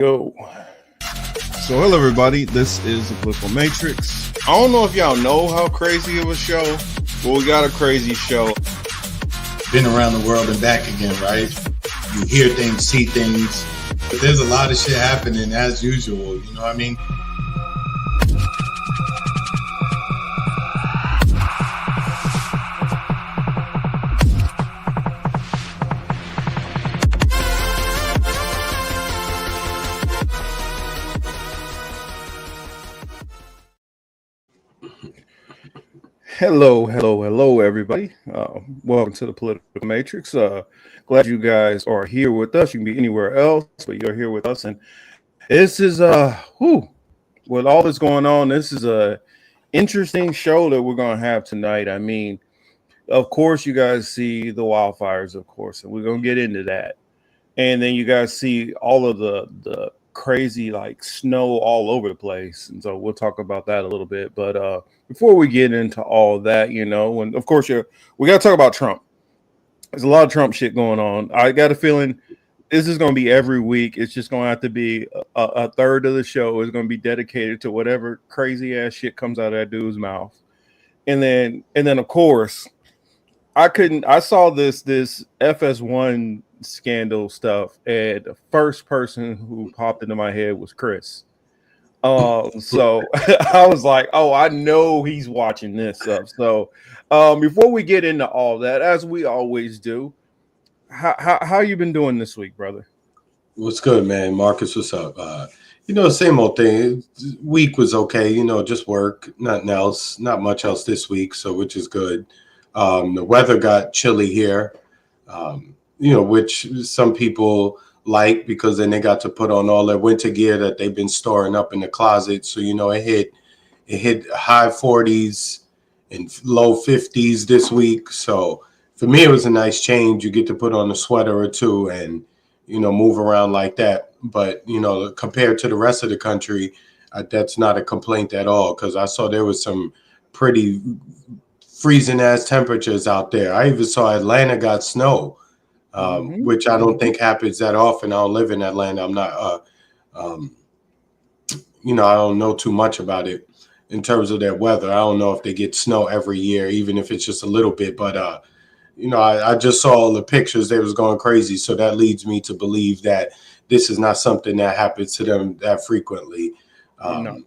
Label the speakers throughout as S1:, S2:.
S1: Go. So hello everybody, this is the Political Matrix. I don't know if y'all know how crazy of a show, but we got a crazy show.
S2: Been around the world and back again, right? You hear things, see things, but there's a lot of shit happening as usual, you know what I mean?
S1: Hello, everybody. Welcome to the Political Matrix. Glad you guys are here with us. You can be anywhere else, but you're here with us. And this is, with all that's going on, this is a interesting show that we're going to have tonight. I mean, of course, you guys see the wildfires, of course, and we're going to get into that. And then you guys see all of the crazy like snow all over the place, and so we'll talk about that a little bit. But before we get into all of that, you know, and of course we got to talk about Trump. There's a lot of Trump shit going on. I got a feeling this is going to be every week. It's just going to have to be a third of the show is going to be dedicated to whatever crazy ass shit comes out of that dude's mouth. And then of course I saw this FS1 scandal stuff, and the first person who popped into my head was Chris. So I was like, oh, I know he's watching this stuff. So before we get into all that, as we always do, how you been doing this week, brother?
S2: What's good, man? Marcus, what's up? Same old thing. Week was okay, just work, nothing else, not much else this week, so which is good. The weather got chilly here, which some people like because then they got to put on all their winter gear that they've been storing up in the closet. So, it hit high 40s and low 50s this week. So for me, it was a nice change. You get to put on a sweater or two and, move around like that. But, compared to the rest of the country, that's not a complaint at all, because I saw there was some pretty freezing ass temperatures out there. I even saw Atlanta got snow, which I don't think happens that often. I don't live in Atlanta. I'm not, I don't know too much about it in terms of their weather. I don't know if they get snow every year, even if it's just a little bit. But, I just saw all the pictures. They was going crazy. So that leads me to believe that this is not something that happens to them that frequently.
S1: No.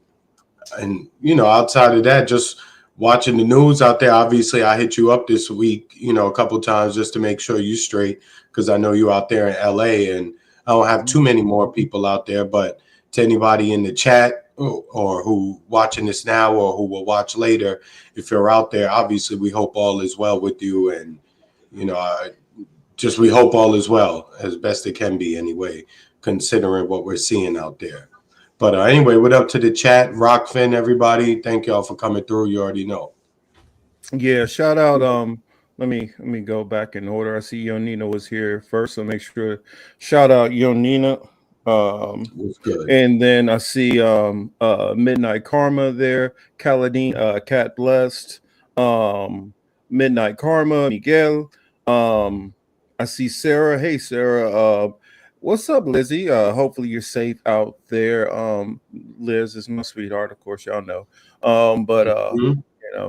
S2: And, outside of that, just watching the news out there. Obviously, I hit you up this week, a couple of times just to make sure you're straight, because I know you're out there in LA, and I don't have too many more people out there. But to anybody in the chat or who watching this now or who will watch later, if you're out there, obviously we hope all is well with you, and we hope all is well as best it can be anyway, considering what we're seeing out there. But anyway, what up to the chat? Rockfin, everybody. Thank y'all for coming through. You already know.
S1: Yeah, shout out. Let me go back in order. I see Yonina was here first, so make sure shout out Yonina.
S2: Good.
S1: And then I see Midnight Karma there, Kaladine, Cat Blessed, Midnight Karma, Miguel. I see Sarah. Hey Sarah. What's up, Lizzie? Hopefully you're safe out there. Liz is my sweetheart, of course, y'all know.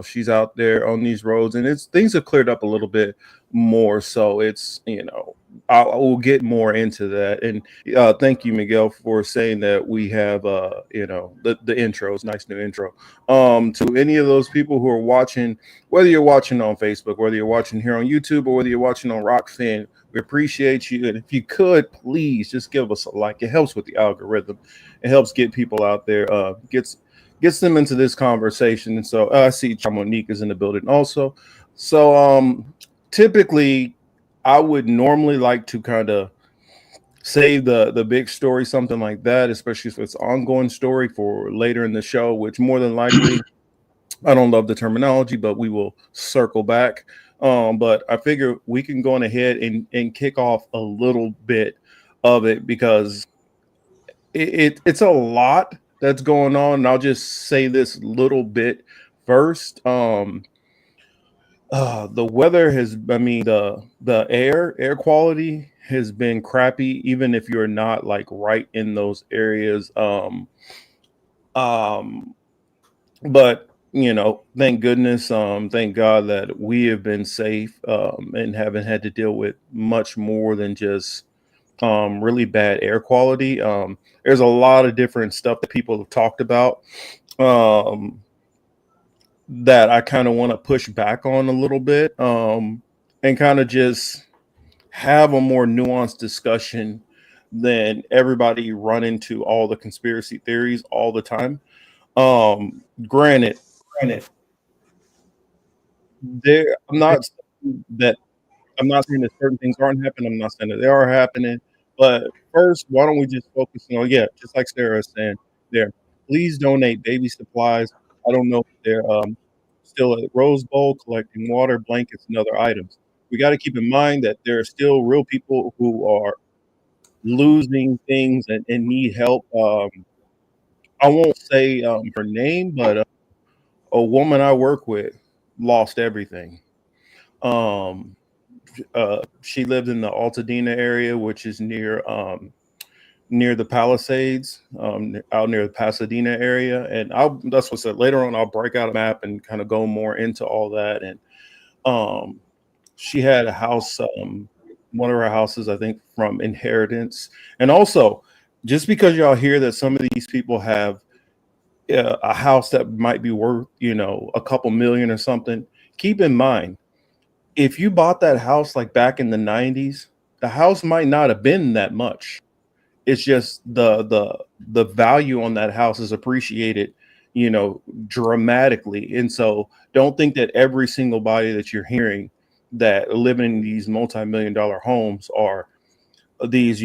S1: She's out there on these roads, and things have cleared up a little bit more. So it's, I will get more into that. And thank you, Miguel, for saying that we have, the intros, nice new intro. To any of those people who are watching, whether you're watching on Facebook, whether you're watching here on YouTube, or whether you're watching on Rockfin, we appreciate you. And if you could, please just give us a like. It helps with the algorithm. It helps get people out there, gets them into this conversation. And so I see Monique is in the building also. So typically I would normally like to kind of save the big story, something like that, especially if it's an ongoing story, for later in the show, which more than likely, I don't love the terminology, but we will circle back. But I figure we can go on ahead and kick off a little bit of it, because it's a lot that's going on. And I'll just say this little bit first. The weather has, I mean, the air quality has been crappy, even if you're not like right in those areas. Um, but thank goodness, thank God that we have been safe, and haven't had to deal with much more than just really bad air quality. There's a lot of different stuff that people have talked about, um, that I kind of want to push back on a little bit, and kind of just have a more nuanced discussion than everybody run into all the conspiracy theories all the time. Granted, I'm not saying that I'm not saying that certain things aren't happening. I'm not saying that they are happening. But first, why don't we just focus on, yeah, just like Sarah is saying there, please donate baby supplies. I don't know if they're still at Rose Bowl collecting water, blankets, and other items. We got to keep in mind that there are still real people who are losing things and need help. I won't say her name, but a woman I work with lost everything. Um, she lived in the Altadena area, which is near the Palisades, out near the Pasadena area. And that's what I said. Later on, I'll break out a map and kind of go more into all that. And um, she had a house, one of her houses, I think, from inheritance. And also, just because y'all hear that some of these people have a house that might be worth, a couple million or something, keep in mind, if you bought that house like back in the 90s, the house might not have been that much. It's just the value on that house is appreciated, dramatically. And so don't think that every single body that you're hearing that live in these multi-million dollar homes are these,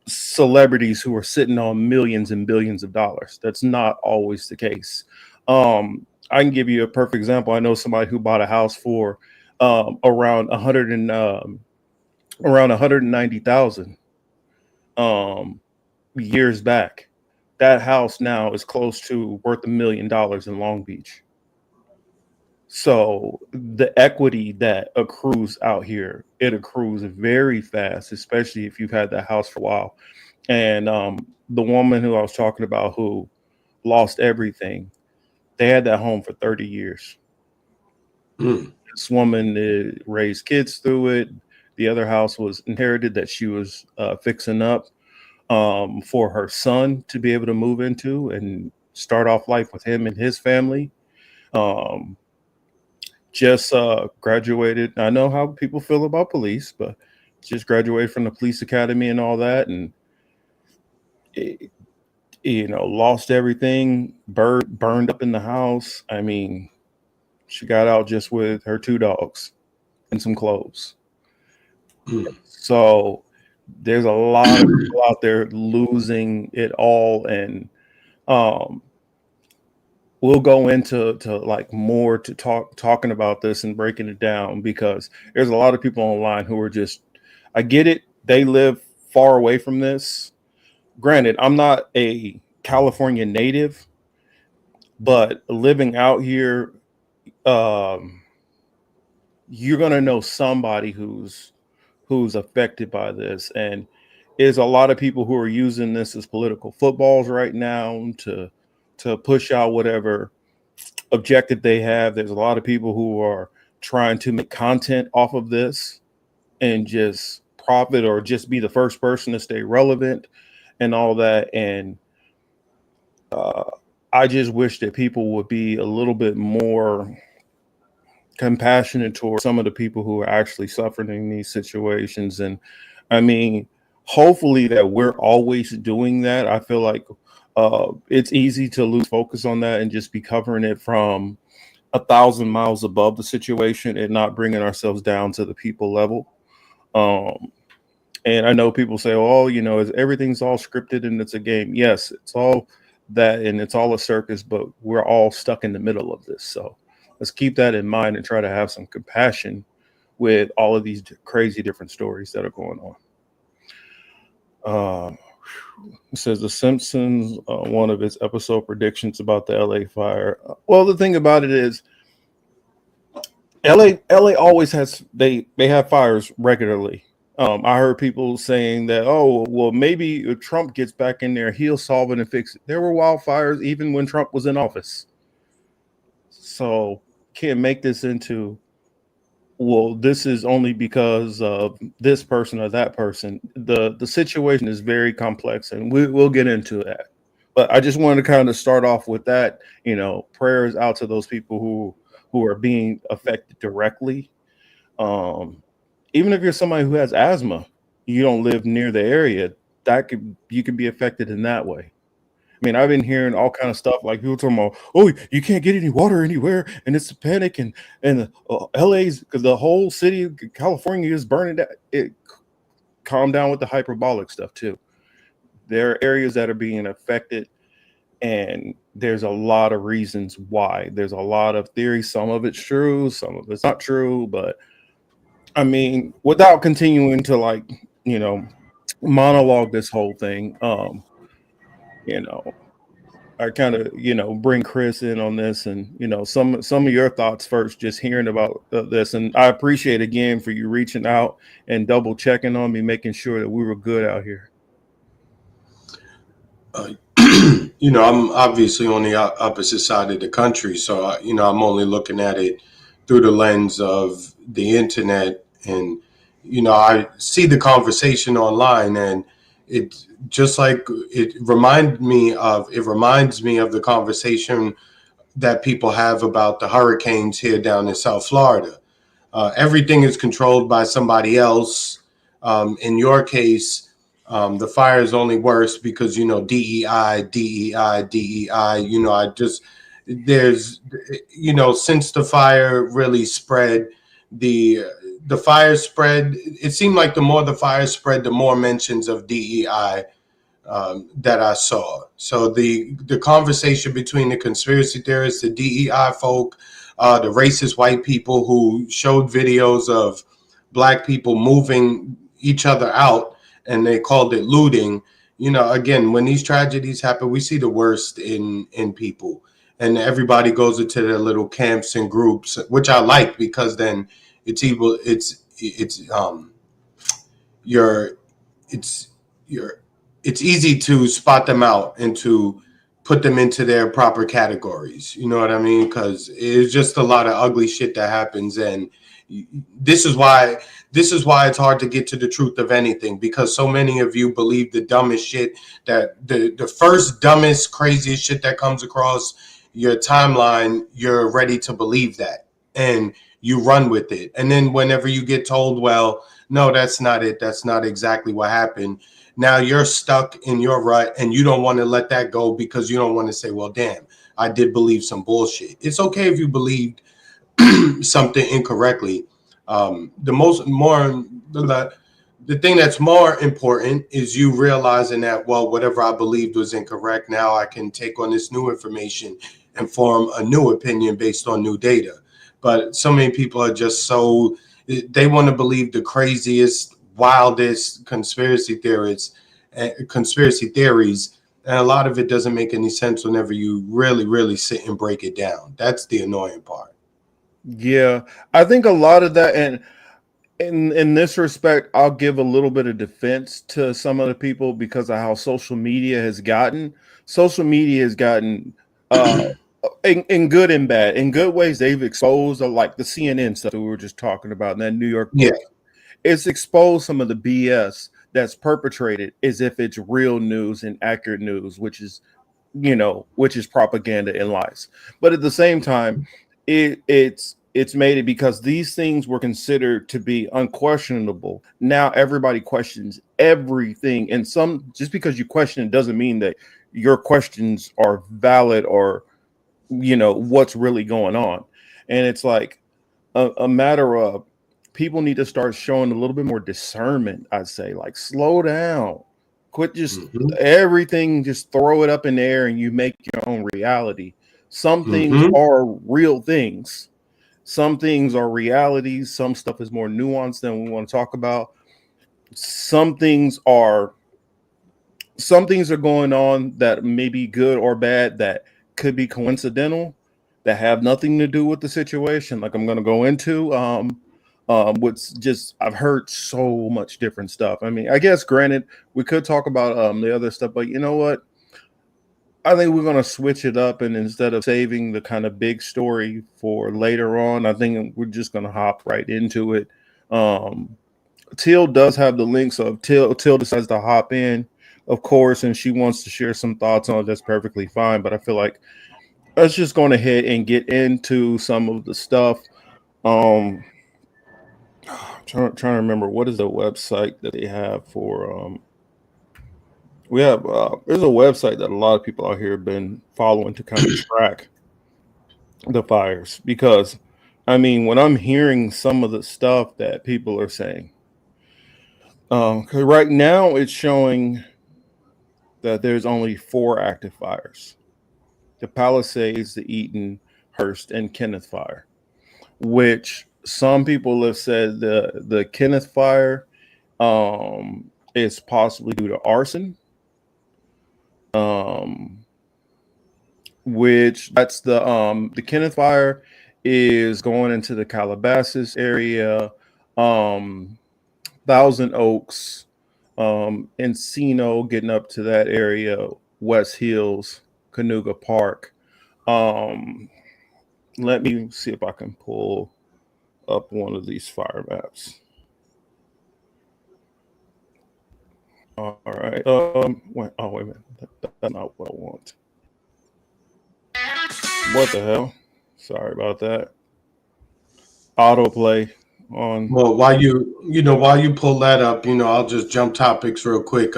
S1: celebrities who are sitting on millions and billions of dollars. That's not always the case. I can give you a perfect example. I know somebody who bought a house for around 190,000 years back. That house now is close to worth $1 million in Long Beach. So the equity that accrues out here, it accrues very fast, especially if you've had that house for a while. And the woman who I was talking about who lost everything, they had that home for 30 years. This woman raised kids through it. The other house was inherited that she was fixing up for her son to be able to move into and start off life with him and his family. Um, just graduated. I know how people feel about police, but just graduated from the police academy and all that, and lost everything, burned up in the house. I mean, she got out just with her 2 dogs and some clothes. So there's a lot of people out there losing it all, and um, we'll go into like more to talking about this and breaking it down, because there's a lot of people online who are just, I get it, they live far away from this. Granted, I'm not a California native, but living out here, um, you're gonna know somebody who's affected by this, and there's a lot of people who are using this as political footballs right now to push out whatever objective they have. There's a lot of people who are trying to make content off of this and just profit, or just be the first person to stay relevant and all that. And I just wish that people would be a little bit more compassionate towards some of the people who are actually suffering in these situations. And I mean, hopefully that we're always doing that. I feel like it's easy to lose focus on that and just be covering it from 1,000 miles above the situation and not bringing ourselves down to the people level. And I know people say, "Oh, everything's all scripted and it's a game." Yes, it's all that, and it's all a circus, but we're all stuck in the middle of this. So let's keep that in mind and try to have some compassion with all of these crazy different stories that are going on. It says The Simpsons, one of its episode predictions about the LA fire. Well, the thing about it is, LA always has they have fires regularly. I heard people saying that, oh, well, maybe if Trump gets back in there, he'll solve it and fix it. There were wildfires even when Trump was in office. So can't make this into, well, this is only because of this person or that person. The situation is very complex, and we'll get into that. But I just wanted to kind of start off with that. Prayers out to those people who are being affected directly. Um, Even if you're somebody who has asthma, you don't live near the area, you could be affected in that way. I mean, I've been hearing all kind of stuff like people talking about, oh, you can't get any water anywhere, and it's a panic, and LA's because the whole city of California is burning down. Calm down with the hyperbolic stuff too. There are areas that are being affected, and there's a lot of reasons why. There's a lot of theories. Some of it's true, some of it's not true, but I mean, without continuing to monologue this whole thing, you know, I kind of, bring Chris in on this, and some of your thoughts first, just hearing about this, and I appreciate again for you reaching out and double checking on me, making sure that we were good out here.
S2: I'm obviously on the opposite side of the country, so I'm only looking at it through the lens of the internet, and I see the conversation online, and it just like it reminds me of the conversation that people have about the hurricanes here down in South Florida. Everything is controlled by somebody else. In your case, the fire is only worse because DEI, DEI, DEI. I just there's since the fire really spread, the fire spread. It seemed like the more the fire spread, the more mentions of DEI that I saw. So the conversation between the conspiracy theorists, the DEI folk, the racist white people who showed videos of black people moving each other out, and they called it looting. Again, when these tragedies happen, we see the worst in people, and everybody goes into their little camps and groups, which I like, because then it's evil. You're it's you're it's easy to spot them out and to put them into their proper categories. You know what I mean? Because it's just a lot of ugly shit that happens, and this is why it's hard to get to the truth of anything, because so many of you believe the dumbest shit, that the first dumbest craziest shit that comes across your timeline, you're ready to believe that, and you run with it. And then whenever you get told, well, no, that's not it, that's not exactly what happened, now you're stuck in your rut, and you don't want to let that go, because you don't want to say, well, damn, I did believe some bullshit. It's okay if you believed something incorrectly. The thing that's more important is you realizing that, well, whatever I believed was incorrect, now I can take on this new information and form a new opinion based on new data. But so many people are just they want to believe the craziest, wildest conspiracy theories, and a lot of it doesn't make any sense whenever you really, really sit and break it down. That's the annoying part.
S1: Yeah, I think a lot of that, and in this respect, I'll give a little bit of defense to some of the people because of how social media has gotten. Social media has gotten, in good and bad. In good ways, they've exposed, like the CNN stuff that we were just talking about, and that New York Post.
S2: Yeah.
S1: It's exposed some of the BS that's perpetrated as if it's real news and accurate news, which is propaganda and lies. But at the same time, it's made it because these things were considered to be unquestionable. Now everybody questions everything, and just because you question it doesn't mean that your questions are valid or what's really going on. And it's like a matter of people need to start showing a little bit more discernment. I'd say, like, slow down, quit just everything, just throw it up in the air and you make your own reality. Some things are real things, some things are realities, some stuff is more nuanced than we want to talk about. Some things are going on that may be good or bad, that could be coincidental, that have nothing to do with the situation, like I'm going to go into. What's just I've heard so much different stuff. I mean, I guess granted, we could talk about the other stuff, but you know what? I think we're going to switch it up, and instead of saving the kind of big story for later on, I think we're just going to hop right into it. Um, Teal does have the link, so if Teal decides to hop in, of course, and she wants to share some thoughts on it, that's perfectly fine. But I feel like let's just go ahead and get into some of the stuff. Um, trying to remember what is the website that they have for we have there's a website that a lot of people out here have been following to kind of track the fires, because I mean when I'm hearing some of the stuff that people are saying, 'cause right now it's showing that there's only 4 active fires: the Palisades, the Eaton, Hurst, and Kenneth fire, which some people have said the Kenneth fire is possibly due to arson, um, which that's the Kenneth fire is going into the Calabasas area, um, Thousand Oaks, Encino, getting up to that area, West Hills, Canoga Park. Um, Let me see if I can pull up one of these fire maps. All right. Wait, oh, wait a minute. That's not what I want. What the hell? Sorry about that. Autoplay on.
S2: Well, while you pull that up, I'll just jump topics real quick.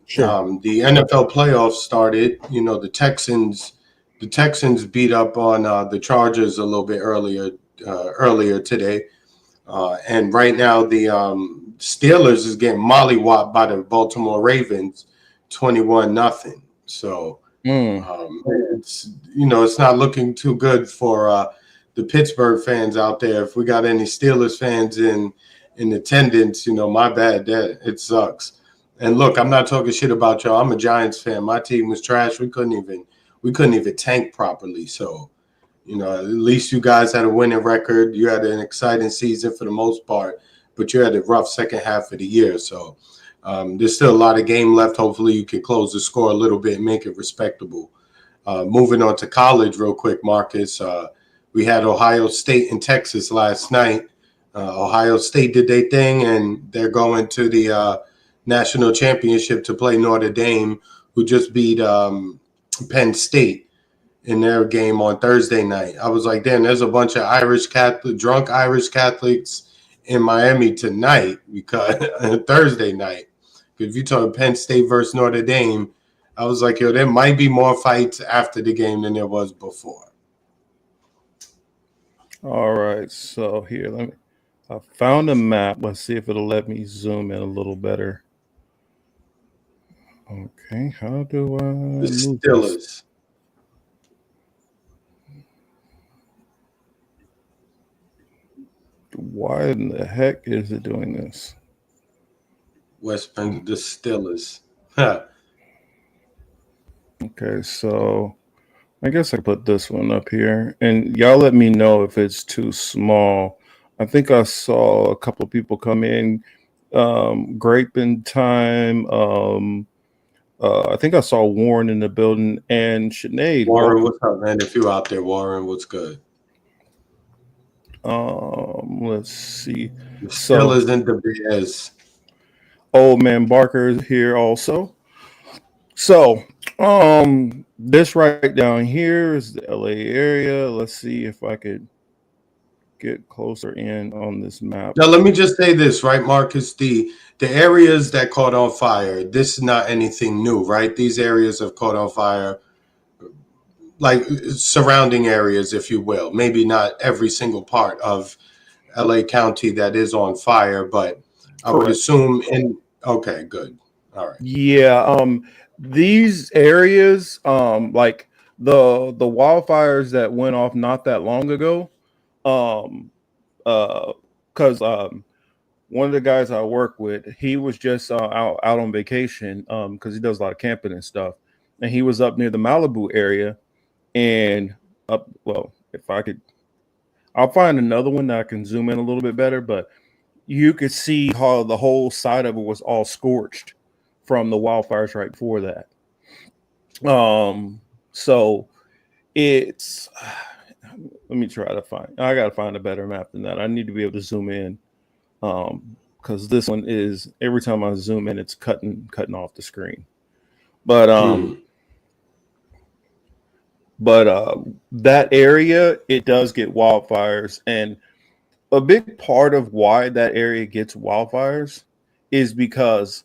S1: Sure.
S2: The NFL playoffs started. The Texans beat up on the Chargers a little bit earlier today, and right now the Steelers is getting mollywopped by the Baltimore Ravens, 21-0. So
S1: Mm.
S2: it's not looking too good for the Pittsburgh fans out there. If we got any Steelers fans in attendance, my bad. That it sucks. And look, I'm not talking shit about y'all. I'm a Giants fan. My team was trash. We couldn't even tank properly. So, at least you guys had a winning record. You had an exciting season for the most part, but you had a rough second half of the year. So there's still a lot of game left. Hopefully you can close the score a little bit and make it respectable. Moving on to college real quick, Marcus. We had Ohio State and Texas last night. Ohio State did their thing, and they're going to the national championship to play Notre Dame, who just beat Penn State in their game on Thursday night. I was like, damn, there's a bunch of drunk Irish Catholics in Miami tonight because Thursday night. If you talk Penn State versus Notre Dame, I was like, yo, there might be more fights after the game than there was before.
S1: All right. So here, I found a map. Let's see if it'll let me zoom in a little better. Okay. How do I
S2: The
S1: move
S2: Steelers.
S1: this? Why in the heck is it doing this?
S2: West Penn, the Steelers.
S1: Okay, so I guess I put this one up here, and y'all let me know if it's too small. I think I saw a couple of people come in. Grape in time. I think I saw Warren in the building and Sinead.
S2: Warren, what's up, man? If you out there, Warren, what's good?
S1: Let's see.
S2: The Steelers and the Bears.
S1: Old man Barker is here also. So, this right down here is the LA area. Let's see if I could get closer in on this map.
S2: Now, let me just say this, right, Marcus? The areas that caught on fire, this is not anything new, right? These areas have caught on fire, like surrounding areas, if you will. Maybe not every single part of LA County that is on fire, but I would assume okay, good. All right.
S1: Yeah, these areas, like the wildfires that went off not that long ago, because one of the guys I work with, he was just out on vacation, because he does a lot of camping and stuff, and he was up near the Malibu area, and up. Well, if I could, I'll find another one that I can zoom in a little bit better. But you could see how the whole side of it was all scorched from the wildfires right before that. So it's. Let me try to find. I gotta find a better map than that. I need to be able to zoom in. Because this one is every time I zoom in, it's cutting off the screen. But that area, it does get wildfires, and a big part of why that area gets wildfires is because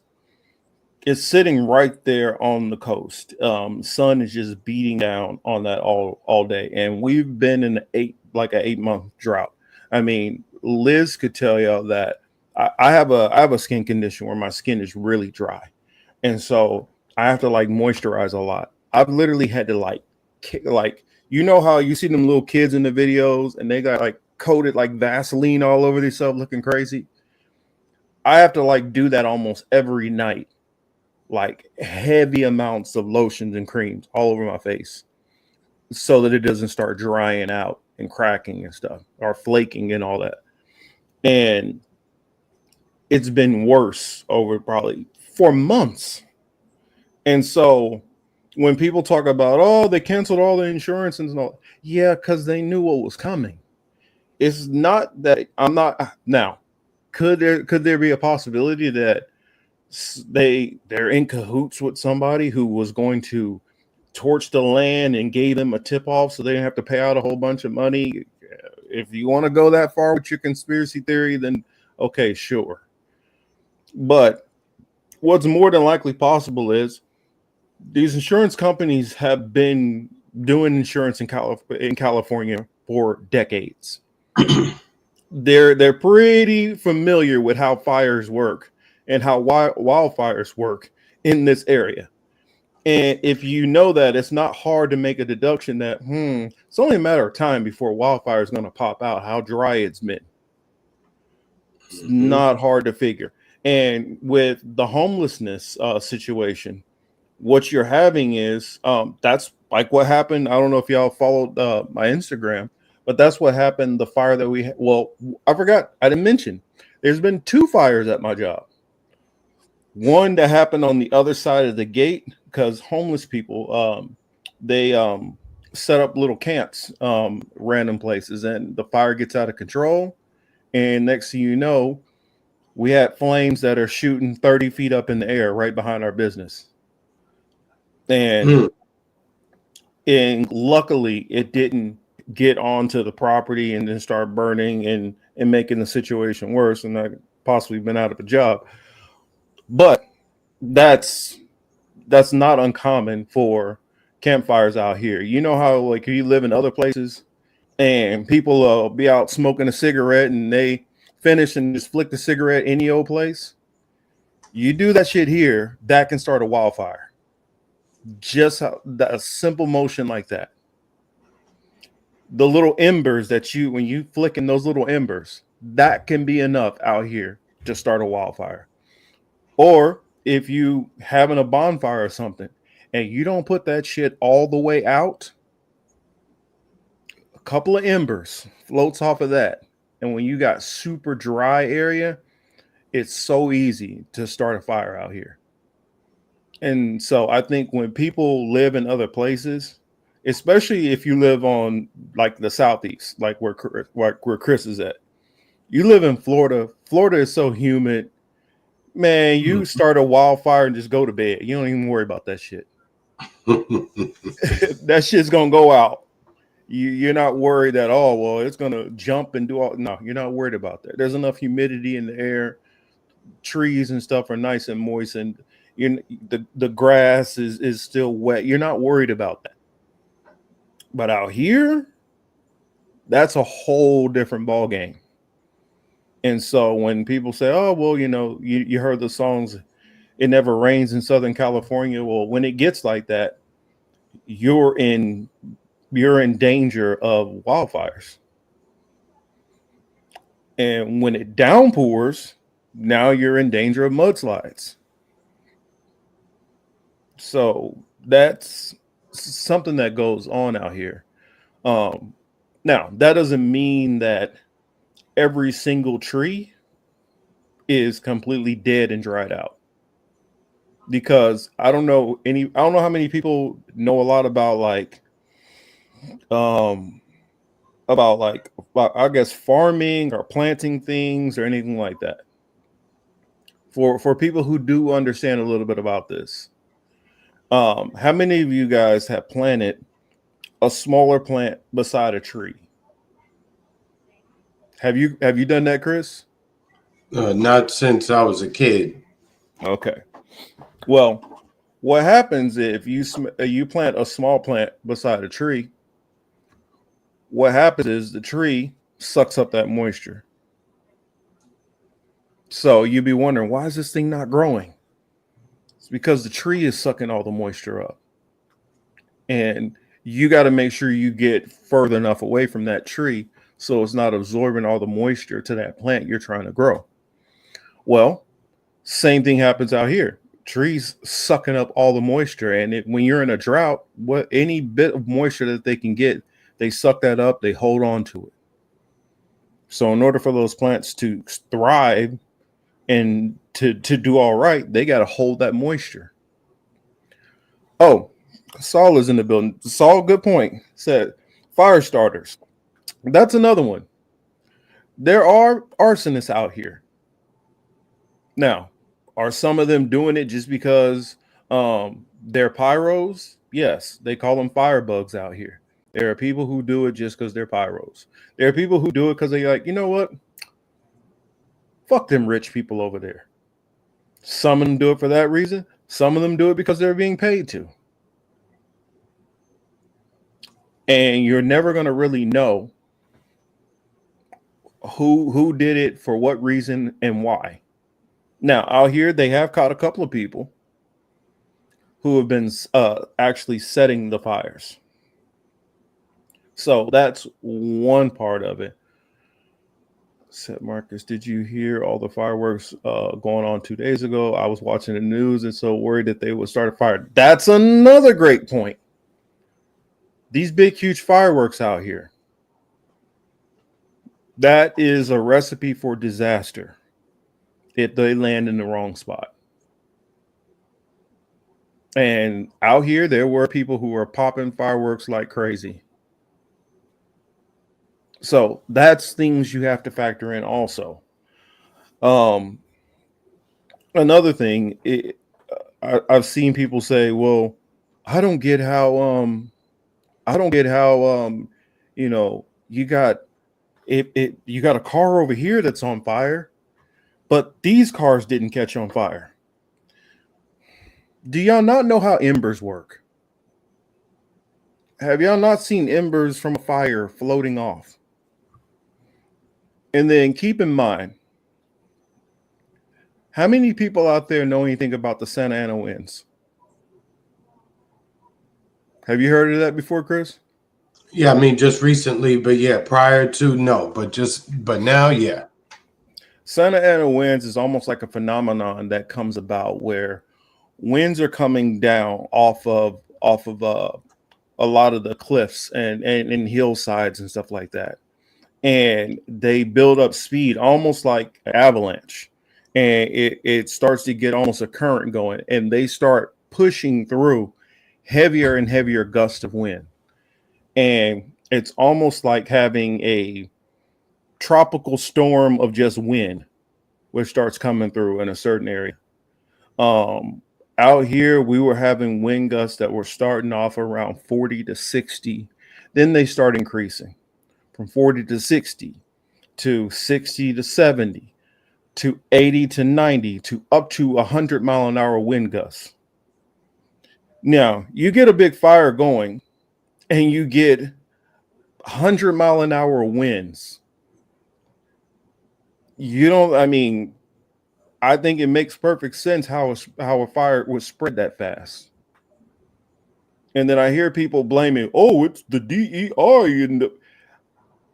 S1: it's sitting right there on the coast. Sun is just beating down on that all day, and we've been in an 8-month drought. I mean, Liz could tell y'all that I have a skin condition where my skin is really dry, and so I have to like moisturize a lot. I've literally had to like you know how you see them little kids in the videos and they got like coated like Vaseline all over themselves looking crazy. I have to like do that almost every night, like heavy amounts of lotions and creams all over my face so that it doesn't start drying out and cracking and stuff or flaking and all that. And it's been worse over probably 4 months. And so when people talk about, oh, they canceled all the insurance and all, yeah, because they knew what was coming. It's not that I'm not now. Could there be a possibility that they're in cahoots with somebody who was going to torch the land and gave them a tip off so they didn't have to pay out a whole bunch of money? If you want to go that far with your conspiracy theory, then okay, sure. But what's more than likely possible is these insurance companies have been doing insurance in California for decades. They're pretty familiar with how fires work and how wildfires work in this area. And if you know that, it's not hard to make a deduction that it's only a matter of time before wildfire is going to pop out. How dry it's been. It's not hard to figure. And with the homelessness situation, what you're having is that's like what happened. I don't know if y'all followed my Instagram, but that's what happened. The fire that we had. Well, I forgot. I didn't mention. There's been 2 fires at my job. One that happened on the other side of the gate because homeless people they set up little camps random places, and the fire gets out of control. And next thing you know, we had flames that are shooting 30 feet up in the air right behind our business. And luckily it didn't get onto the property and then start burning and making the situation worse, and I possibly been out of a job. But that's not uncommon for campfires out here. You know how like you live in other places and people be out smoking a cigarette and they finish and just flick the cigarette any old place. You do that shit here, that can start a wildfire. Just a simple motion like that. The little embers that when you flicking those little embers, that can be enough out here to start a wildfire. Or if you having a bonfire or something and you don't put that shit all the way out, a couple of embers floats off of that. And when you got super dry area, it's so easy to start a fire out here. And so I think when people live in other places, especially if you live on like the Southeast, like where Chris is at, you live in Florida. Florida is so humid, man. You start a wildfire and just go to bed. You don't even worry about that shit. That shit's gonna go out. You're not worried that it's gonna jump and do all. No, you're not worried about that. There's enough humidity in the air. Trees and stuff are nice and moist, and the grass is still wet. You're not worried about that. But out here, that's a whole different ball game. And so when people say, oh, well, you heard the songs, it never rains in Southern California. Well, when it gets like that, you're in danger of wildfires. And when it downpours, now you're in danger of mudslides. So that's something that goes on out here. Now, that doesn't mean that every single tree is completely dead and dried out. Because I don't know how many people know a lot about um I guess farming or planting things or anything like that. For people who do understand a little bit about this, how many of you guys have planted a smaller plant beside a tree? Have you done that, Chris?
S2: Not since I was a kid.
S1: Okay. Well, what happens if you plant a small plant beside a tree? What happens is the tree sucks up that moisture. So you'd be wondering, why is this thing not growing? It's because the tree is sucking all the moisture up. And you got to make sure you get further enough away from that tree so it's not absorbing all the moisture to that plant you're trying to grow. Well, same thing happens out here. Trees sucking up all the moisture, and when you're in a drought, any bit of moisture that they can get, they suck that up, they hold on to it. So in order for those plants to thrive and to do all right, they got to hold that moisture. Oh, Saul is in the building. Saul, good point. Said fire starters. That's another one. There are arsonists out here. Now, are some of them doing it just because they're pyros? Yes, they call them firebugs out here. There are people who do it just because they're pyros. There are people who do it because they're like, you know what? Fuck them rich people over there. Some of them do it for that reason. Some of them do it because they're being paid to. And you're never going to really know who did it, for what reason, and why. Now, out here, they have caught a couple of people who have been actually setting the fires. So that's one part of it. Said Marcus, did you hear all the fireworks going on 2 days ago? I was watching the news and so worried that they would start a fire. That's another great point. These big, huge fireworks out here, that is a recipe for disaster if they land in the wrong spot. And out here, there were people who were popping fireworks like crazy. So that's things you have to factor in also. Another thing, I've seen people say, well, I don't get how you know, you got you got a car over here that's on fire, but these cars didn't catch on fire. Do y'all not know how embers work? Have y'all not seen embers from a fire floating off? And then keep in mind, how many people out there know anything about the Santa Ana winds? Have you heard of that before, Chris?
S2: Yeah, I mean, just recently, but yeah, prior to, no, but now, yeah.
S1: Santa Ana winds is almost like a phenomenon that comes about where winds are coming down off of a lot of the cliffs and hillsides and stuff like that. And they build up speed almost like an avalanche. And it starts to get almost a current going, and they start pushing through heavier and heavier gusts of wind. And it's almost like having a tropical storm of just wind, which starts coming through in a certain area. Out here, we were having wind gusts that were starting off around 40 to 60. Then they start increasing from 40 to 60 to 60 to 70 to 80 to 90 to up to 100-mile-an-hour wind gusts. Now, you get a big fire going and you get 100-mile-an-hour winds. I think it makes perfect sense how a fire would spread that fast. And then I hear people blaming, oh, it's the DEI.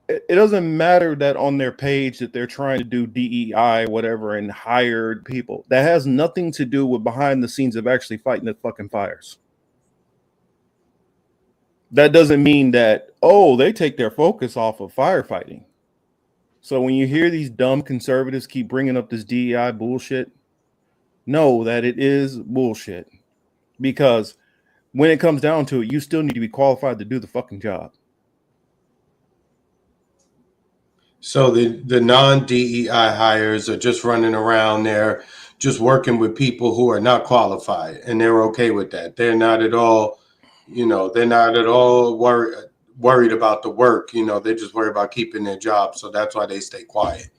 S1: It doesn't matter that on their page that they're trying to do DEI, whatever, and hired people. That has nothing to do with behind the scenes of actually fighting the fucking fires. That doesn't mean that, oh, they take their focus off of firefighting. So when you hear these dumb conservatives keep bringing up this DEI bullshit, know that it is bullshit. Because when it comes down to it, you still need to be qualified to do the fucking job.
S2: So the non-DEI hires are just running around there, just working with people who are not qualified, and they're okay with that. They're not at all, they're not at all worried about the work. They're just worried about keeping their job. So that's why they stay quiet.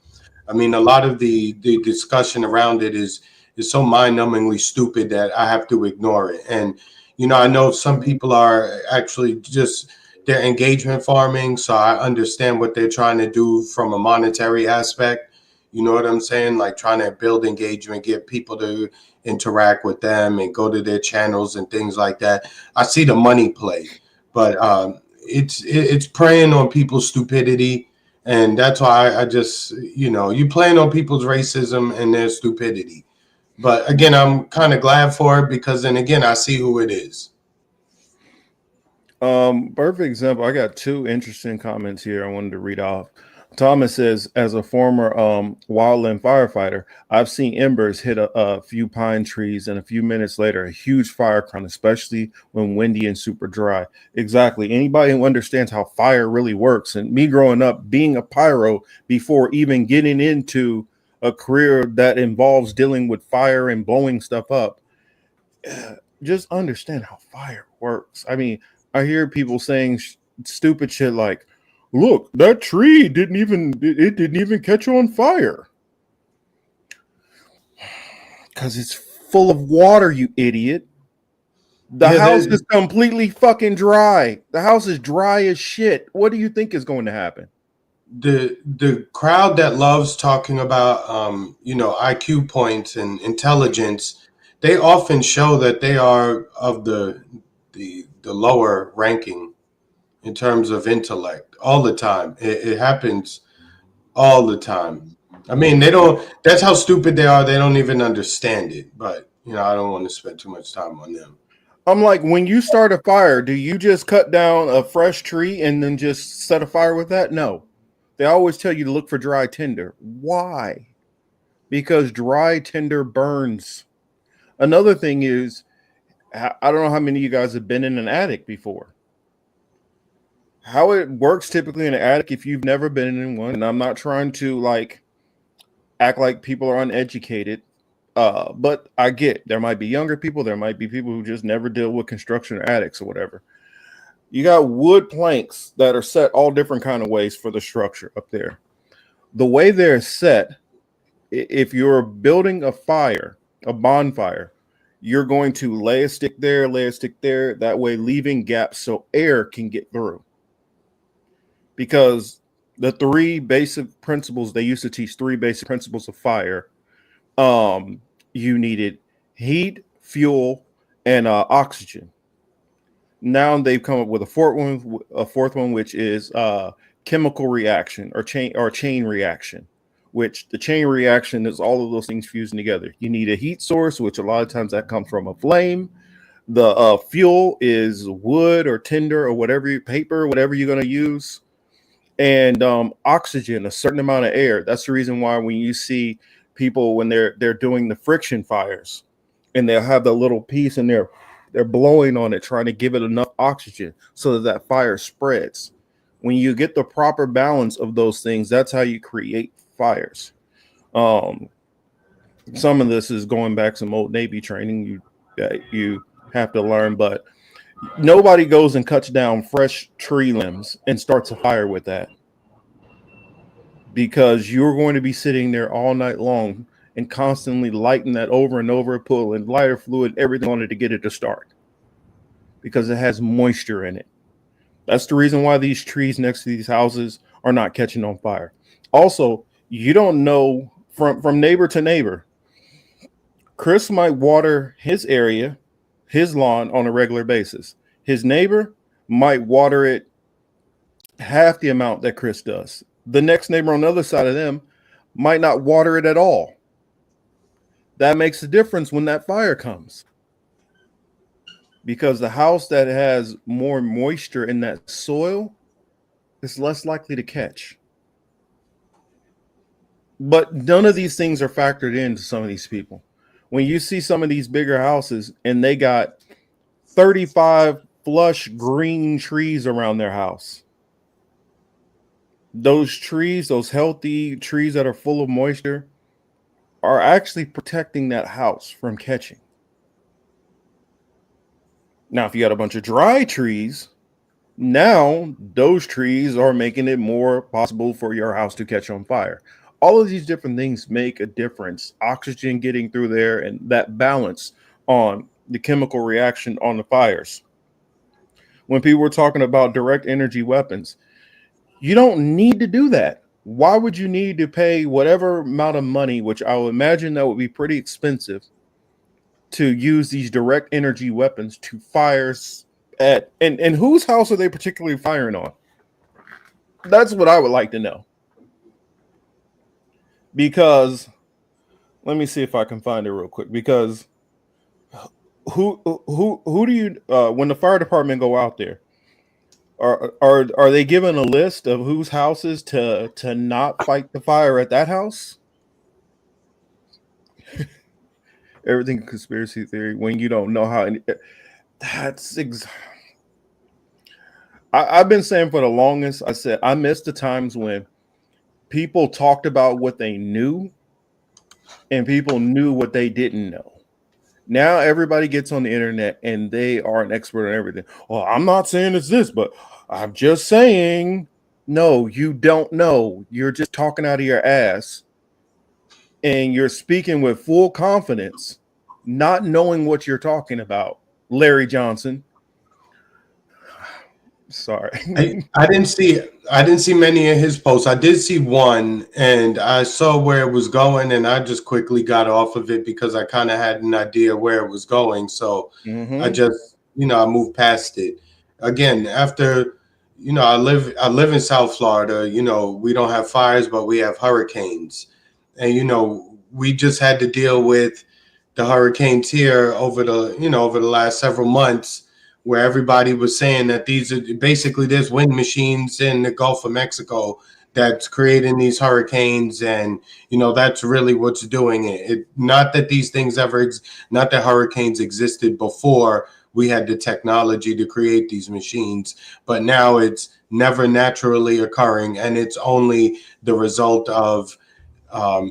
S2: I mean, a lot of the discussion around it is so mind-numbingly stupid that I have to ignore it. And I know some people are actually just they're engagement farming, so I understand what they're trying to do from a monetary aspect. You know what I'm saying? Like trying to build engagement, get people to interact with them and go to their channels and things like that. I see the money play, but it's preying on people's stupidity. And that's why I just, you playing on people's racism and their stupidity. But again, I'm kind of glad for it because then again, I see who it is.
S1: Perfect example. I got two interesting comments here I wanted to read off. Thomas says, as a former wildland firefighter, I've seen embers hit a few pine trees, and a few minutes later, a huge fire crown, especially when windy and super dry. Exactly. Anybody who understands how fire really works, and me growing up being a pyro before even getting into a career that involves dealing with fire and blowing stuff up, just understand how fire works. I mean, I hear people saying stupid shit like, look, that tree didn't even catch on fire. Because it's full of water, you idiot. The house is completely fucking dry. The house is dry as shit. What do you think is going to happen?
S2: The crowd that loves talking about IQ points and intelligence, they often show that they are of the lower ranking in terms of intellect all the time. It happens all the time. I mean, that's how stupid they are. They don't even understand it. But, I don't want to spend too much time on them.
S1: I'm like, when you start a fire, do you just cut down a fresh tree and then just set a fire with that? No. They always tell you to look for dry tinder. Why? Because dry tinder burns. Another thing is, I don't know how many of you guys have been in an attic before. How it works typically in an attic, if you've never been in one, and I'm not trying to act like people are uneducated, but I get there might be younger people, there might be people who just never deal with construction or attics or whatever. You got wood planks that are set all different kind of ways for the structure up there. The way they're set, if you're building a fire, a bonfire, you're going to lay a stick there, that way leaving gaps so air can get through. Because the three basic principles, they used to teach three basic principles of fire. You needed heat, fuel, and oxygen. Now they've come up with a fourth one, which is chemical reaction or chain reaction, which the chain reaction is all of those things fusing together. You need a heat source, which a lot of times that comes from a flame. The fuel is wood or tinder or whatever, paper, whatever you're going to use. And oxygen, a certain amount of air. That's the reason why when you see people when they're doing the friction fires and they'll have the little piece and they're blowing on it, trying to give it enough oxygen so that fire spreads. When you get the proper balance of those things, that's how you create fires. Some of this is going back some old Navy training you have to learn, but nobody goes and cuts down fresh tree limbs and starts a fire with that, because you're going to be sitting there all night long and constantly lighting that over and over, pulling lighter fluid, everything on it to get it to start, because it has moisture in it. That's the reason why these trees next to these houses are not catching on fire. Also, you don't know from neighbor to neighbor. Chris might water his area, his lawn on a regular basis. His neighbor might water it half the amount that Chris does. The next neighbor on the other side of them might not water it at all. That makes a difference when that fire comes. because the house that has more moisture in that soil is less likely to catch. But none of these things are factored into some of these people. When you see some of these bigger houses and they got 35 flush green trees around their house, those trees, those healthy trees that are full of moisture, are actually protecting that house from catching. Now, if you got a bunch of dry trees, now those trees are making it more possible for your house to catch on fire. All of these different things make a difference. Oxygen getting through there and that balance on the chemical reaction on the fires. When people were talking about direct energy weapons, you don't need to do that. Why would you need to pay whatever amount of money, which I would imagine that would be pretty expensive, to use these direct energy weapons to fires at, and whose house are they particularly firing on? That's what I would like to know. Because let me see if I can find it real quick. Because who do you when the fire department go out there, are they given a list of whose houses to not fight the fire at that house? Everything conspiracy theory when you don't know how. That's I've been saying for the longest. I said I miss the times when people talked about what they knew and people knew what they didn't know. Now everybody gets on the internet and they are an expert on everything. Well, I'm not saying it's this, but I'm just saying. No, you don't know. You're just talking out of your ass and you're speaking with full confidence, not knowing what you're talking about. Larry Johnson. Sorry.
S2: I didn't see many of his posts. I did see one, and I saw where it was going, and I just quickly got off of it because I kind of had an idea where it was going. So I just, I moved past it. Again, after, I live in South Florida. We don't have fires, but we have hurricanes, and we just had to deal with the hurricanes here over the last several months, where everybody was saying that there's wind machines in the Gulf of Mexico that's creating these hurricanes, and that's really what's doing it. Not that these things not that hurricanes existed before we had the technology to create these machines, but now it's never naturally occurring, and it's only the result of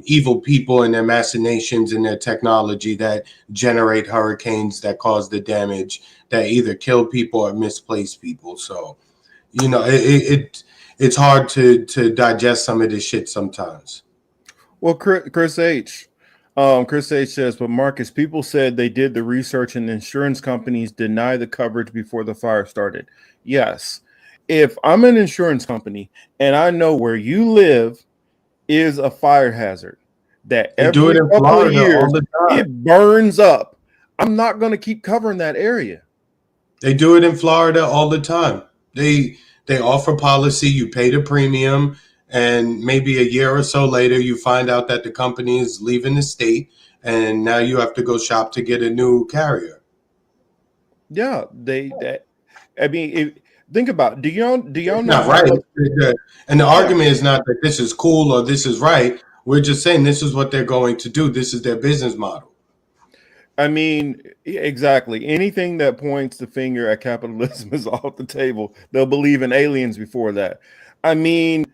S2: evil people and their machinations and their technology that generate hurricanes that cause the damage that either kill people or misplace people. So, it's hard to digest some of this shit sometimes.
S1: Well, Chris H. Chris H says, but Marcus, people said they did the research and insurance companies deny the coverage before the fire started. Yes. If I'm an insurance company and I know where you live is a fire hazard that
S2: they do it in Florida all the time.
S1: It burns up, I'm not going to keep covering that area.
S2: They do it in Florida all the time. They offer policy, you pay the premium, and maybe a year or so later you find out that the company is leaving the state, and now you have to go shop to get a new carrier.
S1: Yeah, think about it. Do y'all know
S2: not right? And the argument is not that this is cool or this is right. We're just saying this is what they're going to do. This is their business model.
S1: I mean, exactly. Anything that points the finger at capitalism is off the table. They'll believe in aliens before that. I mean,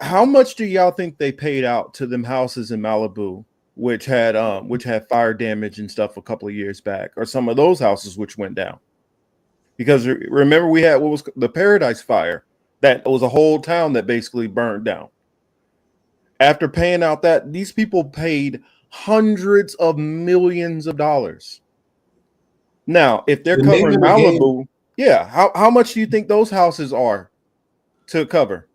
S1: how much do y'all think they paid out to them houses in Malibu, which had fire damage and stuff a couple of years back, or some of those houses which went down? Because remember, we had what was the Paradise Fire. That was a whole town that basically burned down. After paying out that, these people paid hundreds of millions of dollars. Now, if they're covering Malibu, how much do you think those houses are to cover?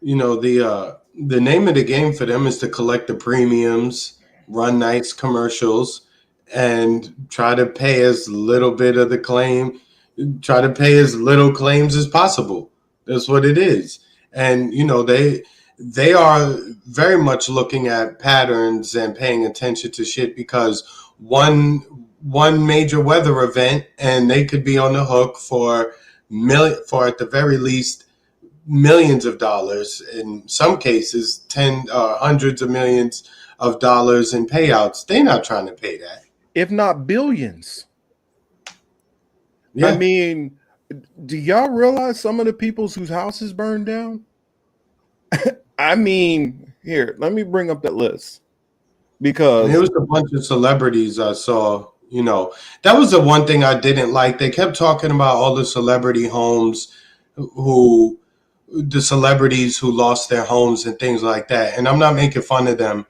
S2: The name of the game for them is to collect the premiums, run nice commercials, and try to pay as little bit of the claim, try to pay as little claims as possible. That's what it is. And, they are very much looking at patterns and paying attention to shit, because one one major weather event, and they could be on the hook for at the very least millions of dollars. In some cases, hundreds of millions of dollars in payouts. They're not trying to pay that.
S1: if not billions.
S2: Yeah.
S1: I mean, do y'all realize some of the people whose houses burned down? I mean, here, let me bring up that list because
S2: It was a bunch of celebrities I saw. That was the one thing I didn't like. They kept talking about all the celebrity homes, the celebrities who lost their homes and things like that. And I'm not making fun of them.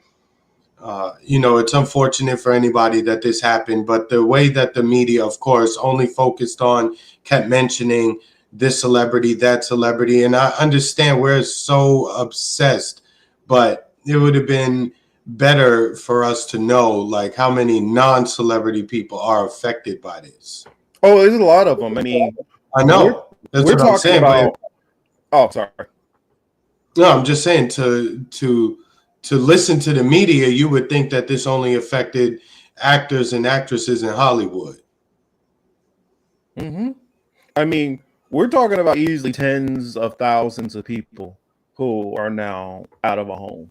S2: It's unfortunate for anybody that this happened, but the way that the media, of course, only focused on, kept mentioning this celebrity, that celebrity. And I understand we're so obsessed, but it would have been better for us to know like how many non-celebrity people are affected by this.
S1: oh, there's a lot of them. I mean,
S2: I know that's
S1: we're
S2: what I'm
S1: talking
S2: saying.
S1: about. Oh, sorry.
S2: No, I'm just saying to listen to the media, you would think that this only affected actors and actresses in Hollywood.
S1: Mm-hmm. I mean, we're talking about easily tens of thousands of people who are now out of a home.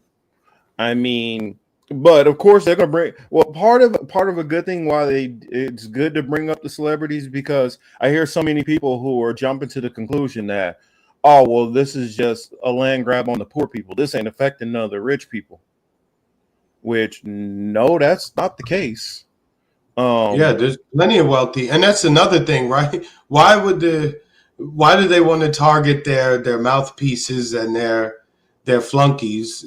S1: I mean, but of course they're gonna bring. Well, part of a good thing why it's good to bring up the celebrities because I hear so many people who are jumping to the conclusion that, oh well, this is just a land grab on the poor people. This ain't affecting none of the rich people. Which no, that's not the case.
S2: Yeah, there's plenty of wealthy, and that's another thing, right? Why do they want to target their mouthpieces and their flunkies,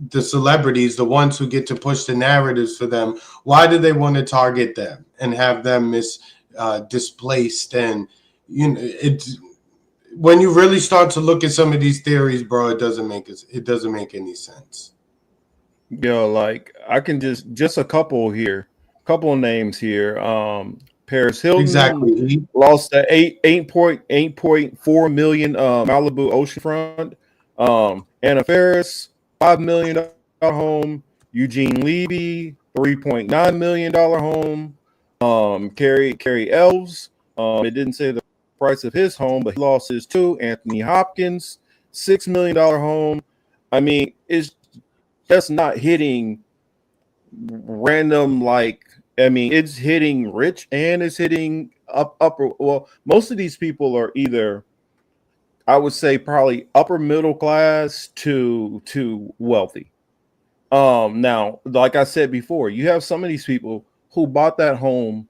S2: the celebrities, the ones who get to push the narratives for them? Why do they want to target them and have them displaced? And it's when you really start to look at some of these theories, bro, it doesn't make any sense.
S1: like I can just a couple here, couple of names here. Paris Hilton
S2: Exactly.
S1: lost the 8.4 million Malibu oceanfront. Anna Faris, $5 million home. Eugene Levy, $3.9 million home. Carrie Elves, it didn't say the price of his home, but he lost his too. Anthony Hopkins, $6 million home. I mean, it's just not hitting random it's hitting rich and it's hitting upper. Well, most of these people are either, I would say, probably upper middle class to wealthy. Now, like I said before, you have some of these people who bought that home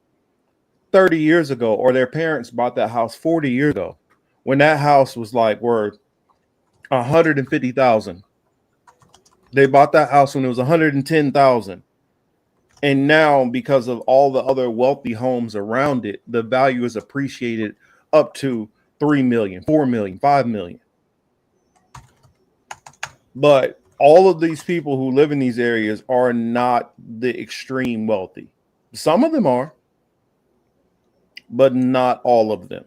S1: 30 years ago, or their parents bought that house 40 years ago, when that house was like worth 150,000. They bought that house when it was 110,000. And now, because of all the other wealthy homes around it, the value is appreciated up to 3 million, 4 million, 5 million. But all of these people who live in these areas are not the extreme wealthy. Some of them are, but not all of them.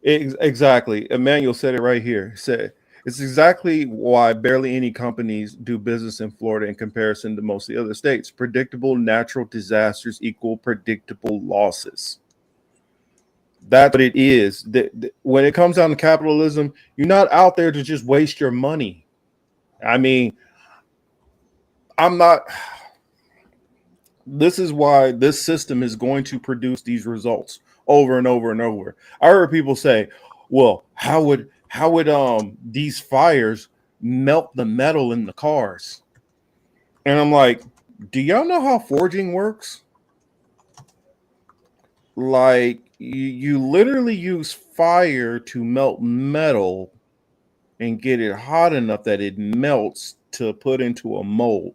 S1: Exactly. Emmanuel said it right here. He said, it's exactly why barely any companies do business in Florida in comparison to most of the other states. Predictable natural disasters equal predictable losses. That's what it is. When it comes down to capitalism, you're not out there to just waste your money. I mean, I'm not. This is why this system is going to produce these results over and over and over. I heard people say, well, how would these fires melt the metal in the cars? And I'm like, do y'all know how forging works? Like, you literally use fire to melt metal and get it hot enough that it melts to put into a mold.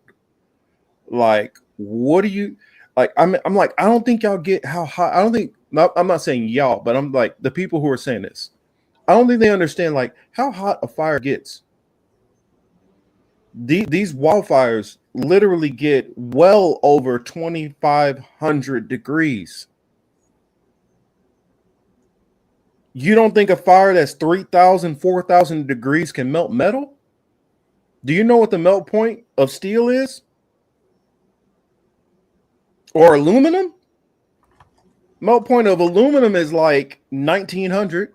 S1: Like, what do you like? I'm like, I don't think y'all get how hot. I don't think. I'm not saying y'all, but I'm like the people who are saying this. I don't think they understand like how hot a fire gets. These wildfires literally get well over 2,500 degrees. You don't think a fire that's 3,000, 4,000 degrees can melt metal? Do you know what the melt point of steel is? Or aluminum. Melt point of aluminum is like 1900.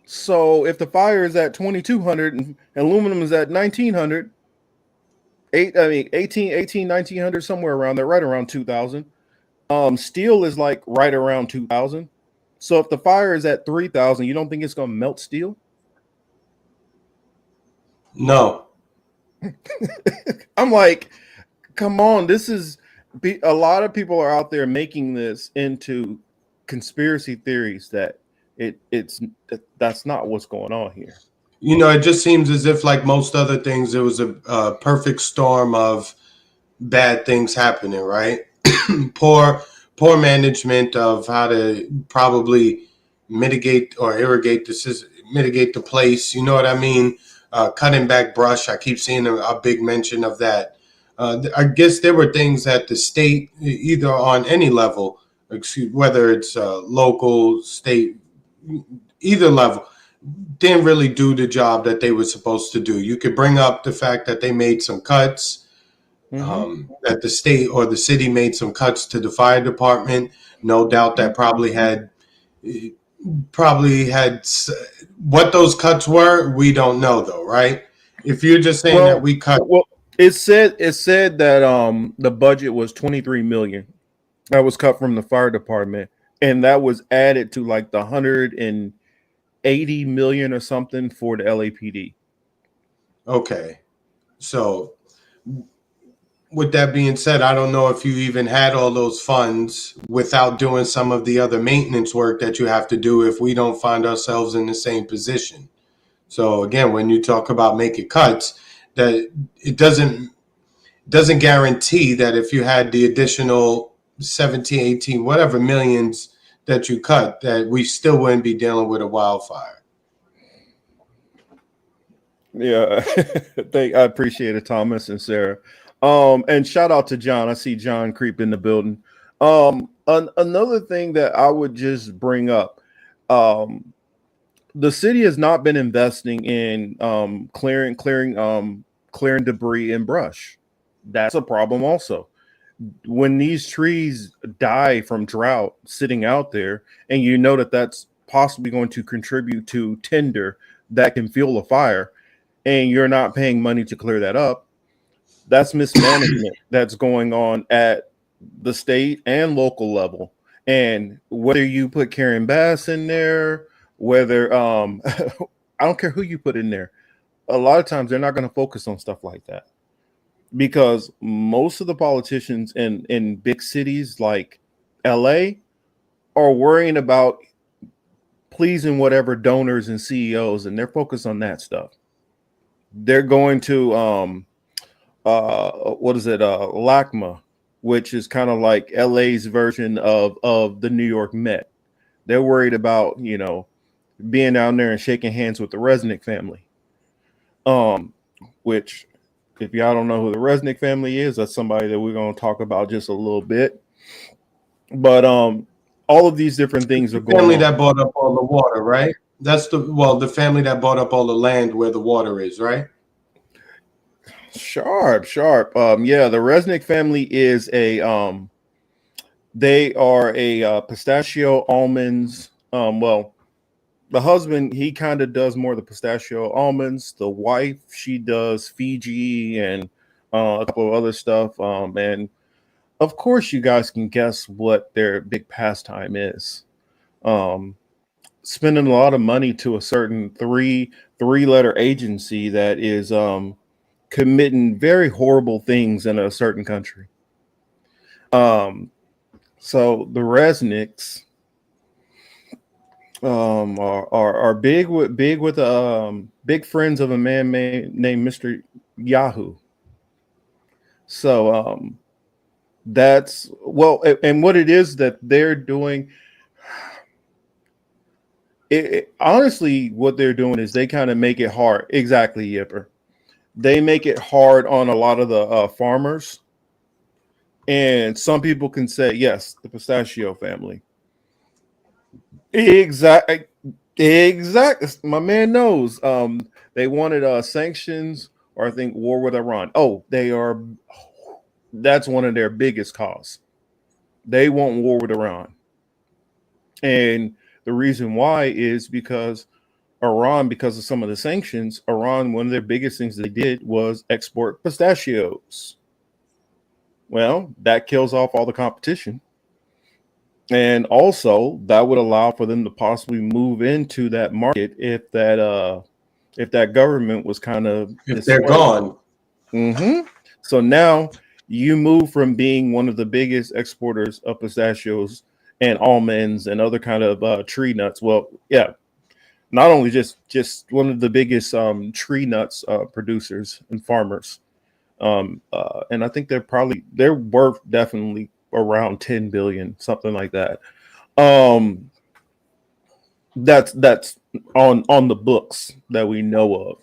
S1: So if the fire is at 2200 and aluminum is at 1900, 1900, somewhere around there, right around 2000. Steel is like right around 2000. So if the fire is at 3000, you don't think it's going to melt steel?
S2: No.
S1: I'm like, come on, this is a lot of people are out there making this into conspiracy theories that that's not what's going on here.
S2: You know, it just seems as if, like most other things, there was a perfect storm of bad things happening, right? poor management of how to probably mitigate or irrigate mitigate the place. You know what I mean? Cutting back brush. I keep seeing a big mention of that. I guess there were things that the state, either on any level, whether it's local, state, either level, didn't really do the job that they were supposed to do. You could bring up the fact that they made some cuts, that the state or the city made some cuts to the fire department. No doubt that probably had what those cuts were. We don't know though, right? If you're just saying that we cut,
S1: it said that the budget was 23 million that was cut from the fire department, and that was added to like the 180 million or something for the LAPD.
S2: Okay, so with that being said, I don't know if you even had all those funds without doing some of the other maintenance work that you have to do if we don't find ourselves in the same position. So again, when you talk about making cuts, that it doesn't guarantee that if you had the additional 17, 18, whatever millions that you cut, that we still wouldn't be dealing with a wildfire.
S1: Yeah, I appreciate it, Thomas and Sarah. And shout out to John. I see John creep in the building. Another thing that I would just bring up, the city has not been investing in clearing debris and brush. That's a problem also. When these trees die from drought sitting out there, and you know that that's possibly going to contribute to tinder that can fuel a fire, and you're not paying money to clear that up, that's mismanagement that's going on at the state and local level. And whether you put Karen Bass in there, whether I don't care who you put in there, a lot of times they're not going to focus on stuff like that, because most of the politicians in big cities like LA are worrying about pleasing whatever donors and CEOs, and they're focused on that stuff. They're going to LACMA, which is kind of like LA's version of the New York Met. They're worried about, being down there and shaking hands with the Resnick family. Which, if y'all don't know who the Resnick family is, that's somebody that we're going to talk about just a little bit. But all of these different things are going on.
S2: The family that bought up all the water, right? That's the family that bought up all the land where the water is, right?
S1: Sharp. Yeah, the Resnick family is they are a pistachio almonds. The husband, he kind of does more of the pistachio almonds. The wife, she does Fiji and a couple of other stuff. And of course, you guys can guess what their big pastime is. Spending a lot of money to a certain three-letter agency that is committing very horrible things in a certain country. So the Resnicks are big with friends of a man named Mr. Yahoo. So that's and what it is that they're doing. Honestly, what they're doing is they kind of make it hard. Exactly, Yipper. They make it hard on a lot of the farmers. And some people can say, yes, the pistachio family. Exactly. My man knows. They wanted sanctions, or I think war with Iran. Oh, they are That's one of their biggest cause. They want war with Iran. And the reason why is because Iran, because of some of the sanctions, Iran, one of their biggest things they did was export pistachios. Well, that kills off all the competition. And also that would allow for them to possibly move into that market if that government was kind of
S2: if they're gone.
S1: Mm-hmm. So now you move from being one of the biggest exporters of pistachios and almonds and other kind of tree nuts. Well, yeah, not only just one of the biggest tree nuts producers and farmers. And I think they're worth definitely around 10 billion, something like that. Um, that's on the books that we know of.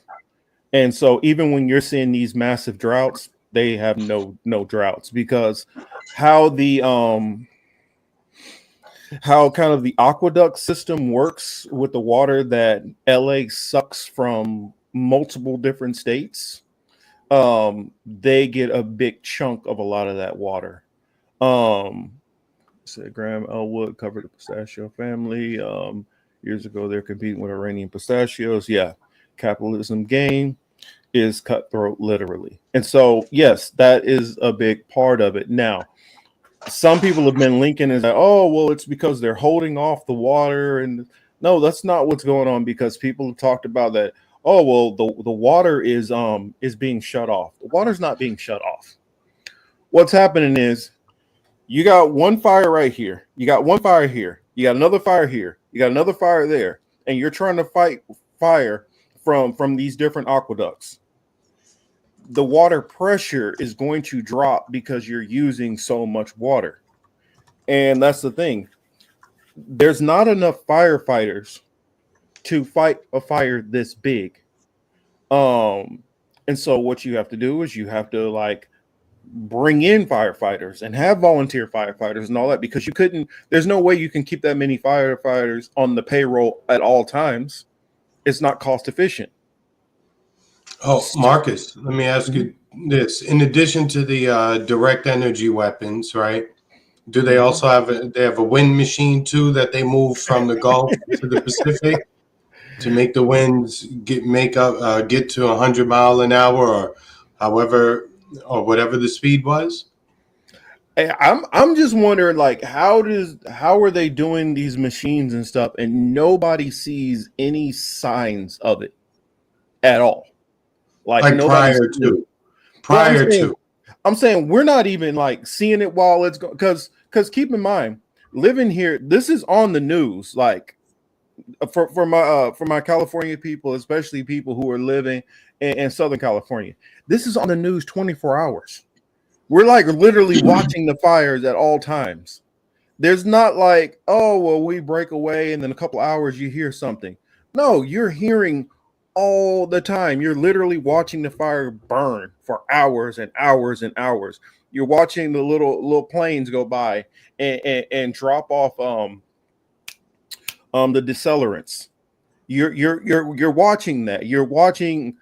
S1: And so even when you're seeing these massive droughts, they have no droughts because how the how kind of the aqueduct system works with the water that LA sucks from multiple different states, they get a big chunk of a lot of that water. Said Graham Elwood covered the pistachio family. Years ago, they're competing with Iranian pistachios. Yeah, capitalism game is cutthroat, literally. And so, yes, that is a big part of it. Now, some people have been linking as, oh, well, it's because they're holding off the water. And no, that's not what's going on, because people have talked about that. Oh, well, the water is being shut off. The water's not being shut off. What's happening is you got one fire right here. You got one fire here. You got another fire here. You got another fire there. And you're trying to fight fire from these different aqueducts. The water pressure is going to drop because you're using so much water. And that's the thing. There's not enough firefighters to fight a fire this big. And so what you have to do is you have to like bring in firefighters and have volunteer firefighters and all that, because there's no way you can keep that many firefighters on the payroll at all times. It's not cost efficient.
S2: Oh, Marcus, let me ask you this. In addition to the direct energy weapons, right? Do they also have a wind machine too that they move from the Gulf to the Pacific to make the winds get to 100 miles an hour or however or whatever the speed was?
S1: I'm just wondering, like, how are they doing these machines and stuff, and nobody sees any signs of it at all?
S2: Like prior to.
S1: I'm saying we're not even like seeing it while it's going, because keep in mind, living here, this is on the news. Like for my California people, especially people who are living in Southern California, this is on the news 24 hours. We're like literally watching the fires at all times. There's not like, oh, well, we break away and then a couple hours you hear something. No, you're hearing all the time. You're literally watching the fire burn for hours and hours and hours. You're watching the little planes go by and drop off the decelerants. You're watching that. You're watching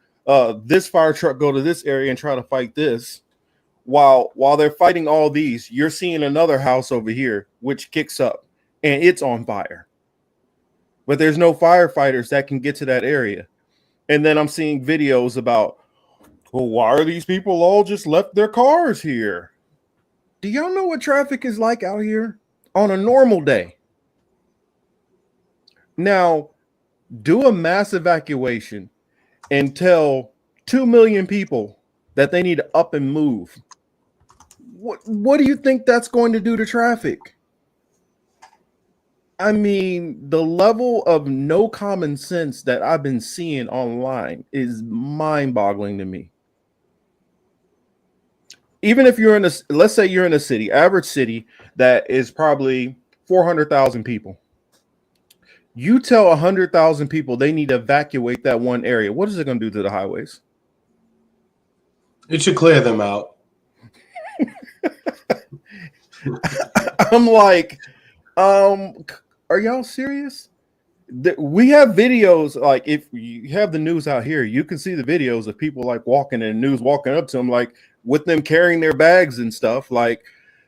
S1: this fire truck go to this area and try to fight this. While they're fighting all these, you're seeing another house over here which kicks up and it's on fire. But there's no firefighters that can get to that area. And then I'm seeing videos about, well, why are these people all just left their cars here? Do y'all know what traffic is like out here on a normal day? Now, do a mass evacuation and tell 2 million people that they need to up and move. What do you think that's going to do to traffic? I mean, the level of no common sense that I've been seeing online is mind-boggling to me. Even if you're let's say you're in a city, average city that is probably 400,000 people. You tell 100,000 people they need to evacuate that one area. What is it going to do to the highways?
S2: It should clear them out.
S1: I'm like, are y'all serious? We have videos, like if you have the news out here, you can see the videos of people like walking in the news, walking up to them, like with them carrying their bags and stuff. Like,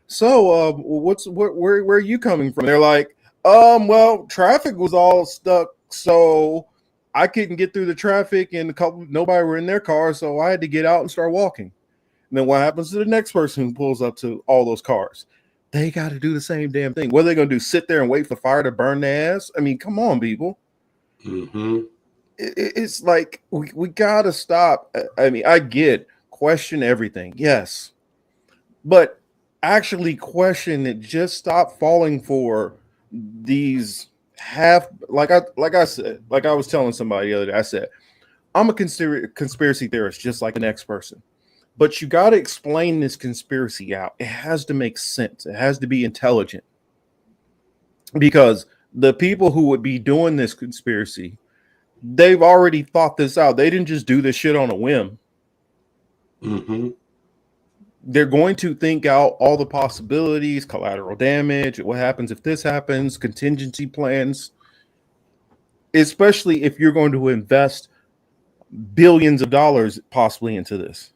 S1: so where are you coming from? They're like, well, traffic was all stuck, so I couldn't get through the traffic, and nobody were in their car, so I had to get out and start walking. And then what happens to the next person who pulls up to all those cars? They got to do the same damn thing. What are they going to do? Sit there and wait for fire to burn their ass? I mean, come on, people.
S2: Mm-hmm.
S1: It's like we got to stop. I mean, I get question everything, yes, but actually question it. Just stop falling for these like I said, like I was telling somebody the other day. I said I'm a conspiracy theorist, just like the next person. But you got to explain this conspiracy out. It has to make sense. It has to be intelligent. Because the people who would be doing this conspiracy, they've already thought this out. They didn't just do this shit on a whim.
S2: Mm-hmm.
S1: They're going to think out all the possibilities, collateral damage, what happens if this happens, contingency plans, especially if you're going to invest billions of dollars possibly into this.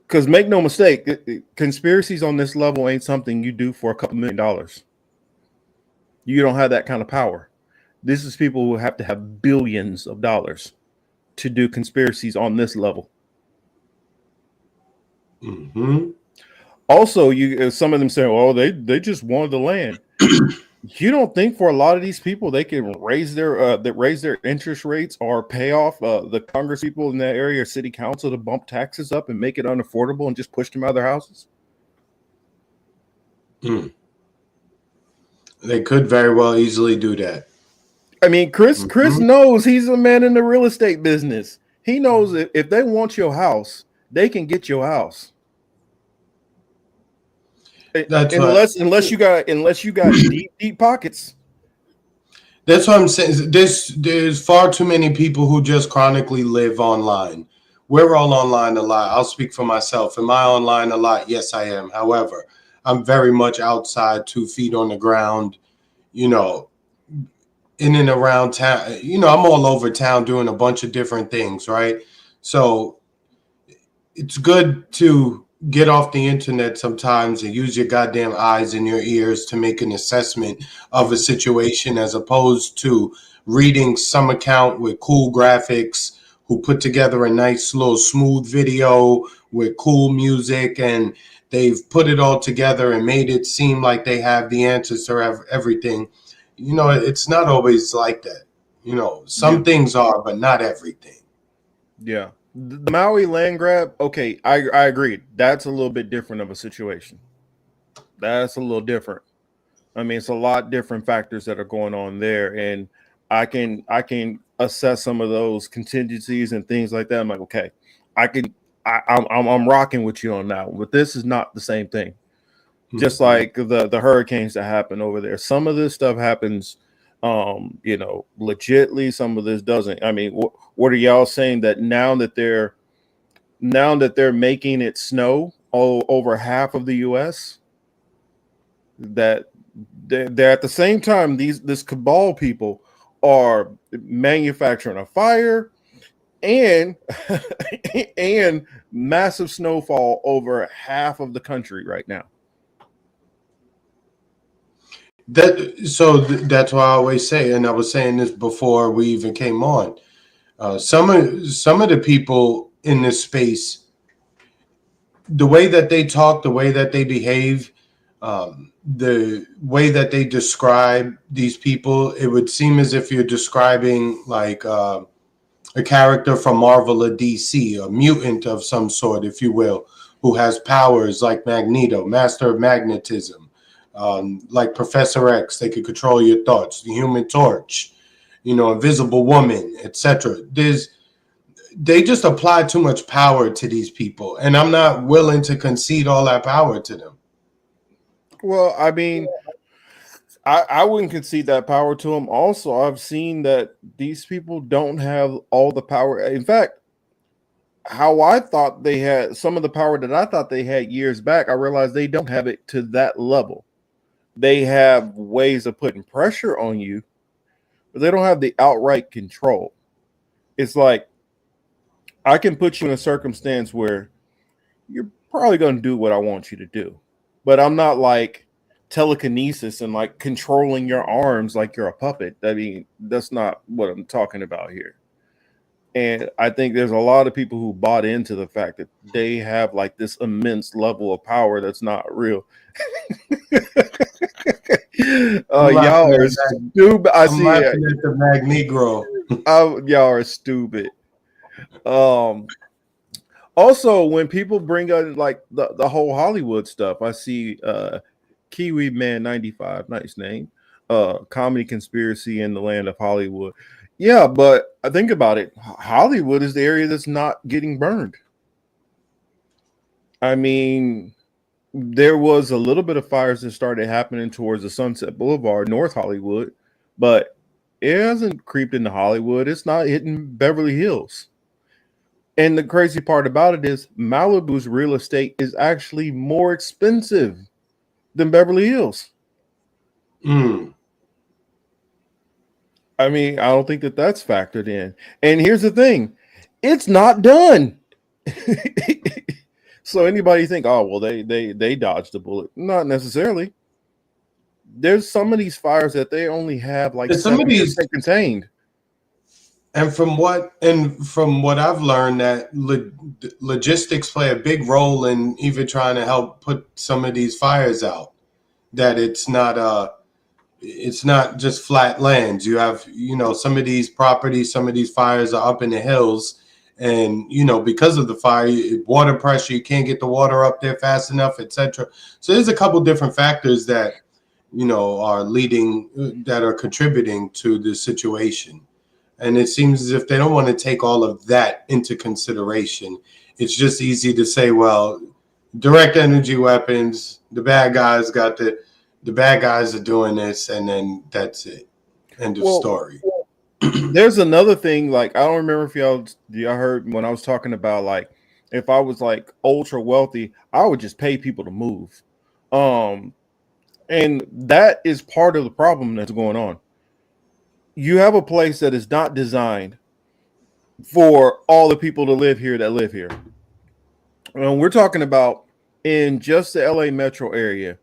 S1: Because make no mistake, conspiracies on this level ain't something you do for a couple $1 million. You don't have that kind of power. This is people who have to have billions of dollars to do conspiracies on this level.
S2: Mm-hmm.
S1: Also, some of them say, "Oh, they just wanted the land." You don't think for a lot of these people they can raise their interest rates or pay off the Congress people in that area or city council to bump taxes up and make it unaffordable and just push them out of their houses?
S2: They could very well easily do that.
S1: I mean, Chris knows, he's a man in the real estate business. He knows if they want your house, they can get your house.
S2: That's
S1: unless you got deep pockets.
S2: That's what I'm saying. There's far too many people who just chronically live online. We're all online a lot. I'll speak for myself. Am I online a lot? Yes, I am. However, I'm very much outside, 2 feet on the ground, in and around town. I'm all over town doing a bunch of different things, right? So it's good to get off the internet sometimes and use your goddamn eyes and your ears to make an assessment of a situation, as opposed to reading some account with cool graphics who put together a nice little smooth video with cool music, and they've put it all together and made it seem like they have the answers to everything. It's not always like that. Some things are, but not everything.
S1: Yeah. The Maui land grab, okay, I agree. That's a little bit different of a situation. That's a little different. I mean, it's a lot different factors that are going on there, and I can assess some of those contingencies and things like that. I'm like, okay, I'm rocking with you on that, but this is not the same thing. Mm-hmm. Just like the hurricanes that happen over there. Some of this stuff happens legitly, some of this doesn't. I mean, what are y'all saying that now that they're making it snow all over half of the US, that they're at the same time this cabal people are manufacturing a fire and and massive snowfall over half of the country right now?
S2: That's why I always say, and I was saying this before we even came on, some of the people in this space, the way that they talk, the way that they behave, the way that they describe these people, it would seem as if you're describing like a character from Marvel or DC, a mutant of some sort, if you will, who has powers like Magneto, Master of Magnetism. Like Professor X, they could control your thoughts. The Human Torch, Invisible Woman, etc. They just apply too much power to these people, and I'm not willing to concede all that power to them.
S1: Well, I mean, I wouldn't concede that power to them. Also, I've seen that these people don't have all the power. In fact, how I thought they had some of the power that I thought they had years back, I realized they don't have it to that level. They have ways of putting pressure on you, but they don't have the outright control. It's like I can put you in a circumstance where you're probably going to do what I want you to do, but I'm not like telekinesis and like controlling your arms like you're a puppet. I mean, that's not what I'm talking about here. And I think there's a lot of people who bought into the fact that they have like this immense level of power that's not real.
S2: I'm
S1: Y'all
S2: laughing
S1: are
S2: at that.
S1: stupid. I
S2: I'm
S1: see it.
S2: laughing at the Mag Negro.
S1: Y'all are stupid. Um, Also, when people bring up like the whole Hollywood stuff, I see Kiwi Man 95, nice name. Comedy conspiracy in the land of Hollywood. Yeah, but I think about it. Hollywood is the area that's not getting burned. I mean, there was a little bit of fires that started happening towards the Sunset Boulevard, North Hollywood, but it hasn't creeped into Hollywood. It's not hitting Beverly Hills. And the crazy part about it is Malibu's real estate is actually more expensive than Beverly Hills.
S2: Mm.
S1: I mean, I don't think that that's factored in. And here's the thing, it's not done. So anybody think, oh well, they dodged the bullet? Not necessarily. There's some of these fires that they only have like
S2: And some of these,
S1: 7% contained.
S2: and from what I've learned, that logistics play a big role in even trying to help put some of these fires out. That it's not just flat lands. You have, some of these properties, some of these fires are up in the hills, and because of the fire, water pressure, you can't get the water up there fast enough, etc. So there's a couple different factors that that are contributing to the situation. And it seems as if they don't want to take all of that into consideration. It's just easy to say, well, direct energy weapons, the bad guys are doing this, and then that's it. End of story.
S1: There's another thing, like I don't remember if y'all heard when I was talking about like if I was like ultra wealthy, I would just pay people to move. And that is part of the problem that's going on. You have a place that is not designed for all the people to live here that live here. And we're talking about in just the LA metro area,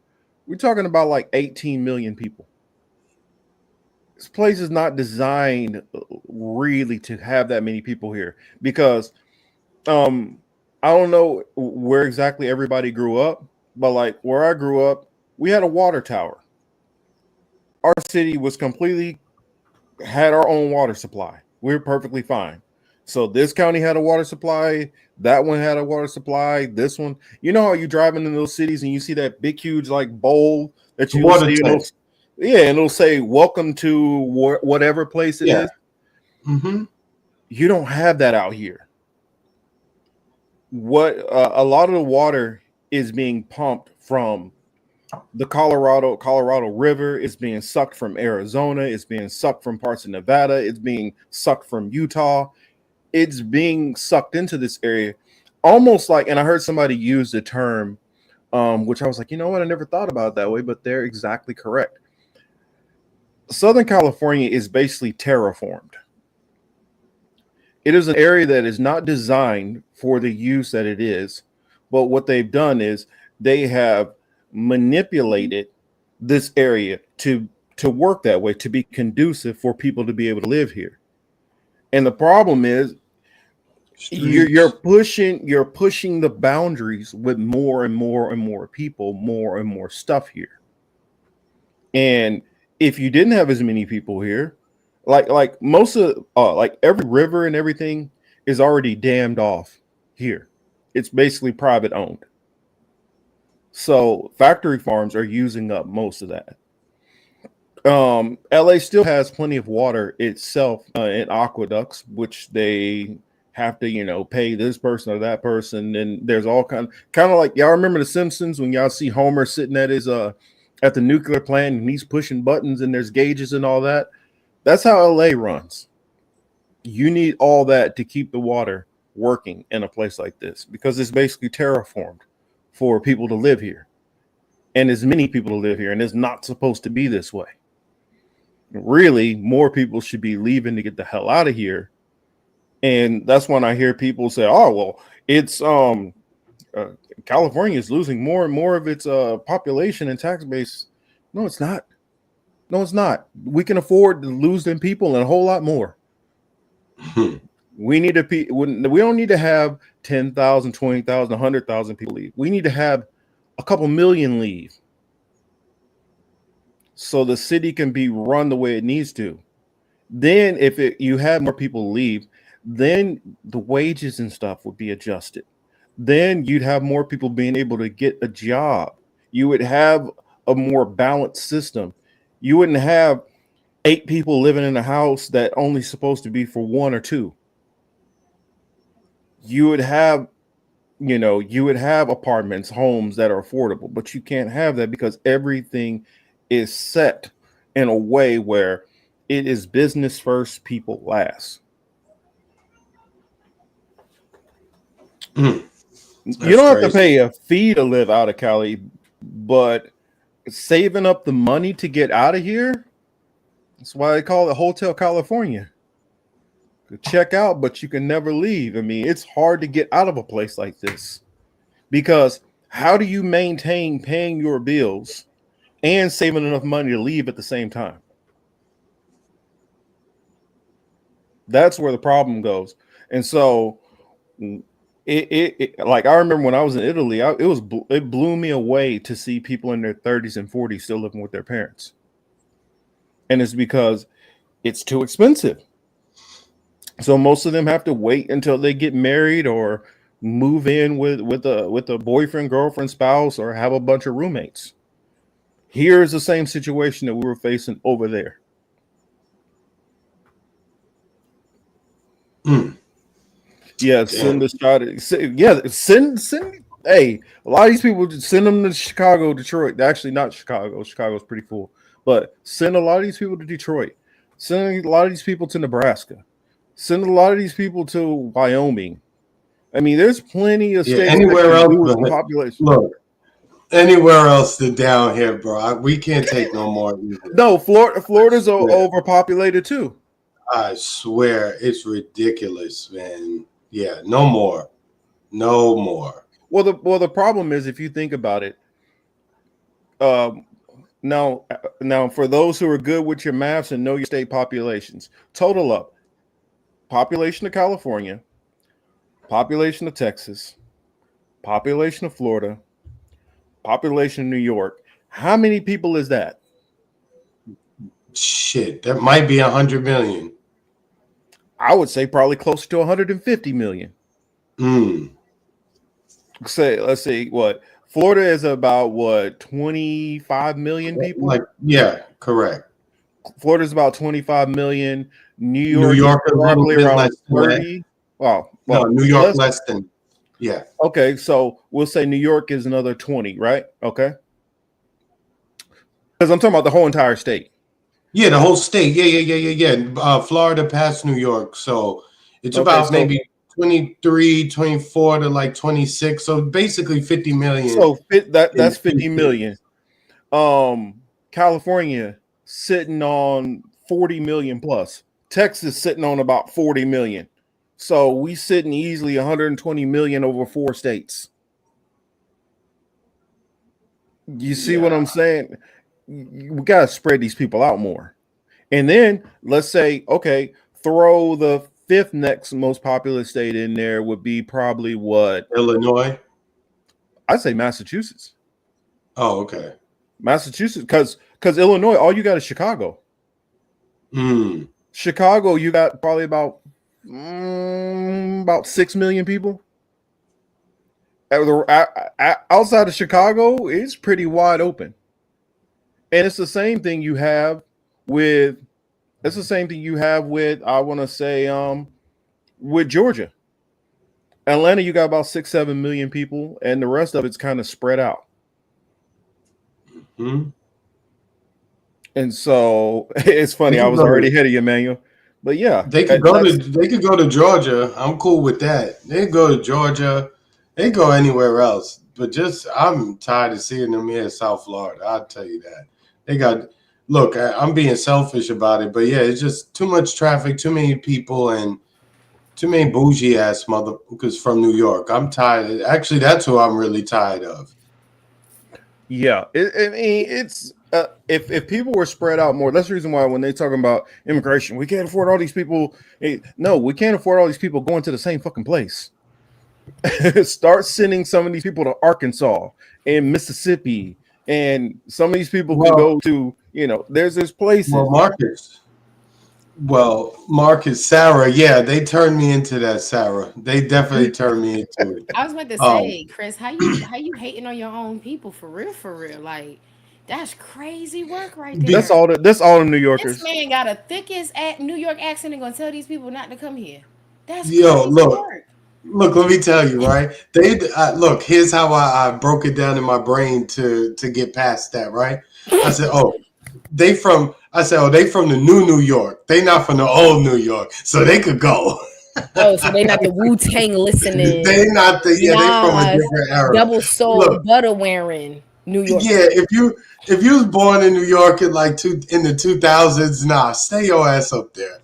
S1: we're talking about like 18 million people. This place is not designed really to have that many people here because um I don't know where exactly everybody grew up, but like where I grew up, we had a water tower. Our city was completely had our own water supply. We were perfectly fine. So this county had a water supply, that one had a water supply, this one. You know how you driving in those cities and you see that big huge like bowl that you
S2: Water
S1: see,
S2: tank.
S1: yeah, and it'll say welcome to whatever place it
S2: Yeah.
S1: is.
S2: Mm-hmm.
S1: You don't have that out here. What a lot of the water is being pumped from the Colorado River. Is being sucked from Arizona. It's being sucked from parts of Nevada. It's being sucked from Utah. It's being sucked into this area, almost like. And I heard somebody use the term, which I was like, you know what? I never thought about it that way, but they're exactly correct. Southern California is basically terraformed. It is an area that is not designed for the use that it is, but what they've done is they have manipulated this area to work that way, to be conducive for people to be able to live here. And the problem is you're pushing the boundaries with more and more and more people, more and more stuff here. And if you didn't have as many people here, like most of like every river and everything is already dammed off here. It's basically private owned. So factory farms are using up most of that. LA still has plenty of water itself in aqueducts, which they have to, pay this person or that person. And there's all kind of like y'all remember The Simpsons when y'all see Homer sitting at his at the nuclear plant and he's pushing buttons and there's gauges and all that. That's how LA runs. You need all that to keep the water working in a place like this because it's basically terraformed for people to live here. And as many people to live here, and it's not supposed to be this way. Really, more people should be leaving to get the hell out of here. And that's when I hear people say, "Oh, well, it's uh, California is losing more and more of its population and tax base." No, it's not. No, it's not. We can afford to lose them people and a whole lot more. We need to be. We don't need to have 10,000, 20,000, 100,000 people leave. We need to have a couple million leave, so the city can be run the way it needs to. Then, if you have more people leave, then the wages and stuff would be adjusted. Then you'd have more people being able to get a job. You would have a more balanced system. You wouldn't have 8 people living in a house that only supposed to be for one or two. You would have, you would have apartments, homes that are affordable, but you can't have that because everything is set in a way where it is business first, people last. You don't have to pay a fee to live out of Cali, but saving up the money to get out of here, that's why they call it Hotel California. Check out, but you can never leave. I mean, it's hard to get out of a place like this because how do you maintain paying your bills and saving enough money to leave at the same time? That's where the problem goes. And so it like I remember when I was in Italy, it blew me away to see people in their 30s and 40s still living with their parents. And it's because it's too expensive. So most of them have to wait until they get married or move in with a boyfriend, girlfriend, spouse, or have a bunch of roommates. Here's the same situation that we were facing over there. Yeah, send the shot. Yeah, send. Hey, a lot of these people just send them to Chicago, Detroit. Actually, not Chicago. Chicago's pretty full, but send a lot of these people to Detroit. Send a lot of these people to Nebraska. Send a lot of these people to Wyoming. I mean, there's plenty of states
S2: anywhere else
S1: with the population.
S2: Look, anywhere else than down here, bro. We can't take no more.
S1: No, Florida's overpopulated too.
S2: I swear, it's ridiculous, man. Yeah, no more. No more.
S1: Well, the problem is if you think about it, now for those who are good with your maths and know your state populations, total up population of California, population of Texas, population of Florida, population of New York. How many people is that?
S2: Shit, that might be 100 million.
S1: I would say probably closer to 150 million. Let's say what Florida is about 25 million people.
S2: Yeah, correct.
S1: Florida is about 25 million. New York is probably around 30. Wow.
S2: Well, no, New York less than. Yeah.
S1: Okay, so we'll say New York is another 20, right? Okay. Because I'm talking about the whole entire state.
S2: Yeah, the whole state. Yeah. Florida past New York. So it's about maybe 23, 24 to like 26. So basically 50 million.
S1: So that's 50 million. California sitting on 40 million plus. Texas sitting on about 40 million. So we sitting easily 120 million over 4 states. You see what I'm saying? We got to spread these people out more. And then let's say, okay, throw the 5th next most populous state in there would be probably what?
S2: Illinois?
S1: I'd say Massachusetts.
S2: Oh, okay.
S1: Massachusetts, because Illinois, all you got is Chicago. Chicago, you got probably about 6 million people. Outside of Chicago, it's pretty wide open. And it's the same thing you have with I want to say with Georgia. Atlanta, you got about 6-7 million people, and the rest of it's kind of spread out. And so it's funny. I was already ahead of you, Emmanuel. But yeah,
S2: they could go to Georgia. I'm cool with that. They go to Georgia. They go anywhere else. But I'm tired of seeing them here in South Florida. I'll tell you that. look, I'm being selfish about it, but yeah, it's just too much traffic, too many people, and too many bougie ass motherfuckers from New York. I'm tired. Actually, that's who I'm really tired of.
S1: Yeah, I mean, it's if people were spread out more, that's the reason why when they talking about immigration, we can't afford all these people. No, we can't afford all these people going to the same fucking place. Start sending some of these people to Arkansas and Mississippi, and some of these people can go to, there's places.
S2: Marcus, Sarah, yeah, they turned me into that, Sarah. They definitely turned me into it.
S3: I was about to say, Chris, how you hating on your own people for real? Like, that's crazy work right there.
S1: That's all the New Yorkers.
S3: This man got a thickest New York accent and gonna tell these people not to come here. That's
S2: Yo,
S3: crazy work.
S2: Look, let me tell you, right? Look. Here's how I broke it down in my brain to get past that, right? I said, they from the new York. They not from the old New York, so they could go.
S3: Oh, so they not the Wu-Tang listening.
S2: They not the they from a different era.
S3: Double soul butter wearing New York.
S2: Yeah, if you was born in New York in in the 2000s, nah, stay your ass up there.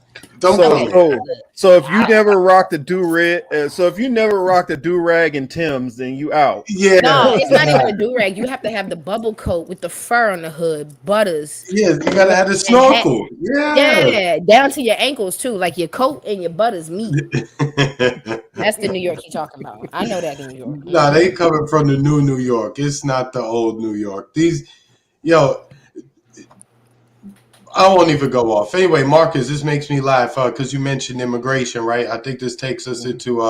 S1: So if you never rocked a do-rag and Tim's, then you out.
S2: Yeah.
S3: No, it's not even a do-rag. You have to have the bubble coat with the fur on the hood, butters.
S2: Yeah, you gotta have the snorkel.
S3: Yeah, down to your ankles too, like your coat and your butters meet. That's the New York you're talking about. I know that in New York.
S2: Nah, they coming from the new York. It's not the old New York. I won't even go off. Anyway, Marcus, this makes me laugh because you mentioned immigration, right? I think this takes us into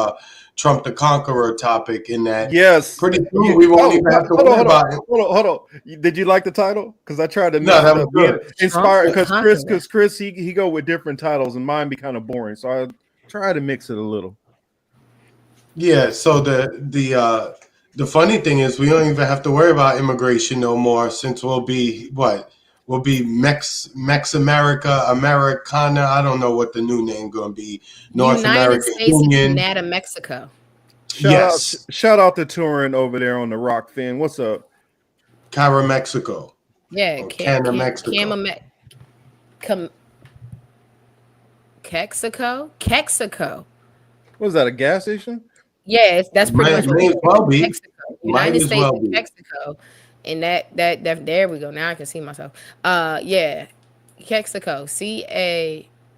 S2: Trump the Conqueror topic in that.
S1: Yes.
S2: Pretty soon we won't even have to worry about it.
S1: Hold on. Did you like the title? Because I tried to
S2: that was good.
S1: Inspired because Chris he go with different titles and mine be kind of boring. So I try to mix it a little.
S2: Yeah, so the funny thing is we don't even have to worry about immigration no more since we'll be Will be Mex America, Americana. I don't know what the new name going to be. North
S3: United
S2: American
S3: States
S2: Union.
S3: and Canada, Mexico.
S1: Shout out to Turin over there on the Rock Fin. What's up?
S2: Cara, Mexico.
S3: Yeah,
S2: Canada, Mexico.
S3: Kexico.
S1: Was that a gas station?
S3: Yeah, that's pretty much what it
S2: well be.
S3: Mexico. United States and Mexico. And that there we go. Now I can see myself. Yeah. Kexico.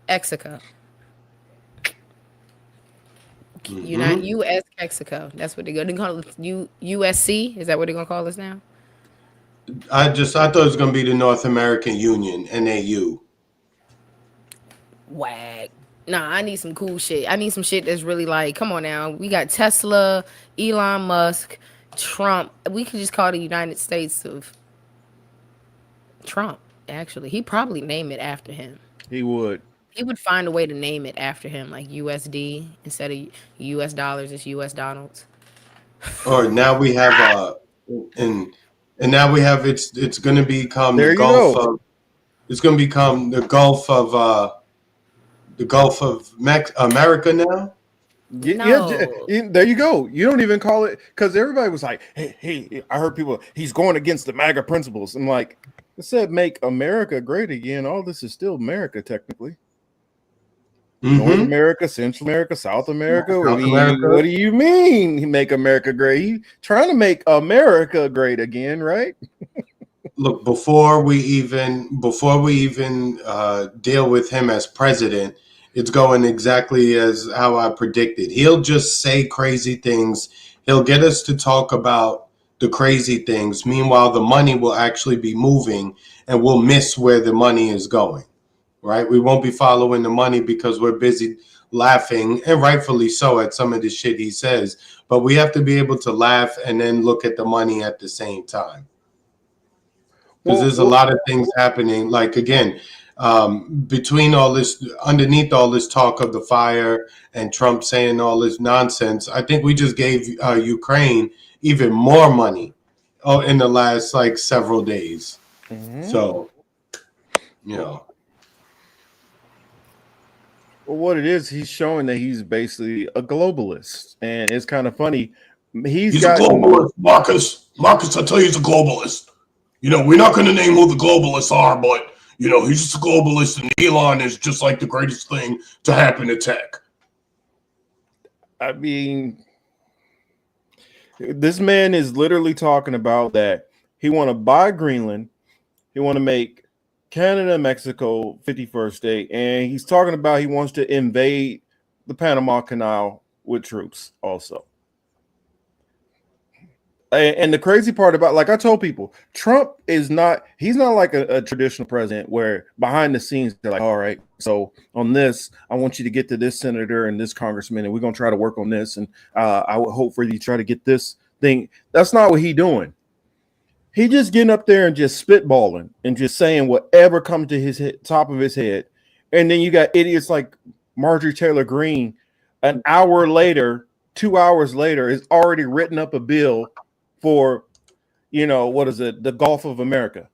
S3: Caxico. United US Kexico. That's what they're gonna call it. USC? Is that what they're gonna call us now?
S2: I thought it was gonna be the North American Union, NAU.
S3: Wag. Nah, I need some cool shit. I need some shit that's really like, come on now. We got Tesla, Elon Musk, Trump. We could just call the United States of Trump, actually. He'd probably name it after him.
S1: He would.
S3: He would find a way to name it after him, like USD instead of US dollars, it's US Donalds.
S2: Or now we have and now we have it's gonna become
S1: there
S2: the Gulf of it's gonna become the Gulf of America now.
S1: There you go. You don't even call it, because everybody was like, hey, I heard people, he's going against the MAGA principles. I'm like, it said make America great again. All this is still America, technically. North America, Central America, South America. What do you mean make America great? He trying to make America great again, right?
S2: Look, before we even deal with him as president, it's going exactly as how I predicted. He'll just say crazy things. He'll get us to talk about the crazy things. Meanwhile, the money will actually be moving and we'll miss where the money is going, right? We won't be following the money because we're busy laughing, and rightfully so, at some of the shit he says. But we have to be able to laugh and then look at the money at the same time. Because there's a lot of things happening. Like, again, between all this, underneath all this talk of the fire and Trump saying all this nonsense, I think we just gave Ukraine even more money in the last several days. So,
S1: Well, what it is, he's showing that he's basically a globalist, and it's kind of funny. He's
S4: a globalist, Marcus. Marcus, I tell you, he's a globalist. You know, we're not going to name who the globalists are, but
S2: he's just a globalist, and Elon is just like the greatest thing to happen to tech.
S1: I mean, this man is literally talking about that he want to buy Greenland, he want to make Canada and Mexico 51st state, and he's talking about he wants to invade the Panama Canal with troops also. And the crazy part about, like I told people, Trump he's not like a traditional president where behind the scenes they're like, all right, so on this, I want you to get to this senator and this congressman, and we're going to try to work on this. And I would hope for you to try to get this thing. That's not what he's doing. He just getting up there and just spitballing and just saying whatever comes to his top of his head. And then you got idiots like Marjorie Taylor Greene, an hour later, 2 hours later, is already written up a bill for, the Gulf of America.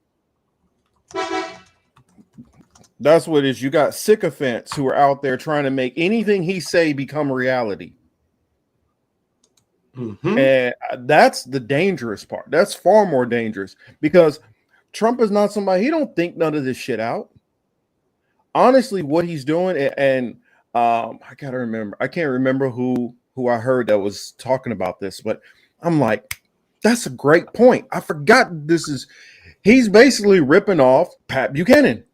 S1: That's what it is. You got sycophants who are out there trying to make anything he say become reality. Mm-hmm. And that's the dangerous part. That's far more dangerous because Trump is not somebody, he don't think none of this shit out. Honestly, what he's doing, and I can't remember who I heard that was talking about this, but I'm like, that's a great point. I forgot he's basically ripping off Pat Buchanan.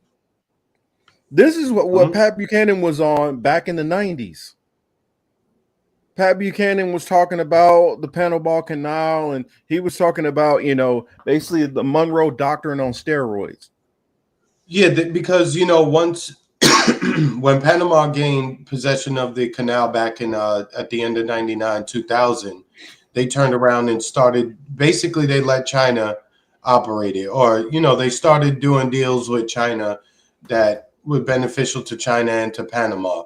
S1: This is what Pat Buchanan was on back in the 90s. Pat Buchanan was talking about the Panama Canal, and he was talking about, basically the Monroe Doctrine on steroids.
S2: Yeah, because, once when Panama gained possession of the canal back in at the end of 99, 2000, they turned around and they let China operate it. Or, they started doing deals with China that were beneficial to China and to Panama.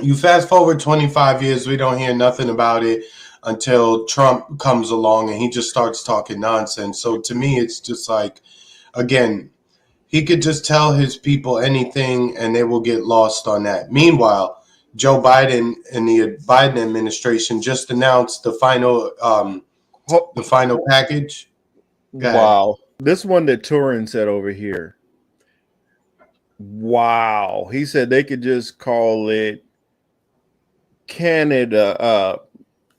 S2: You fast forward 25 years, we don't hear nothing about it until Trump comes along and he just starts talking nonsense. So to me, it's just like, again, he could just tell his people anything and they will get lost on that. Meanwhile, Joe Biden and the Biden administration just announced the final package.
S1: Wow. This one that Turin said over here. Wow. He said they could just call it Canada,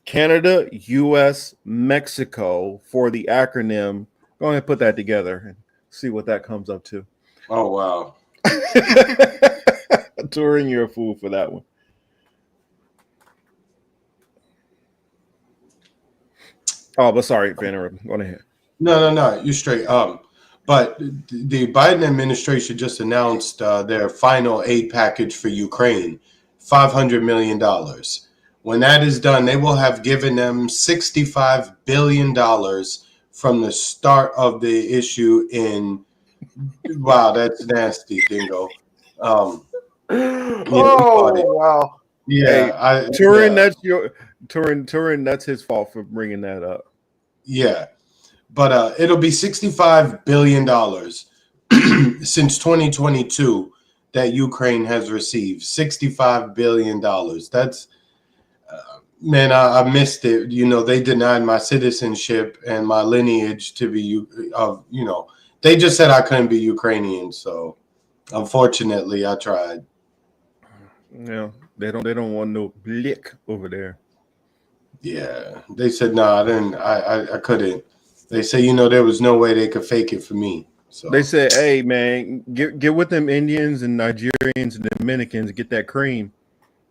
S1: US, Mexico for the acronym. Go ahead and put that together and see what that comes up to.
S2: Oh, wow.
S1: Turin, you're a fool for that one. Oh, but sorry, Vanner, go ahead.
S2: No, you're straight. But the Biden administration just announced their final aid package for Ukraine, $500 million. When that is done, they will have given them $65 billion from the start of the issue in. Wow, that's nasty, Dingo.
S1: Wow.
S2: Yeah,
S1: hey, Turin, that's your Turin. That's his fault for bringing that up.
S2: Yeah, but it'll be $65 billion since 2022 that Ukraine has received. $65 billion. That's man, I missed it. They denied my citizenship and my lineage to be They just said I couldn't be Ukrainian. So, unfortunately, I tried.
S1: Yeah, they don't want no blick over there.
S2: Yeah, they said no. I didn't. I couldn't. They say there was no way they could fake it for me. So
S1: they said, "Hey, man, get with them Indians and Nigerians and Dominicans, get that cream."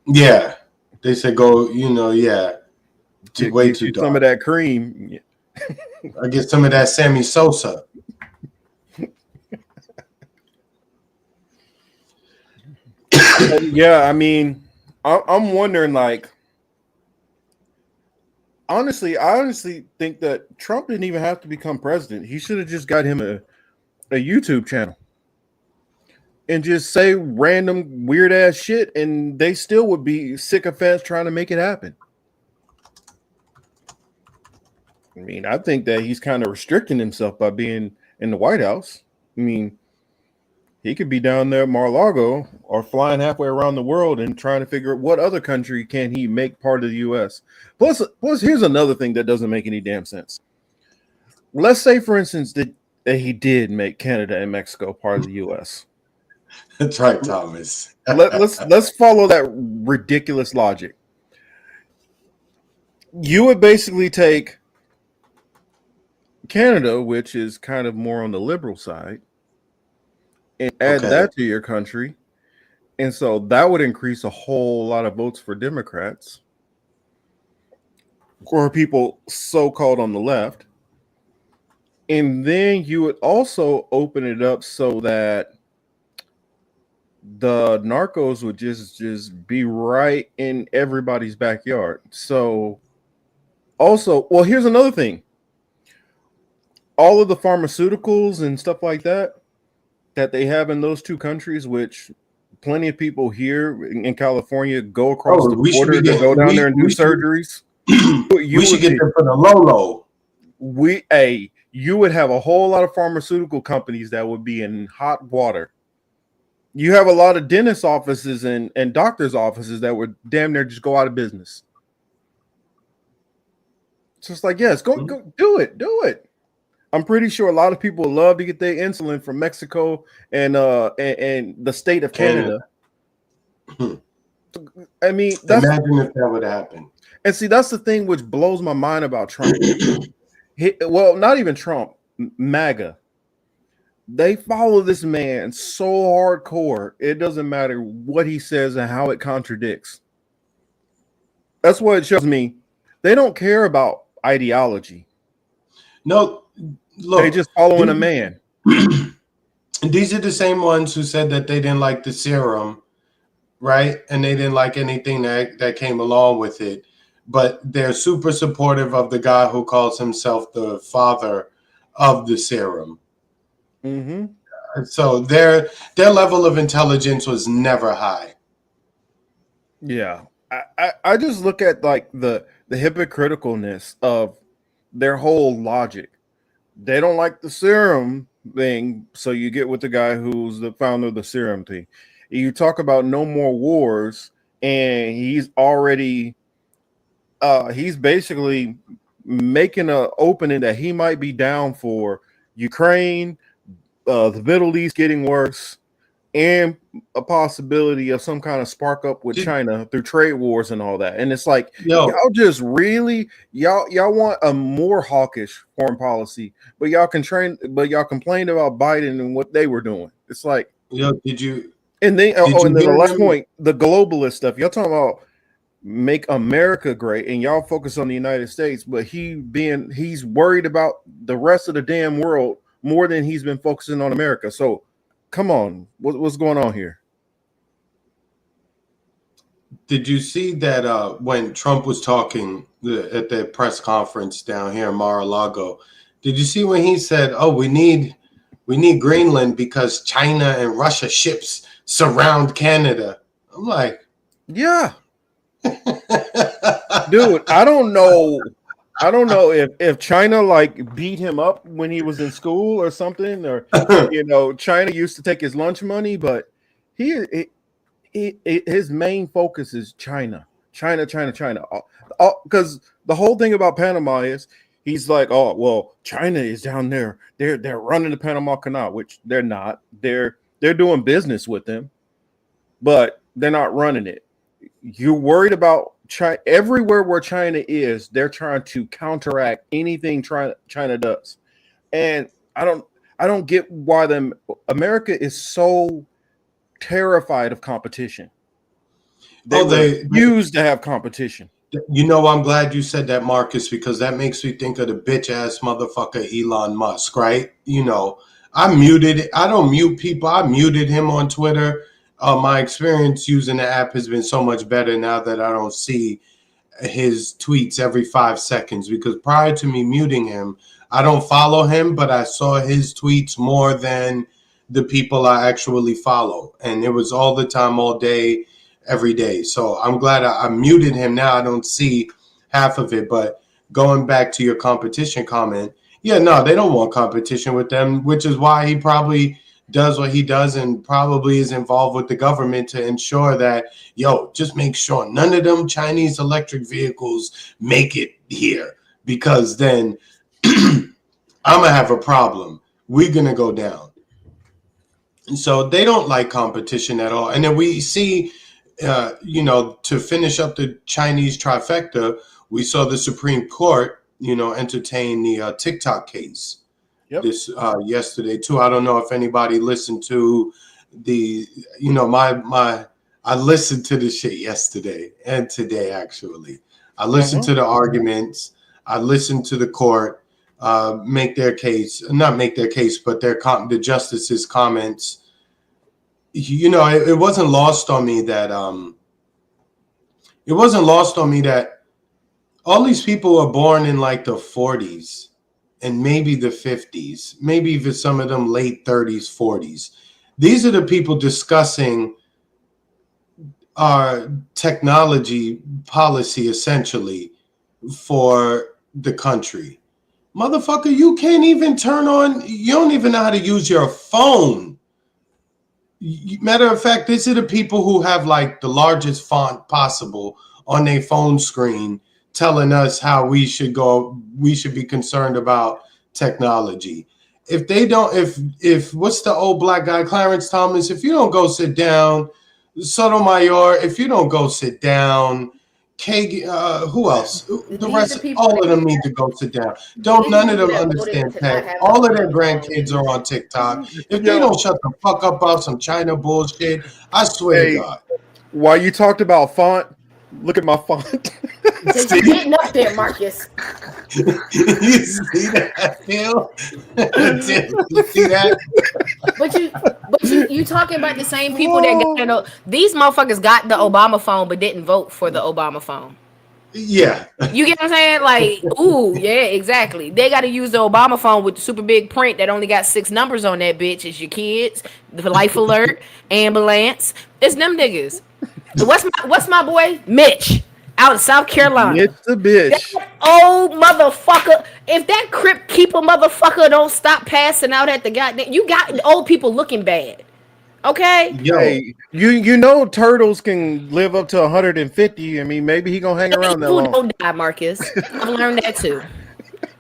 S2: Yeah, they said go. Yeah, way too dark.
S1: Some of that cream.
S2: I get some of that Sammy Sosa.
S1: Yeah, I mean, I'm wondering, like, honestly, I honestly think that Trump didn't even have to become president. He should have just got him a YouTube channel and just say random weird ass shit, and they still would be sycophants trying to make it happen. I mean, I think that he's kind of restricting himself by being in the White House. I mean, he could be down there at Mar-a-Lago or flying halfway around the world and trying to figure out what other country can he make part of the U.S. Plus, here's another thing that doesn't make any damn sense. Let's say, for instance, that And he did make Canada and Mexico part of the U.S.
S2: That's right, Thomas.
S1: Let's follow that ridiculous logic. You would basically take Canada, which is kind of more on the liberal side, and add that to your country. And so that would increase a whole lot of votes for Democrats or people so-called on the left. And then you would also open it up so that the narcos would just be right in everybody's backyard. So also, well, here's another thing. All of the pharmaceuticals and stuff like that they have in those two countries, which plenty of people here in California go across the border to go down there and do surgeries.
S2: We should get them for the low.
S1: You would have a whole lot of pharmaceutical companies that would be in hot water. You have a lot of dentist offices and doctors' offices that would damn near just go out of business. So it's like, yes, go do it. I'm pretty sure a lot of people would love to get their insulin from Mexico and the state of Canada. I mean,
S2: imagine if that would happen.
S1: And see, that's the thing which blows my mind about Trump. Well, not even Trump, MAGA. They follow this man so hardcore, it doesn't matter what he says and how it contradicts. That's what it shows me. They don't care about ideology.
S2: No, look,
S1: they just following a man.
S2: These are the same ones who said that they didn't like the serum, right? And they didn't like anything that came along with it. But they're super supportive of the guy who calls himself the father of the serum. Mm-hmm. So their level of intelligence was never high.
S1: Yeah. I just look at like the hypocriticalness of their whole logic. They don't like the serum thing, so you get with the guy who's the founder of the serum thing. You talk about no more wars, and he's already he's basically making an opening that he might be down for Ukraine, the Middle East getting worse, and a possibility of some kind of spark up with China through trade wars and all that. And it's like, y'all just really y'all want a more hawkish foreign policy, but y'all complained about Biden and what they were doing. It's like,
S2: did you?
S1: And then the last point, the globalist stuff. Y'all talking about make America great, and y'all focus on the United States, but he's worried about the rest of the damn world more than he's been focusing on America. So come on, what's going on here?
S2: Did you see that when Trump was talking at the press conference down here in Mar-a-Lago? Did you see when he said, "Oh, we need Greenland because China and Russia ships surround Canada"? I'm like,
S1: yeah. Dude, I don't know if China like beat him up when he was in school or something, or China used to take his lunch money, but his main focus is China, because the whole thing about Panama is he's like, oh well, China is down there, they're running the Panama Canal, which they're not. They're doing business with them, but they're not running it. You're worried about China. Everywhere where China is, they're trying to counteract anything China does. And I don't get why America is so terrified of competition. They used to have competition.
S2: I'm glad you said that, Marcus, because that makes me think of the bitch ass motherfucker Elon Musk, right? I don't mute people. I muted him on Twitter. My experience using the app has been so much better now that I don't see his tweets every 5 seconds, because prior to me muting him, I don't follow him, but I saw his tweets more than the people I actually follow. And it was all the time, all day, every day. So I'm glad I muted him. Now I don't see half of it. But going back to your competition comment, they don't want competition with them, which is why he probably does what he does and probably is involved with the government to ensure that, just make sure none of them Chinese electric vehicles make it here, because then I'm going to have a problem. we're going to go down. And so they don't like competition at all. And then we see, to finish up the Chinese trifecta, we saw the Supreme Court, entertain the TikTok case this yesterday too. I don't know if anybody listened to the, I listened to the shit yesterday and today, actually. I listened to the arguments. I listened to the court not make their case, but the justices' comments. It wasn't lost on me that all these people are born in like the 40s and maybe the 50s, maybe even some of them late 30s, 40s. These are the people discussing our technology policy essentially for the country. Motherfucker, you can't even you don't even know how to use your phone. Matter of fact, these are the people who have like the largest font possible on their phone screen telling us how we should be concerned about technology. If they don't, if what's the old black guy, Clarence Thomas, if you don't go sit down, Sotomayor, if you don't go sit down, Kagan, who else? The rest, all of them need to go sit down. None of them understand tech. All of their grandkids are on TikTok. If they don't shut the fuck up about some China bullshit, I swear to God.
S1: While you talked about font, look at my font.
S3: You're getting up there, Marcus.
S2: You see that, Phil? You see that?
S3: But you talking about the same people that got these motherfuckers got the Obama phone but didn't vote for the Obama phone.
S2: Yeah.
S3: You get what I'm saying? Like, ooh, yeah, exactly. They got to use the Obama phone with the super big print that only got 6 numbers on that bitch. It's your kids, the life alert, ambulance. It's them niggas. What's my boy? Mitch. Out of South Carolina.
S1: It's the bitch.
S3: That old motherfucker. If that Crypt Keeper motherfucker don't stop passing out at the goddamn, you got old people looking bad. Okay?
S1: Hey, you know turtles can live up to 150. I mean, maybe he gonna hang around that long.
S3: Don't die, Marcus. I've learned that too.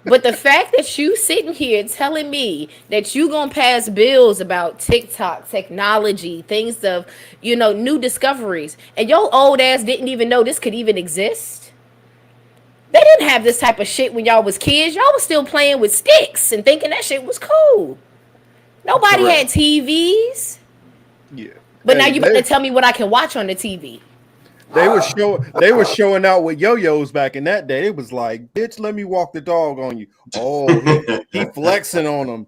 S3: But the fact that you sitting here telling me that you gonna pass bills about TikTok, technology, things of, new discoveries, and your old ass didn't even know this could even exist. They didn't have this type of shit when y'all was kids. Y'all was still playing with sticks and thinking that shit was cool. Nobody had TVs.
S1: Yeah.
S3: But now you better tell me what I can watch on the TV.
S1: They were showing out with yo-yos back in that day. It was like, bitch, let me walk the dog on you. Oh, he flexing on them.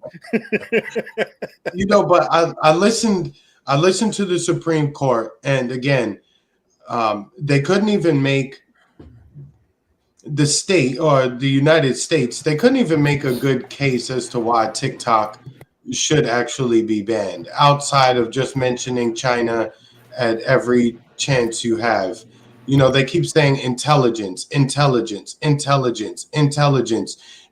S2: But I listened to the Supreme Court, and again, they couldn't even make the state or the United States. They couldn't even make a good case as to why TikTok should actually be banned, outside of just mentioning China at every chance you have. They keep saying intelligence.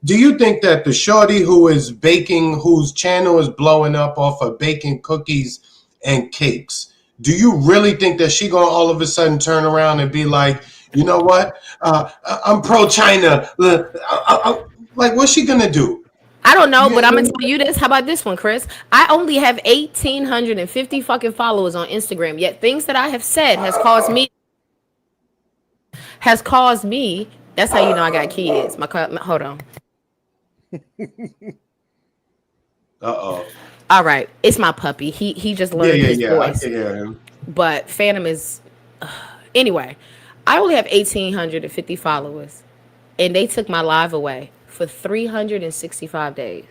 S2: Do you think that the shorty who is baking, whose channel is blowing up off of baking cookies and cakes, do you really think that she gonna all of a sudden turn around and be like, you know what, I'm pro-China? Like, what's she gonna do?
S3: I don't know, but I'm gonna tell you this. How about this one, Chris? I only have 1,850 fucking followers on Instagram. Yet things that I have said has caused me. That's how you know I got kids. Hold on.
S2: Uh-oh.
S3: All right, it's my puppy. He just learned his voice.
S2: I can hear him.
S3: But Phantom is. Anyway, I only have 1,850 followers, and they took my live away for 365 days.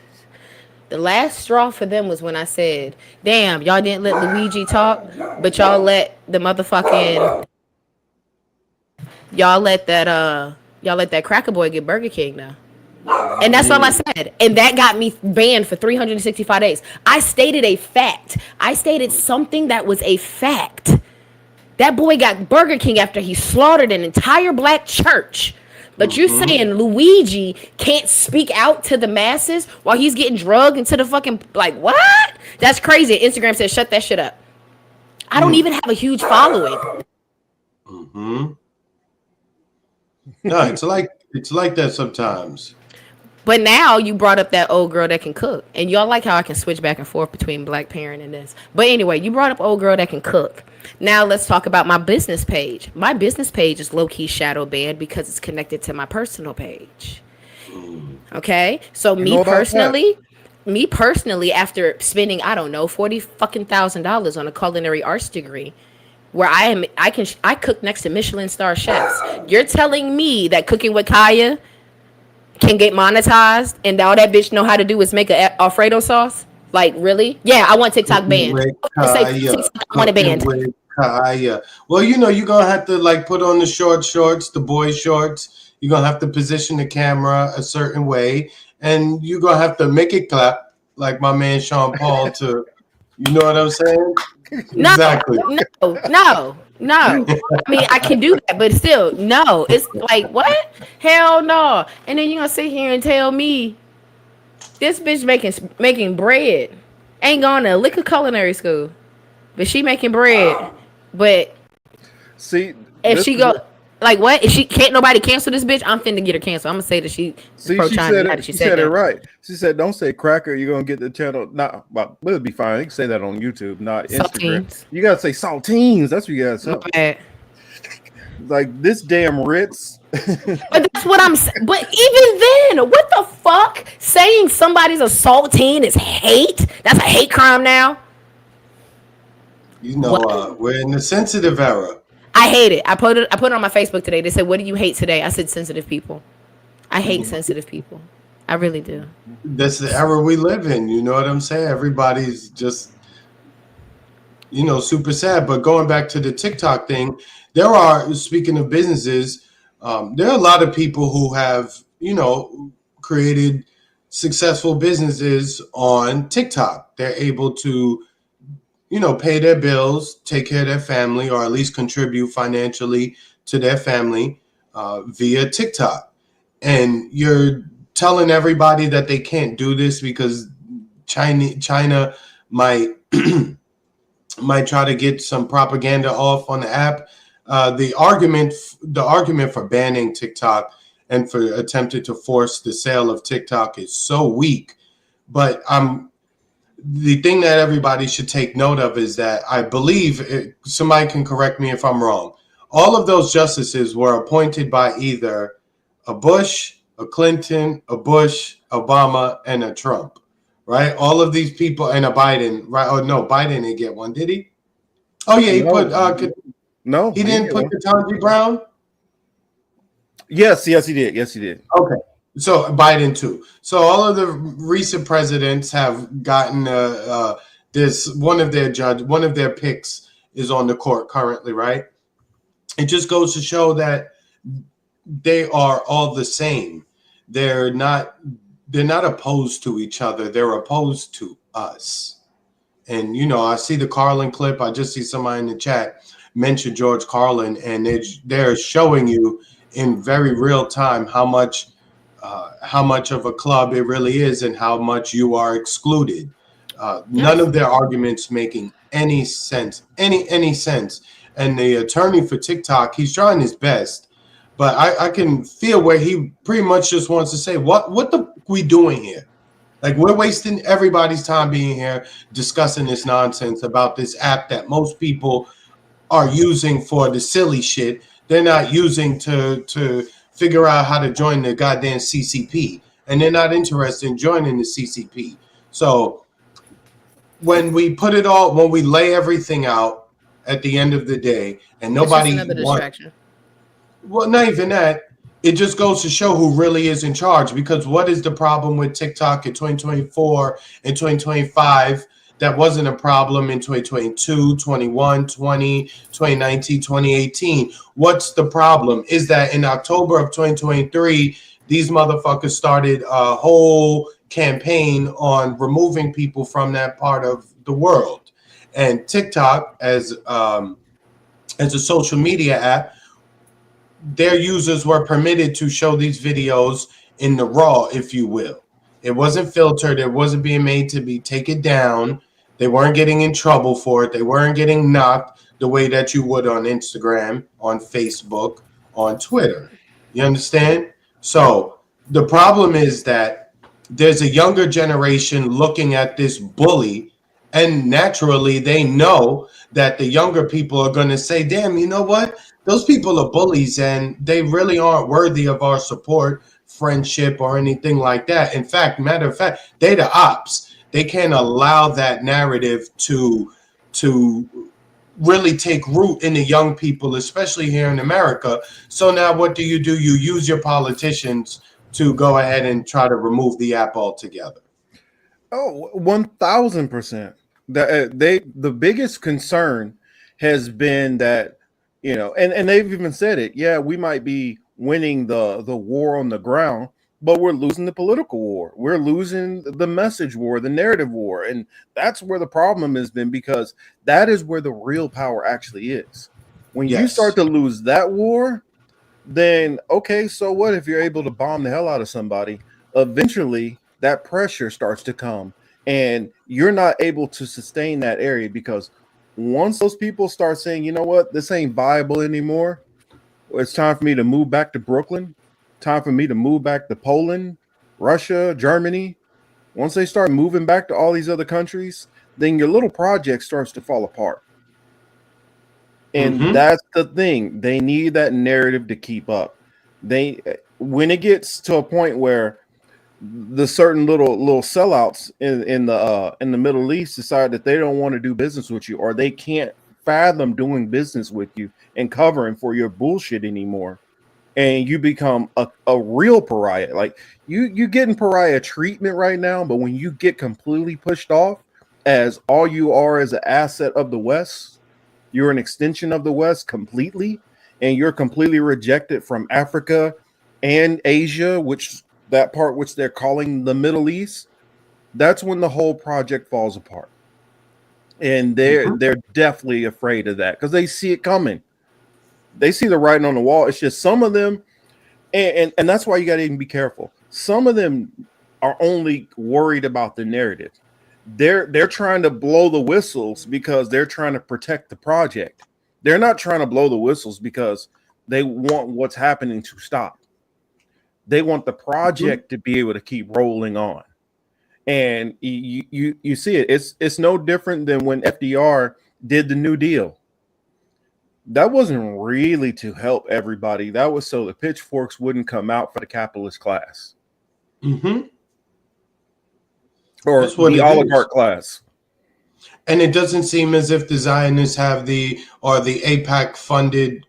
S3: The last straw for them was when I said, damn, y'all didn't let Luigi talk, but y'all let the motherfucking y'all let that cracker boy get Burger King now. And that's all I said. And that got me banned for 365 days. I stated a fact. I stated something that was a fact. That boy got Burger King after he slaughtered an entire black church. But you're saying Luigi can't speak out to the masses while he's getting drugged into the fucking, like, what? That's crazy. Instagram says, shut that shit up. I don't even have a huge following.
S2: No, it's like that sometimes.
S3: But now you brought up that old girl that can cook, and y'all like how I can switch back and forth between Black Parent and this. But anyway, you brought up old girl that can cook. Now let's talk about my business page. My business page is low key shadow banned because it's connected to my personal page. Okay, so me personally, after spending I don't know $40,000 on a culinary arts degree, where I cook next to Michelin star chefs. You're telling me that cooking with Kaya can get monetized and all that bitch know how to do is make a Alfredo sauce? Like, really? Yeah, I want TikTok banned. I want it banned.
S2: Well, you're gonna have to like put on the shorts, the boy shorts. You're gonna have to position the camera a certain way, and you're gonna have to make it clap like my man Sean Paul to, you know what I'm saying?
S3: No,
S2: Exactly.
S3: no. I mean, I can do that, but still, no. It's like, what? Hell no. And then you're gonna sit here and tell me this bitch making bread, ain't going to liquor culinary school, but she making bread. But
S1: See,
S3: if she go like what? If she can't nobody cancel this bitch, I'm finna get her canceled. I'm gonna say that she pro China.
S1: She said it right. She said, "Don't say cracker. You're gonna get the channel." Not, well, it'll be fine. You can say that on YouTube, not Instagram.
S3: Saltines.
S1: You gotta say saltines. That's what you gotta say.
S3: My bad.
S1: Like this damn Ritz.
S3: But that's what I'm saying. But even then, what the fuck? Saying somebody's a saltine is hate? That's a hate crime now.
S2: We're in the sensitive era.
S3: I hate it. I put it on my Facebook today. They said, "What do you hate today?" I said, "Sensitive people." I hate sensitive people. I really do.
S2: That's the era we live in. You know what I'm saying? Everybody's just, super sad. But going back to the TikTok thing, speaking of businesses, there are a lot of people who have, created successful businesses on TikTok. They're able to, pay their bills, take care of their family, or at least contribute financially to their family via TikTok. And you're telling everybody that they can't do this because China might might try to get some propaganda off on the app. The argument for banning TikTok and for attempting to force the sale of TikTok is so weak. But the thing that everybody should take note of is that I believe, somebody can correct me if I'm wrong, all of those justices were appointed by either a Bush, a Clinton, a Bush, Obama, and a Trump, right? All of these people, and a Biden, right? Oh, no, Biden didn't get one, did he? Oh, yeah, he didn't put Ketanji Brown?
S1: Yes, he did.
S2: Okay. So Biden too. So all of the recent presidents have gotten this. One of their picks is on the court currently, right? It just goes to show that they are all the same. They're not opposed to each other. They're opposed to us. And I see the Carlin clip. I just see somebody in the chat mention George Carlin, and they're showing you in very real time how much of a club it really is and how much you are excluded. None of their arguments making any sense, any sense. And the attorney for TikTok, he's trying his best, but I can feel where he pretty much just wants to say, what the we doing here? Like, we're wasting everybody's time being here discussing this nonsense about this app that most people are using for the silly shit. They're not using to figure out how to join the goddamn CCP, and they're not interested in joining the CCP. So when we lay everything out at the end of the day, and nobody,
S3: it's just another distraction.
S2: Well, not even that. It just goes to show who really is in charge. Because what is the problem with TikTok in 2024 and 2025? That wasn't a problem in 2022, 21, 20, 2019, 2018. What's the problem? Is that in October of 2023, these motherfuckers started a whole campaign on removing people from that part of the world. And TikTok, as a social media app, their users were permitted to show these videos in the raw, if you will. It wasn't filtered. It wasn't being made to be taken down. They weren't getting in trouble for it. They weren't getting knocked the way that you would on Instagram, on Facebook, on Twitter. You understand? So The problem is that there's a younger generation looking at this bully, and naturally they know that the younger people are going to say, damn, you know what? Those people are bullies and they really aren't worthy of our support, friendship, or anything like that. In fact, matter of fact, they the ops. They can't allow that narrative to really take root in the young people, especially here in America. So now what do? You use your politicians to go ahead and try to remove the app altogether.
S1: Oh, 1000%. The biggest concern has been that, and they've even said it. Yeah, we might be winning the war on the ground, but we're losing the political war. We're losing the message war, the narrative war. And that's where the problem has been, because that is where the real power actually is. When you start to lose that war, then okay, so what if you're able to bomb the hell out of somebody? Eventually, that pressure starts to come, and you're not able to sustain that area, because once those people start saying, you know what, this ain't viable anymore, it's time for me to move back to Brooklyn, time for me to move back to Poland, Russia, Germany. Once they start moving back to all these other countries, then your little project starts to fall apart. And that's the thing. They need that narrative to keep up. When it gets to a point where the certain little sellouts in the Middle East decide that they don't want to do business with you, or they can't fathom doing business with you and covering for your bullshit anymore, and you become a real pariah. Like you getting pariah treatment right now, but when you get completely pushed off as all you are as an asset of the West, you're an extension of the West completely, and you're completely rejected from Africa and Asia, which they're calling the Middle East. That's when the whole project falls apart. And they're definitely afraid of that, because they see it coming. They see the writing on the wall. It's just some of them, and that's why you got to even be careful. Some of them are only worried about the narrative. They're trying to blow the whistles because they're trying to protect the project. They're not trying to blow the whistles because they want what's happening to stop. They want the project to be able to keep rolling on. And you see it. It's no different than when FDR did the New Deal. That wasn't really to help everybody. That was so the pitchforks wouldn't come out for the capitalist class. Or the oligarch class.
S2: And it doesn't seem as if the Zionists have the AIPAC funded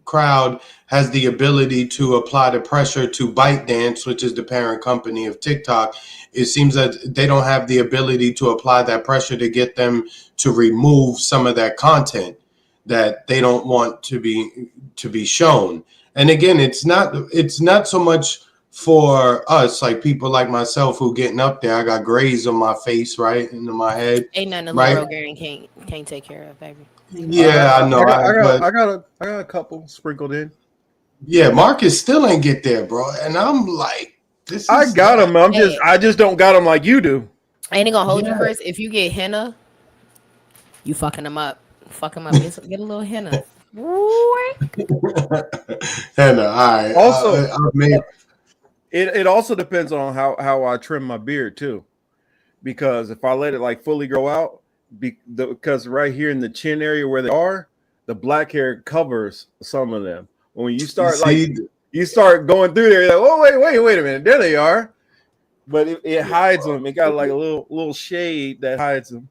S2: crowd has the ability to apply the pressure to ByteDance, which is the parent company of TikTok. It seems that they don't have the ability to apply that pressure to get them to remove some of that content that they don't want to be shown. And again, it's not so much for us, like people like myself who getting up there. I got grays on my face, right, into my head.
S3: Ain't nothing a little Gary can't take care of, baby.
S2: Yeah, I know.
S1: I got a couple sprinkled in.
S2: Yeah, Marcus still ain't get there, bro. And I'm like,
S1: I got them. I just don't got them like you do.
S3: I ain't gonna hold you, Chris. If you get henna, you fucking them up. Fuck them up. Get a little henna.
S2: Henna. All right.
S1: Also, it also depends on how I trim my beard too, because if I let it like fully grow out, because right here in the chin area where they are, the black hair covers some of them. When you start you start going through there, you're like, oh wait a minute, there they are, but it hides them. It got like a little shade that hides them.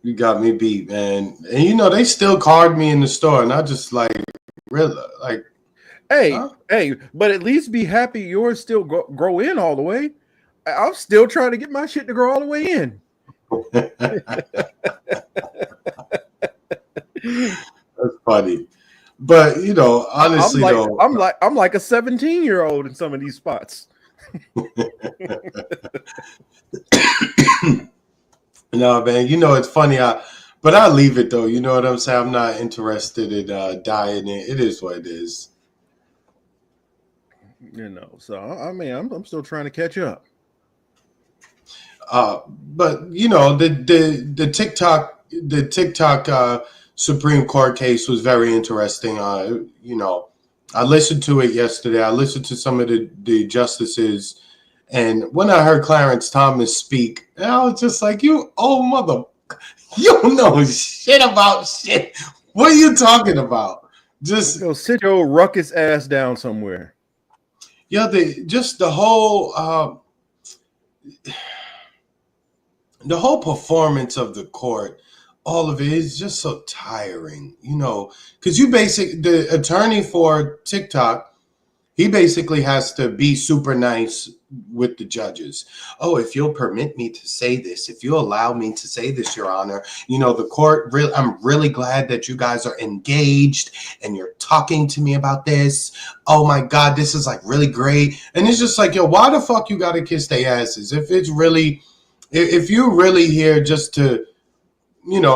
S2: You got me beat, man. And they still card me in the store, and I just like really like.
S1: Hey, but at least be happy yours still grow in all the way. I'm still trying to get my shit to grow all the way in.
S2: That's funny. But honestly,
S1: I'm like a 17-year-old in some of these spots.
S2: No, man, it's funny. But I leave it though. You know what I'm saying? I'm not interested in dyeing it. It is what it is.
S1: So I mean, I'm still trying to catch up.
S2: But the TikTok Supreme Court case was very interesting. I listened to it yesterday. I listened to some of the justices, and when I heard Clarence Thomas speak, I was just like, "You old mother, you don't know shit about shit. What are you talking about?" Just
S1: Go sit your ruckus ass down somewhere.
S2: yeah, the whole performance of the court, all of it is just so tiring, because the attorney for TikTok, he basically has to be super nice with the judges. Oh, if you'll permit me to say this, if you allow me to say this, Your Honor, the court, I'm really glad that you guys are engaged and you're talking to me about this. Oh my God, this is like really great. And it's just like, yo, why the fuck you got to kiss their asses? If you're really here just to,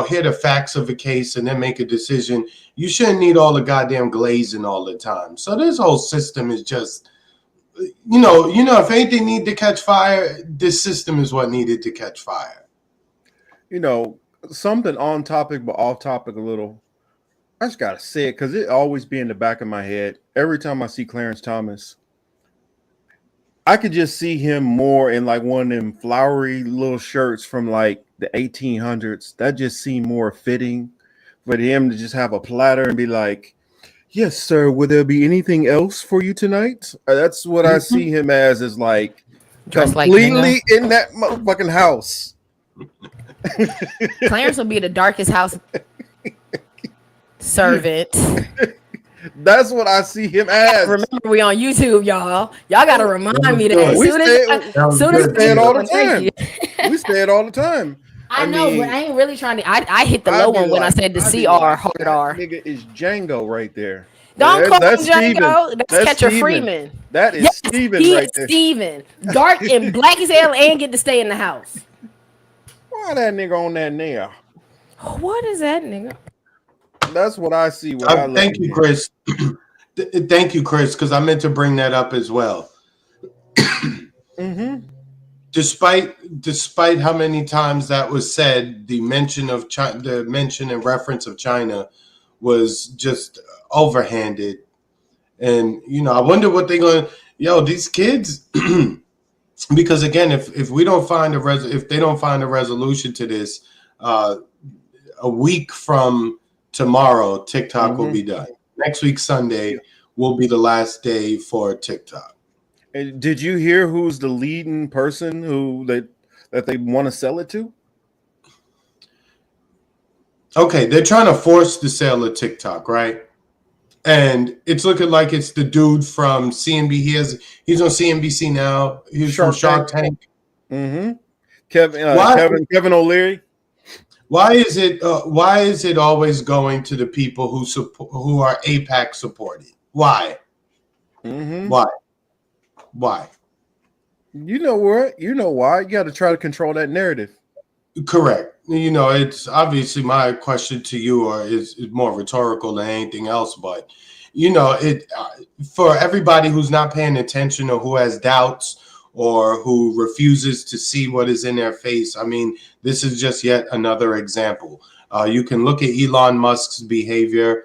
S2: hear the facts of a case and then make a decision, you shouldn't need all the goddamn glazing all the time. So this whole system is just, if anything need to catch fire, this system is what needed to catch fire.
S1: Something on topic but off topic a little. I just gotta say it because it always be in the back of my head every time I see Clarence Thomas. I could just see him more in like one of them flowery little shirts from like the 1800s. That just seemed more fitting for him to just have a platter and be like, "Yes, sir. Will there be anything else for you tonight?" That's what I see him as, is like
S3: Dressed
S1: completely in that motherfucking house.
S3: Clarence will be the darkest house servant.
S1: That's what I see him as.
S3: Remember, we on YouTube, y'all. Y'all gotta remind me that.
S1: We say it all the time. We say it all the time.
S3: I know, but I ain't really trying to. I hit the low one when I said the CR hard R.
S1: Nigga is Django right there.
S3: Don't call him Django. That's Catcher Freeman.
S1: That is Steven right there.
S3: Steven. Dark and black as hell and get to stay in the house.
S1: Why that nigga on that nail?
S3: What is that nigga?
S2: That's what I see. Thank you, Chris. Thank you, Chris, because I meant to bring that up as well.
S1: Mm-hmm.
S2: Despite how many times that was said, the mention and reference of China was just overhanded, and I wonder what they're going. These kids, because again, if we don't find if they don't find a resolution to this, a week from tomorrow, TikTok will be done. Next week, Sunday, will be the last day for TikTok.
S1: And did you hear who's the leading person that they want to sell it to?
S2: Okay, they're trying to force the sale of TikTok, right? And it's looking like it's the dude from CNBC. He's on CNBC now. He's from Shark Tank.
S1: Mm-hmm. Kevin O'Leary.
S2: Why is it always going to the people who are AIPAC supported? Why?
S1: Mm-hmm.
S2: Why?
S1: You know why? You got to try to control that narrative.
S2: Correct. It's obviously my question to you is more rhetorical than anything else, but for everybody who's not paying attention or who has doubts or who refuses to see what is in their face, I mean, this is just yet another example. You can look at Elon Musk's behavior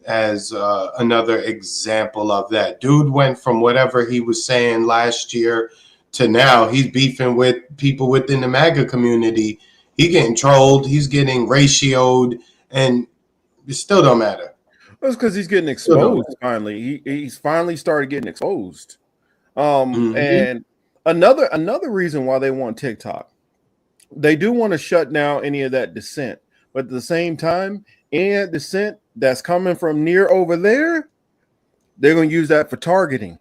S2: as another example of that. Dude went from whatever he was saying last year to now he's beefing with people within the MAGA community. He's getting trolled, he's getting ratioed, and it still don't matter.
S1: That's because he's getting exposed finally. He's finally started getting exposed. And another reason why they want TikTok, they do want to shut down any of that dissent, but at the same time, any of that dissent that's coming from near over there, they're going to use that for targeting.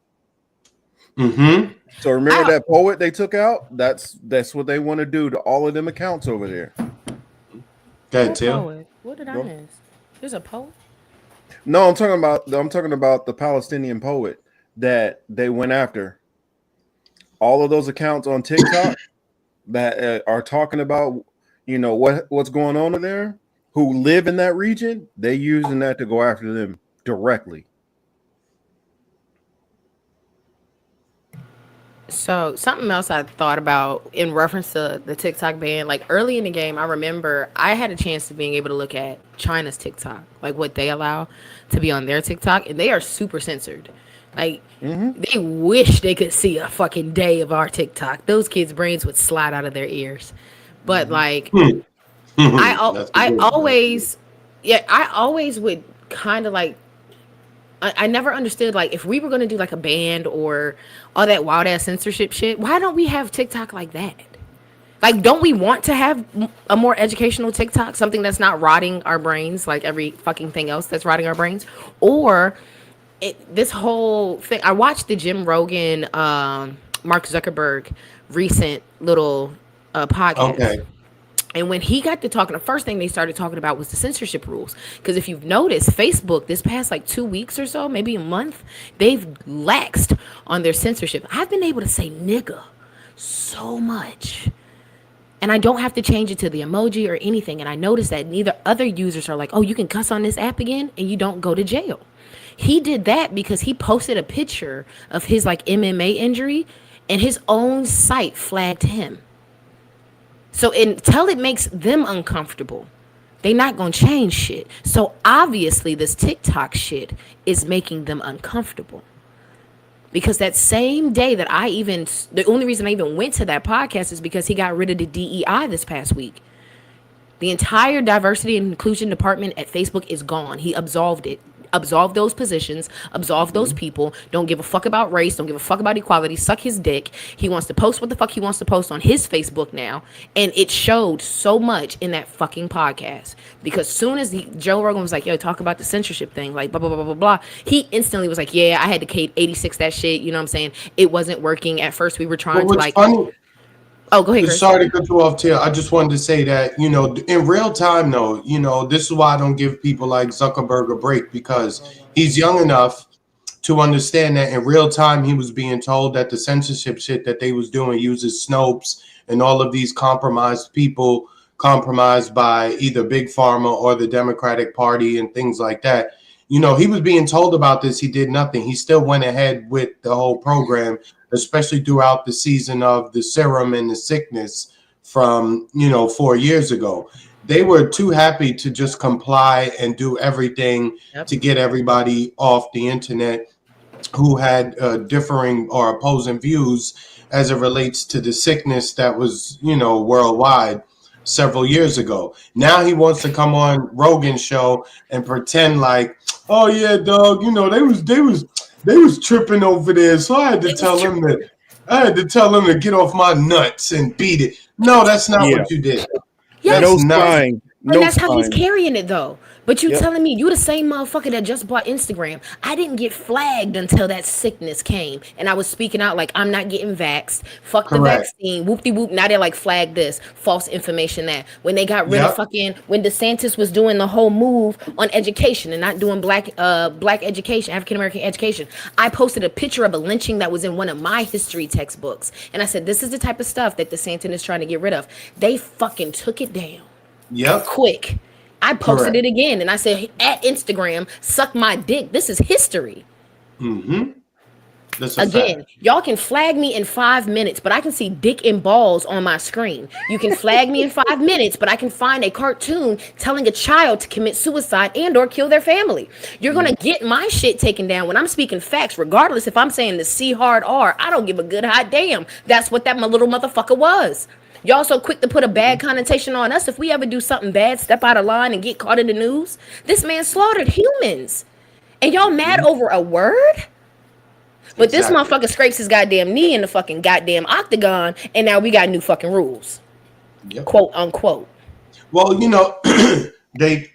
S2: Mm-hmm.
S1: So remember that poet they took out? That's what they want to do to all of them accounts over there.
S2: Go ahead, Tim.
S3: What did I miss? There's a poet?
S1: No, I'm talking about the Palestinian poet that they went after. All of those accounts on TikTok that are talking about, what's going on over there, who live in that region, they using that to go after them directly.
S3: So something else I thought about in reference to the TikTok ban, like early in the game, I remember I had a chance to being able to look at China's TikTok, like what they allow to be on their TikTok, and they are super censored. Like they wish they could see a fucking day of our TikTok. Those kids' brains would slide out of their ears. But like
S2: That's
S3: I
S2: good.
S3: always, yeah, I always would kind of like I never understood like if we were gonna do like a band or all that wild ass censorship shit, why don't we have TikTok like that? Like, don't we want to have a more educational TikTok, something that's not rotting our brains like every fucking thing else that's rotting our brains? Or this whole thing. I watched the Jim Rogan, Mark Zuckerberg recent little podcast.
S2: Okay.
S3: And when he got to talking, the first thing they started talking about was the censorship rules. Because if you've noticed, Facebook, this past like 2 weeks or so, maybe a month, they've laxed on their censorship. I've been able to say nigga so much. And I don't have to change it to the emoji or anything. And I noticed that neither other users are like, oh, you can cuss on this app again and you don't go to jail. He did that because he posted a picture of his like MMA injury and his own site flagged him. So until it makes them uncomfortable, they not gonna change shit. So obviously this TikTok shit is making them uncomfortable. Because that same day that the only reason I even went to that podcast is because he got rid of the DEI this past week. The entire diversity and inclusion department at Facebook is gone. He absolved it. Absolve those positions, absolve those people. Don't give a fuck about race, don't give a fuck about equality, suck his dick. He wants to post what the fuck he wants to post on his Facebook now. And it showed so much in that fucking podcast. Because soon as Joe Rogan was like, yo, talk about the censorship thing, like blah, blah, blah, blah, blah, he instantly was like, yeah, I had to 86 that shit, you know what I'm saying? It wasn't working. At first we were trying to like...
S2: Funny,
S3: oh, go ahead, Chris.
S2: sorry to cut you off, Tia. I just wanted to say that, in real time, though, this is why I don't give people like Zuckerberg a break, because he's young enough to understand that in real time he was being told that the censorship shit that they was doing uses Snopes and all of these compromised people, compromised by either Big Pharma or the Democratic Party and things like that. He was being told about this. He did nothing. He still went ahead with the whole program, especially throughout the season of the serum and the sickness from, 4 years ago. They were too happy to just comply and do everything to get everybody off the internet who had differing or opposing views as it relates to the sickness that was, worldwide several years ago. Now he wants to come on Rogan's show and pretend like, oh yeah, dog, they was tripping over there, so I had to tell him to get off my nuts and beat it. No, that's not what you did.
S3: Yes.
S1: No spying.
S3: And that's how he's carrying it though. But you telling me you the same motherfucker that just bought Instagram. I didn't get flagged until that sickness came. And I was speaking out like, I'm not getting vaxxed. Fuck the vaccine. Whoop-de-whoop. Now they like flag this. False information that. When they got rid of when DeSantis was doing the whole move on education and not doing black education, African-American education, I posted a picture of a lynching that was in one of my history textbooks. And I said, this is the type of stuff that DeSantis is trying to get rid of. They fucking took it down.
S2: Yep.
S3: Quick. I posted it again and I said, at Instagram, suck my dick. This is history.
S2: Mm-hmm.
S3: Again, y'all can flag me in 5 minutes, but I can see dick and balls on my screen. You can flag me in 5 minutes, but I can find a cartoon telling a child to commit suicide and or kill their family. You're going to get my shit taken down when I'm speaking facts, regardless if I'm saying the C hard R. I don't give a good hot damn. That's what that my little motherfucker was. Y'all so quick to put a bad connotation on us. If we ever do something bad, step out of line and get caught in the news. This man slaughtered humans. And y'all mad over a word? But this motherfucker scrapes his goddamn knee in the fucking goddamn octagon. And now we got new fucking rules. Yep. Quote unquote.
S2: Well, they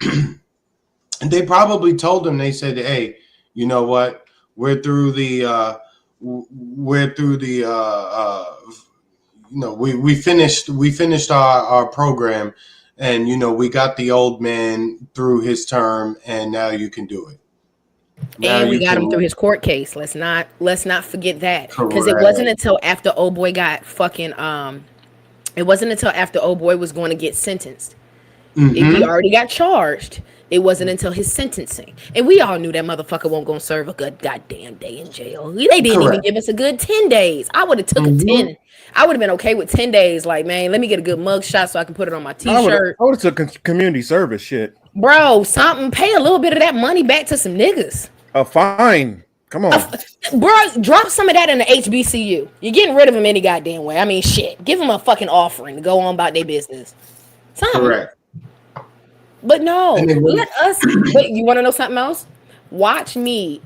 S2: probably told him, they said, hey, you know what? We're through the we finished our program, and we got the old man through his term, and now you can do it.
S3: And we got him through his court case. Let's not forget that, because it wasn't until after old boy got fucking it wasn't until after old boy was going to get sentenced He already got charged. It wasn't until his sentencing. And we all knew that motherfucker won't gonna serve a good goddamn day in jail. They didn't even give us a good 10 days. I would have took a 10. I would have been okay with 10 days. Like, man, let me get a good mug shot so I can put it on my t-shirt.
S1: I would have took community service shit.
S3: Bro, something. Pay a little bit of that money back to some niggas.
S1: A fine. Come on.
S3: Bro, drop some of that in the HBCU. You're getting rid of them any goddamn way. I mean, shit. Give them a fucking offering to go on about their business. Something.
S2: Correct.
S3: But no, let us. Wait, you want to know something else? Watch me.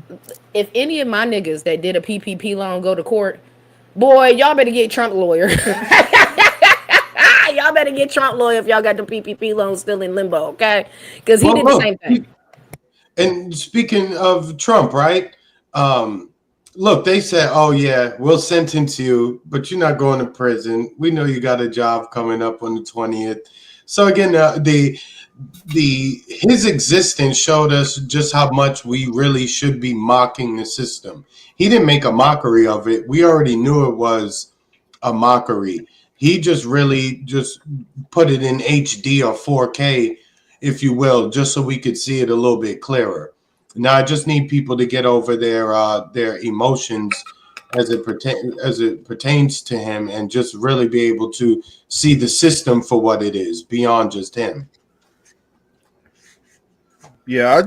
S3: If any of my niggas that did a PPP loan go to court, boy, y'all better get Trump lawyer. Y'all better get Trump lawyer if y'all got the PPP loan still in limbo, okay? Because he did the same thing.
S2: And speaking of Trump, right? Look, they said, "Oh yeah, we'll sentence you, but you're not going to prison. We know you got a job coming up on the 20th." So again, his existence showed us just how much we really should be mocking the system. He didn't make a mockery of it. We already knew it was a mockery. He just really just put it in HD or 4K, if you will, just so we could see it a little bit clearer. Now I just need people to get over their emotions as it pertains to him, and just really be able to see the system for what it is beyond just him.
S1: Yeah,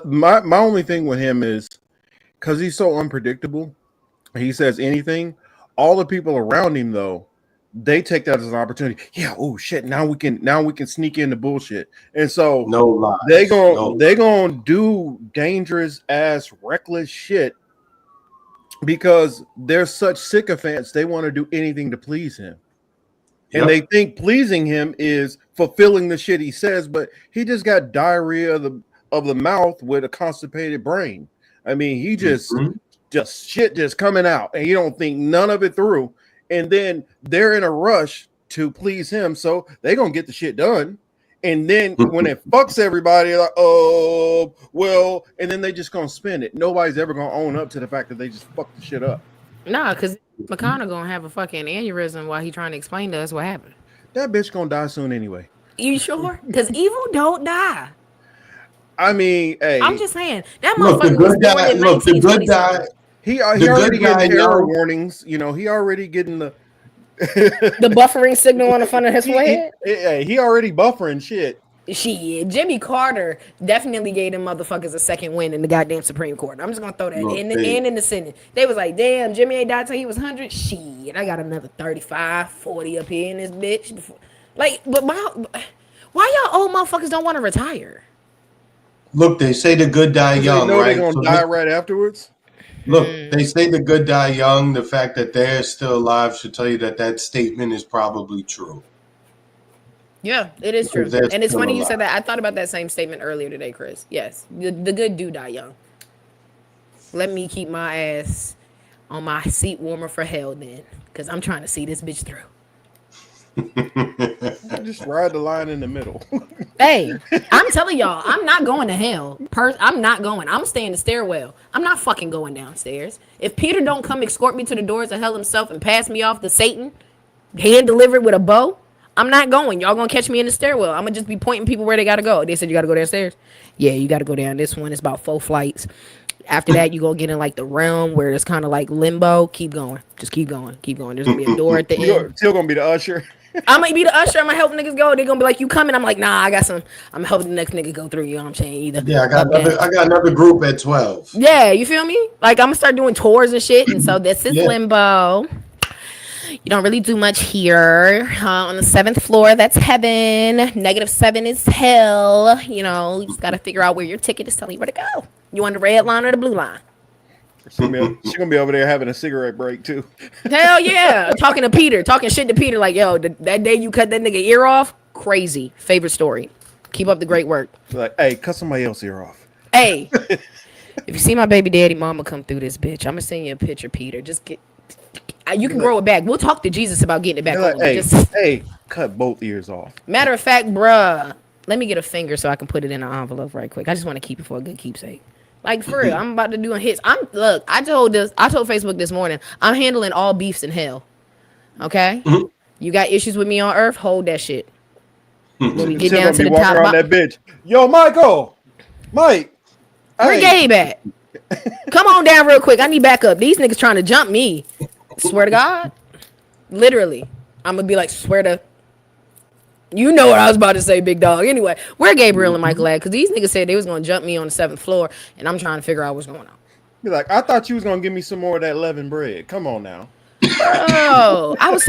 S1: my only thing with him is because he's so unpredictable. He says anything. All the people around him, though, they take that as an opportunity. Yeah, oh shit! Now we can sneak in the bullshit, and so
S2: no lies.
S1: They gonna do dangerous ass reckless shit because they're such sycophants. They want to do anything to please him. And they think pleasing him is fulfilling the shit he says, but he just got diarrhea of the mouth with a constipated brain. I mean, he just shit just coming out, and you don't think none of it through. And then they're in a rush to please him, so they're gonna get the shit done. And then when it fucks everybody, like, oh well, and then they just gonna spin it. Nobody's ever gonna own up to the fact that they just fucked the shit up.
S3: Nah, because McConnell gonna have a fucking aneurysm while he trying to explain to us what happened.
S1: That bitch gonna die soon anyway.
S3: You sure? Because evil don't die.
S1: I mean, hey,
S3: I'm just saying that motherfucker was born in 1927.
S1: He already getting error warnings. You know, he already getting the
S3: buffering signal on the front of his forehead.
S1: He already buffering shit.
S3: Shit, Jimmy Carter definitely gave them motherfuckers a second win in the goddamn Supreme Court. I'm just gonna throw that in the Senate. They was like, damn, Jimmy ain't died till he was 100. Shit, I got another 35, 40 up here in this bitch. Like, but why y'all old motherfuckers don't want to retire?
S2: Look, they say the good die young, right?
S1: They're gonna die right afterwards.
S2: Look, they say the good die young. The fact that they're still alive should tell you that statement is probably true.
S3: Yeah, it is true. And it's funny you said that. I thought about that same statement earlier today, Chris. Yes, the good do die young. Let me keep my ass on my seat warmer for hell then, because I'm trying to see this bitch through.
S1: Just ride the line in the middle.
S3: Hey, I'm telling y'all, I'm not going to hell. I'm not going. I'm staying in the stairwell. I'm not fucking going downstairs. If Peter don't come escort me to the doors of hell himself and pass me off to Satan, hand delivered with a bow, I'm not going. Y'all gonna catch me in the stairwell. I'm gonna just be pointing people where they gotta go. They said you gotta go downstairs. Yeah, you gotta go down this one. It's about 4 flights. After that, you gonna get in like the realm where it's kind of like limbo. Keep going. Just keep going. Keep going. There's gonna be a door at the end.
S1: You're still gonna be the usher.
S3: I'm gonna be the usher. I'm gonna help niggas go. They're gonna be like, you coming? I'm like, nah, I got some. I'm helping the next nigga go through. You know what I'm saying? Either.
S2: Yeah, I got another group at 12.
S3: Yeah, you feel me? Like I'm gonna start doing tours and shit. And so this is limbo. You don't really do much here. On the 7th floor, that's heaven. -7 is hell. You know, you just got to figure out where your ticket is telling you where to go. You want the red line or the blue line?
S1: She's gonna be over there having a cigarette break too.
S3: Hell yeah. Talking shit to Peter like, yo, that day you cut that nigga ear off, crazy. Favorite story. Keep up the great work.
S1: Like, hey, cut somebody else's ear off.
S3: Hey, if you see my baby daddy mama come through this bitch, I'm gonna send you a picture, Peter. Just get... You can grow it back. We'll talk to Jesus about getting it back.
S1: Like, hey, cut both ears off.
S3: Matter of fact, bruh, let me get a finger so I can put it in an envelope right quick. I just want to keep it for a good keepsake. Like, for real, I'm about to do hits. I told Facebook this morning, I'm handling all beefs in hell. Okay? Mm-hmm. You got issues with me on earth? Hold that shit. When we get
S1: Still
S3: down
S1: gonna
S3: to
S1: be
S3: the
S1: walking
S3: top,
S1: around that bitch. Yo, Mike.
S3: where Gabe at? Come on down real quick. I need backup. These niggas trying to jump me. Swear to God. Literally. I'm gonna be like, swear to. You know what I was about to say, big dog. Anyway, where Gabriel and Michael at? Because these niggas said they was gonna jump me on the 7th floor, and I'm trying to figure out what's going on.
S1: Be like, I thought you was gonna give me some more of that leavened bread. Come on now.
S3: Bro, I was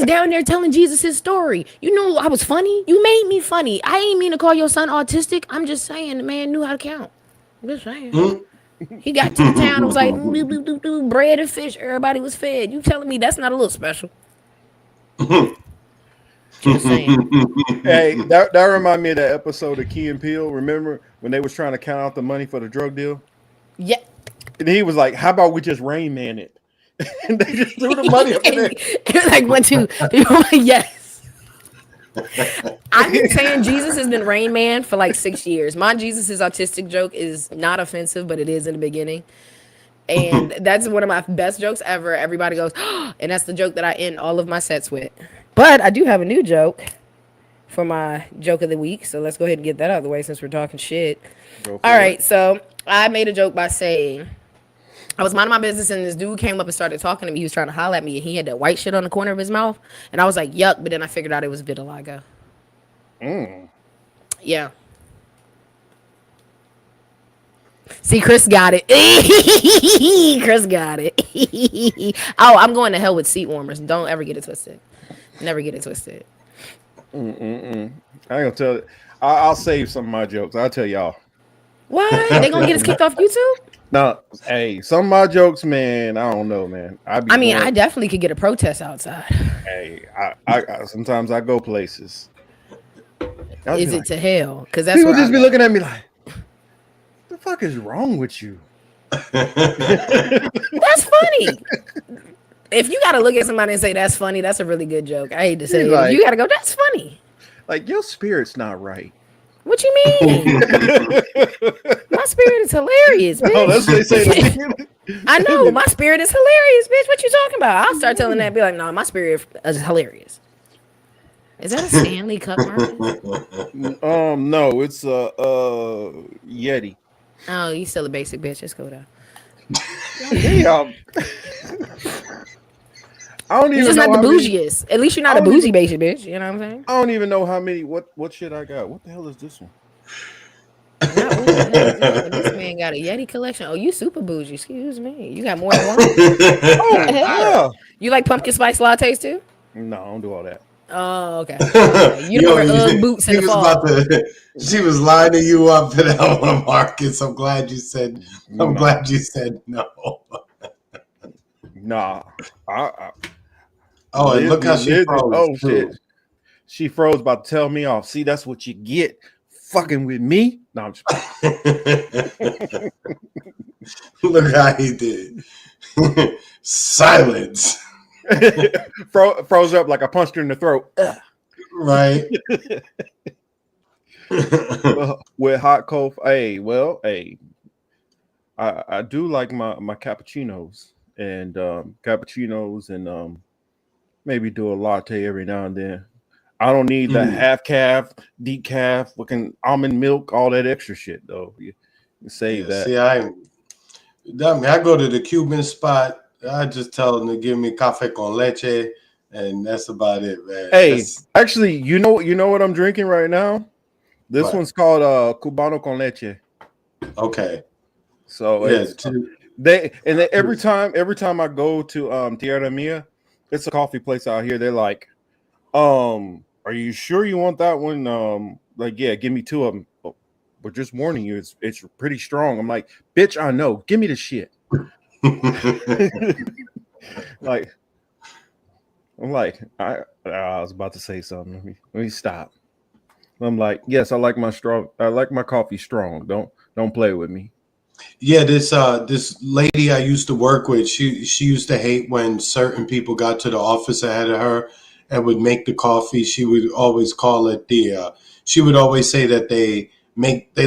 S3: down there telling Jesus his story. You know, I was funny. You made me funny. I ain't mean to call your son autistic. I'm just saying the man knew how to count. I'm just saying. He got to the town and was like, bread and fish. Everybody was fed. You telling me that's not a little special? Just saying.
S1: Hey, that remind me of that episode of Key and Peele. Remember when they was trying to count out the money for the drug deal?
S3: Yeah.
S1: And he was like, "How about we just Rain Man it?" And they just threw the money up in there.
S3: It was like 1, 2. Yes. I've been saying Jesus has been Rain Man for like 6 years. My Jesus' autistic joke is not offensive, but it is in the beginning. And that's one of my best jokes ever. Everybody goes, oh, and that's the joke that I end all of my sets with. But I do have a new joke for my joke of the week. So let's go ahead and get that out of the way since we're talking shit. All right. So I made a joke by saying, I was minding my business and this dude came up and started talking to me. He was trying to holler at me and he had that white shit on the corner of his mouth. And I was like, yuck. But then I figured out it was vitiligo. Yeah. See, Chris got it. Chris got it. Oh, I'm going to hell with seat warmers. Don't ever get it twisted. Never get it twisted.
S1: I ain't gonna tell it. I'll save some of my jokes. I'll tell y'all.
S3: What? They gonna get us kicked off YouTube?
S1: No, hey, some of my jokes, man. I don't know, man. I
S3: definitely could get a protest outside.
S1: Hey, I sometimes I go places.
S3: Is it to hell? Because that's
S1: people just be looking at me like, "The fuck is wrong with you?"
S3: That's funny. If you gotta look at somebody and say that's funny, that's a really good joke. I hate to say it. You gotta go, that's funny.
S1: Like your spirit's not right.
S3: What you mean? My spirit is hilarious, bitch. Oh, that's what they say. I know my spirit is hilarious, bitch. What you talking about? I'll start telling that, be like, nah, my spirit is hilarious. Is that a Stanley Cup, Marcus?
S1: No, it's a Yeti.
S3: Oh, you still a basic bitch. Let's go down.
S1: Damn. I don't even
S3: you're just
S1: know
S3: not the bougiest. At least you're not a bougie basic bitch. You know what I'm saying?
S1: I don't even know how many. What shit I got? What the hell is this one?
S3: This man got a Yeti collection. Oh, you super bougie. Excuse me. You got more than one.
S1: Oh, yeah.
S3: You like pumpkin spice lattes too?
S1: No, I don't do all that.
S3: Oh, okay. You don't wear Ugg boots in the fall.
S2: She was lining you up for that one, Marcus. I'm glad you said no.
S1: Nah.
S2: Oh, and look how she froze.
S1: Oh, shit. She froze about to tell me off. See, that's what you get fucking with me. No, I'm just
S2: Look how he did. Silence.
S1: Froze up like I punched her in the throat.
S2: Right.
S1: With hot cold. Hey, I do like my cappuccinos and maybe do a latte every now and then. I don't need the half calf, decaf, looking almond milk, all that extra shit though. You save that.
S2: See, I go to the Cuban spot. I just tell them to give me café con leche, and that's about it, man.
S1: Hey, actually, you know what I'm drinking right now? This one's called Cubano con leche.
S2: Okay.
S1: So every time I go to Tierra Mia, it's a coffee place out here. They're like, are you sure you want that one? Like, yeah, give me 2 of them. Oh, but just warning you, it's pretty strong. I'm like, bitch, I know. Give me the shit. Like, I'm like, I was about to say something. Let me stop. I'm like, yes, I like my coffee strong. Don't play with me.
S2: Yeah, this lady I used to work with, she used to hate when certain people got to the office ahead of her and would make the coffee. She would always call it she would always say that they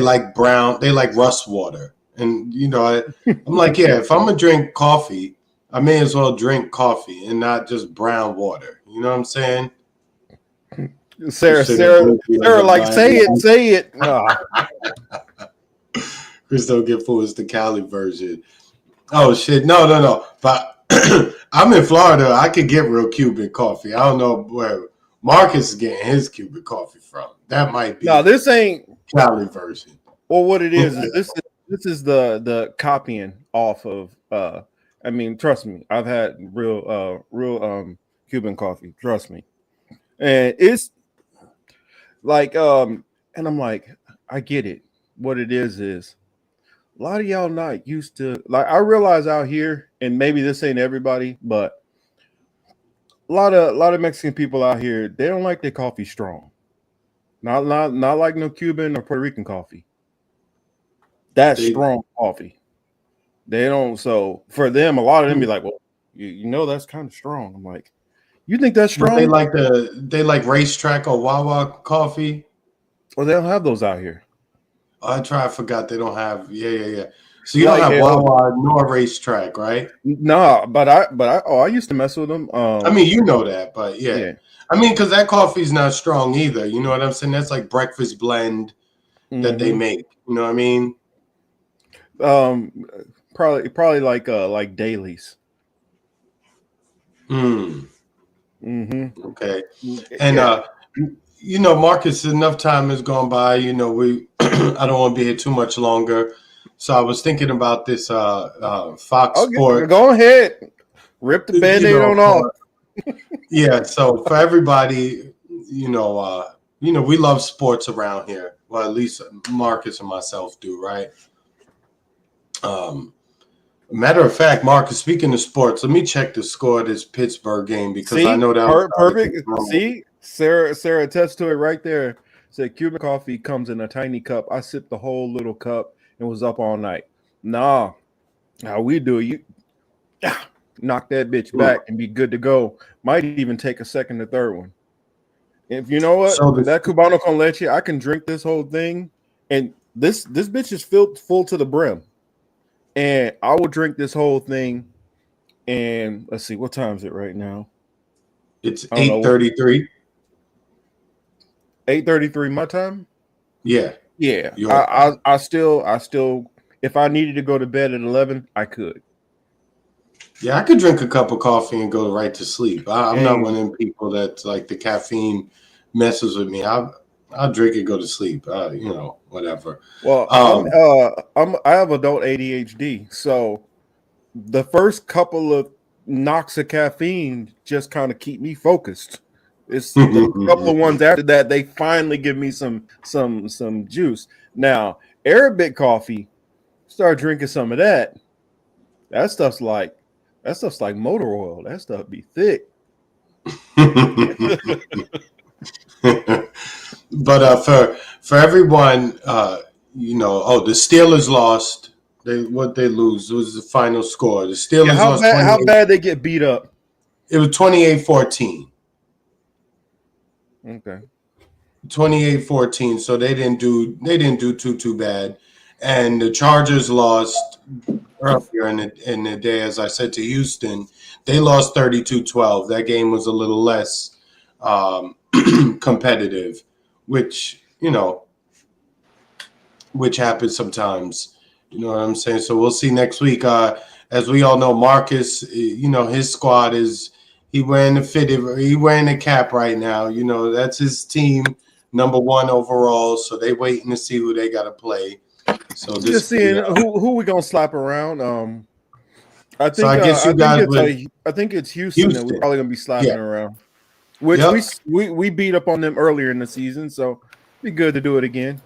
S2: like rust water. And I'm like, yeah, if I'm gonna drink coffee, I may as well drink coffee and not just brown water. You know what I'm saying?
S1: Sarah, like say it. Nah.
S2: Chris don't get full is the Cali version. Oh shit, no. But I'm in Florida. I could get real Cuban coffee. I don't know where Marcus is getting his Cuban coffee from. That might be
S1: No, this ain't
S2: Cali version.
S1: Well, what it is this is the copying off of I mean, trust me, I've had real Cuban coffee, trust me. And it's like and I'm like, I get it. What it is a lot of y'all not used to, like, I realize out here, and maybe this ain't everybody, but a lot of Mexican people out here, they don't like their coffee strong. Not like no Cuban or Puerto Rican coffee. That's strong coffee. They don't. So for them, a lot of them be like, "Well, you know, that's kind of strong." I'm like, "You think that's strong?"
S2: But they like racetrack or Wawa coffee.
S1: Well, they don't have those out here.
S2: I forgot they don't have. Yeah. So you don't have Wawa nor racetrack, right?
S1: No, but I used to mess with them.
S2: I mean, you know that, but yeah. I mean, because that coffee's not strong either. You know what I'm saying? That's like breakfast blend that they make. You know what I mean?
S1: Probably like dailies.
S2: Okay. And you know, Marcus, enough time has gone by. You know, I don't want to be here too much longer. So I was thinking about this Fox Sports.
S1: Go ahead. Rip the Band-Aid on off.
S2: Yeah, so for everybody, you know, we love sports around here. Well, at least Marcus and myself do, right? Matter of fact, Marcus, speaking of sports, let me check the score of this Pittsburgh game because I know that was
S1: perfect. See, Sarah attests to it right there. Said Cuban coffee comes in a tiny cup. I sipped the whole little cup and was up all night. Nah, how we do you knock that bitch back and be good to go. Might even take a second or third one. If you know what, that Cubano con leche, I can drink this whole thing, and this bitch is filled full to the brim. And I will drink this whole thing. And let's see, what time is it right now?
S2: It's 8:33.
S1: 8:33 my time?
S2: Yeah.
S1: Yeah. I still if I needed to go to bed at 11, I could.
S2: Yeah, I could drink a cup of coffee and go right to sleep. I'm not one of them people that like the caffeine messes with me. I'll drink and go to sleep. You know, whatever.
S1: Well, I have adult ADHD, so the first couple of knocks of caffeine just kind of keep me focused. It's the couple of ones after that they finally give me some juice. Now, Arabic coffee, start drinking some of that. That stuff's like motor oil. That stuff be thick.
S2: But for everyone, you know, the Steelers lost. They lose? It was the final score. The Steelers lost.
S1: How bad they get beat up?
S2: It was 28-14.
S1: Okay.
S2: 28-14. So they didn't do too bad. And the Chargers lost earlier in the day, as I said, to Houston. They lost 32-12. That game was a little less competitive, which happens sometimes. You know what I'm saying? So we'll see next week. As we all know, Marcus, you know, his squad he wearing the cap right now. You know, that's his team, number 1 overall. So they waiting to see who they got to play. So
S1: just seeing who we gonna slap around. I think.
S2: So I guess
S1: I think it's Houston that we're probably gonna be slapping around. Which we beat up on them earlier in the season, so it'd be good to do it again.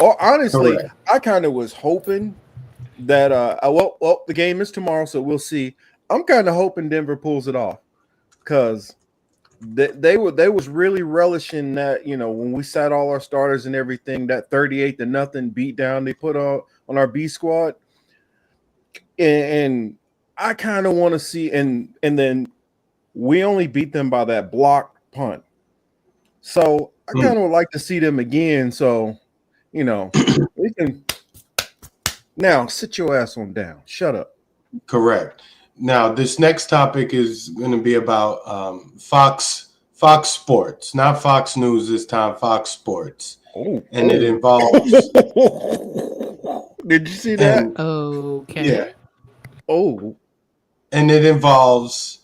S1: Or honestly, I kind of was hoping that the game is tomorrow, so we'll see. I'm kind of hoping Denver pulls it off because they was really relishing that, you know, when we sat all our starters and everything, that 38-0 beat down they put on our B squad, and I kind of want to see and then we only beat them by that block punt, so I kind of would like to see them again. So, you know, we can now sit your ass on down. Shut up.
S2: Correct. Now, this next topic is going to be about Fox Fox Sports, not Fox News this time. Fox Sports, and it
S1: Oh.
S2: involves.
S1: Did you see that?
S2: And
S3: Okay.
S2: yeah,
S1: Oh.
S2: and it involves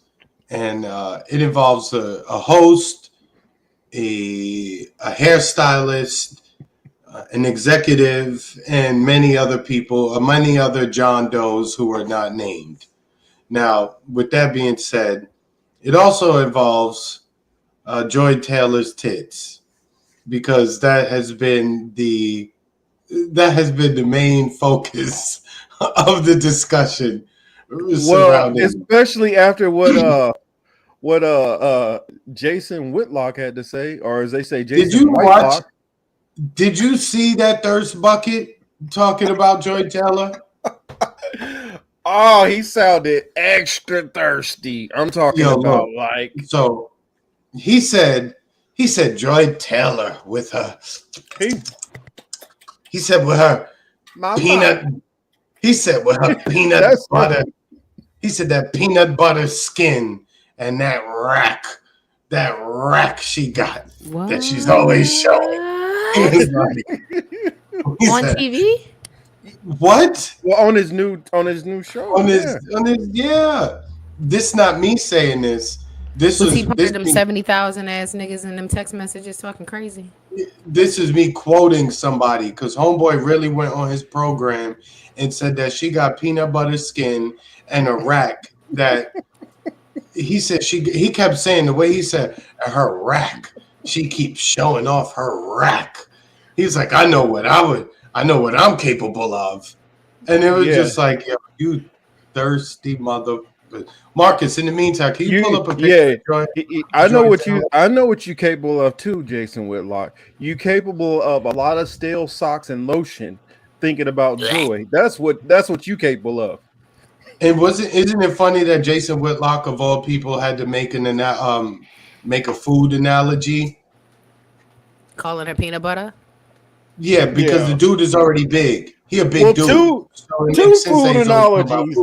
S2: a host, a hairstylist, an executive, and many other people, many other John Does who are not named. Now, with that being said, it also involves Joy Taylor's tits, because that has been the main focus of the discussion
S1: Well,
S2: surrounding.
S1: especially after what Jason Whitlock had to say, or as they say,
S2: Did
S1: Jason
S2: you watch?
S1: Whitelock.
S2: Did you see that thirst bucket talking about Joy Taylor?
S1: Oh, he sounded extra thirsty. I'm talking
S2: Yo,
S1: about
S2: look.
S1: like
S2: So he said Joy Taylor with her. He said with her peanut. He said with her peanut
S1: That's
S2: butter. He said that peanut butter skin and that rack she got
S3: What?
S2: that she's always showing. He
S3: On
S2: said,
S3: TV?
S2: what?
S1: well, on his new show.
S2: On his yeah. This not me saying this. This
S3: Was
S2: was
S3: he part
S2: this
S3: of them
S2: me,
S3: 70,000 ass niggas in them text messages talking crazy?
S2: this is me quoting somebody, because homeboy really went on his program and said that she got peanut butter skin and a rack that he said he kept saying, the way he said her rack, she keeps showing off her rack. He's like, I know what I'm capable of. And it was just like, yo, you thirsty mother. Marcus, in the meantime, can you pull up a picture?
S1: I know what you're capable of too, Jason Whitlock. You capable of a lot of stale socks and lotion thinking about joy. That's what you capable of.
S2: And isn't it funny that Jason Whitlock of all people had to make a food analogy?
S3: Calling her peanut butter?
S2: Yeah, because the dude is already big. He a big dude.
S1: Two
S2: So
S1: food analogies: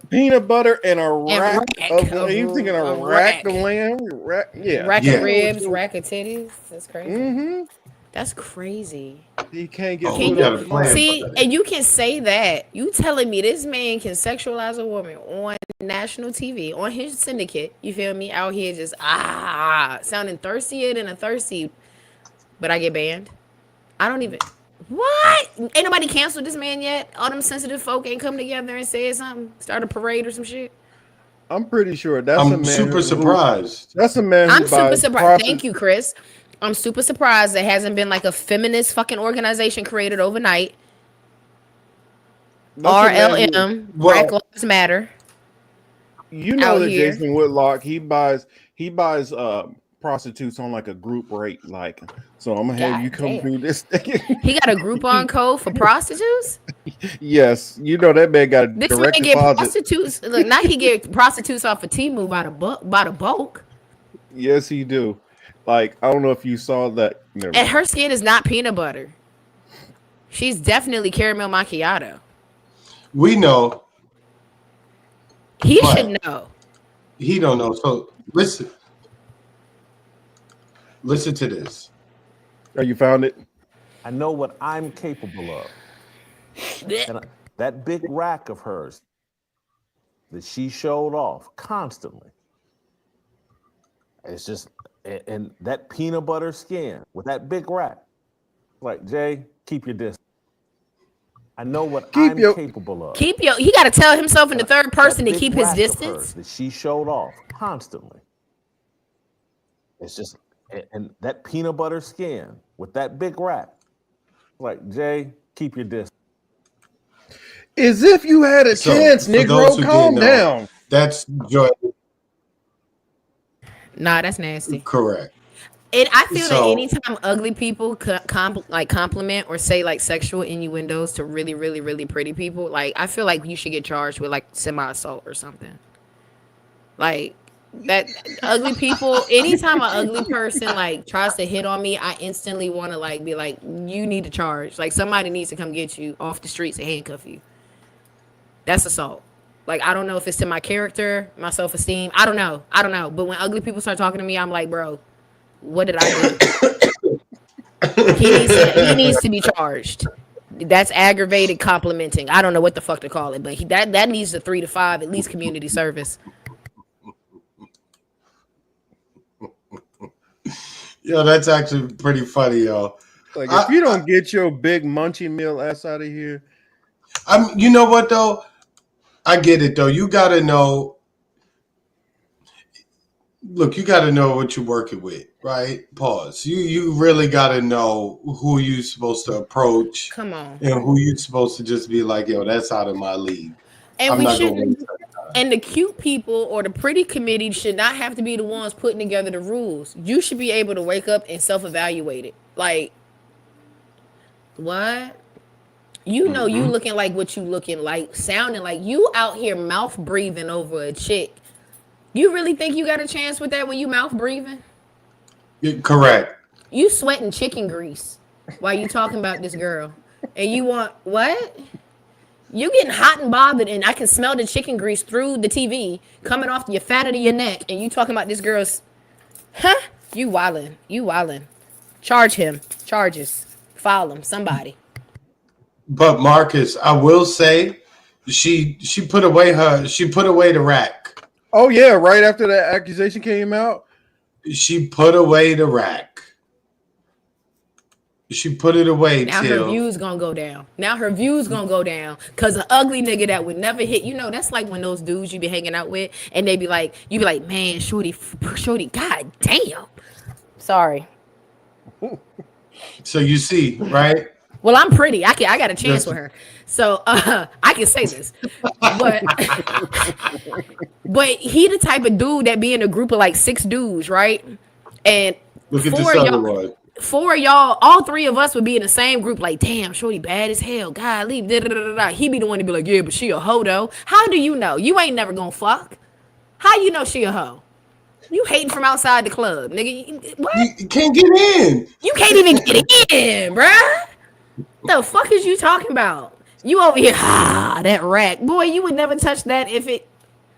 S1: peanut butter and a rack. You thinking a rack of lamb? Rack
S3: of ribs, rack of titties. That's crazy.
S1: Mm-hmm.
S3: That's crazy.
S1: He can't get
S3: See, and you can say that. You telling me this man can sexualize a woman on national TV, on his syndicate, you feel me, out here just sounding thirstier than a thirsty, but I get banned? I don't even... What? Ain't nobody canceled this man yet? All them sensitive folk ain't come together and said something? Start a parade or some shit?
S1: I'm pretty sure that's
S2: I'm super surprised.
S1: That's a man.
S3: I'm super surprised. Thank you, Chris. I'm super surprised there hasn't been like a feminist fucking organization created overnight. RLM, Black Lives Matter.
S1: You know that here. Jason Whitlock, he buys prostitutes on like a group rate, like, so I'm gonna have you come through this thing.
S3: He got a Groupon code for prostitutes?
S1: Yes, you know that man got a
S3: this
S1: direct
S3: man get prostitutes. Look, now he get prostitutes off of Temu by the bulk.
S1: Yes, he do. Like, I don't know if you saw that.
S3: And her skin is not peanut butter. She's definitely caramel macchiato.
S2: We know.
S3: He should know.
S2: He don't know. So listen to this.
S1: Oh, you found it?
S4: I know what I'm capable of. And that big rack of hers that she showed off constantly. It's just, and that peanut butter skin with that big rack. Like, Jay, keep your distance. I know what I'm capable of.
S3: He got to tell himself in the third person to keep his distance.
S4: That she showed off constantly. It's just, and that peanut butter skin with that big rack. Like, Jay, keep your distance.
S1: As if you had a chance, Negro. Calm down.
S2: That's Joy.
S3: Nah, that's nasty.
S2: Correct.
S3: And I feel that anytime ugly people compliment or say like sexual innuendos to really, really, really pretty people, like I feel like you should get charged with like semi-assault or something. Like that ugly people. Anytime an ugly person like tries to hit on me, I instantly want to like be like, you need to charge. Like somebody needs to come get you off the streets and handcuff you. That's assault. Like, I don't know if it's to my character, my self-esteem. I don't know. But when ugly people start talking to me, I'm like, bro, what did I do? He needs to be charged. That's aggravated complimenting. I don't know what the fuck to call it, but that needs a 3 to 5, at least community service.
S2: Yo, that's actually pretty funny, yo.
S1: Like, if you don't get your big munchy meal ass out of here.
S2: You know what, though? I get it, though. You got to know. Look, you got to know what you're working with, right? Pause. You really got to know who you're supposed to approach.
S3: Come on.
S2: And who you're supposed to just be like, yo, that's out of my league.
S3: And
S2: I'm
S3: we
S2: not
S3: should.
S2: going to
S3: And the cute people or the pretty committee should not have to be the ones putting together the rules. You should be able to wake up and self-evaluate it. Like, what? You know, you looking like what you looking like, sounding like you out here mouth breathing over a chick. You really think you got a chance with that when you mouth breathing?
S2: Correct.
S3: You sweating chicken grease while you talking about this girl. And you want, what? You getting hot and bothered, and I can smell the chicken grease through the TV coming off your fat of your neck, and you talking about this girl's, You wildin'. Charge him. Charges. File him. Somebody.
S2: But Marcus, I will say, she put away the rack.
S1: Oh yeah, right after that accusation came out,
S2: she put away the rack. She put it away.
S3: Now her views gonna go down. Cause an ugly nigga that would never hit. You know, that's like when those dudes you be hanging out with, and you be like, man, shorty, god damn. Sorry.
S2: So you see, right?
S3: Well, I'm pretty. I got a chance with her, so I can say this. But he the type of dude that be in a group of like 6 dudes, right? And
S2: look at this other one.
S3: 4 of y'all, all 3 of us would be in the same group. Like, damn, shorty bad as hell. God, leave. He be the one to be like, yeah, but she a hoe though. How do you know? You ain't never gonna fuck. How you know she a hoe? You hating from outside the club, nigga. What?
S2: You can't get in.
S3: You can't even get in, bruh. The fuck is you talking about? You over here, that rack. Boy, you would never touch that if it...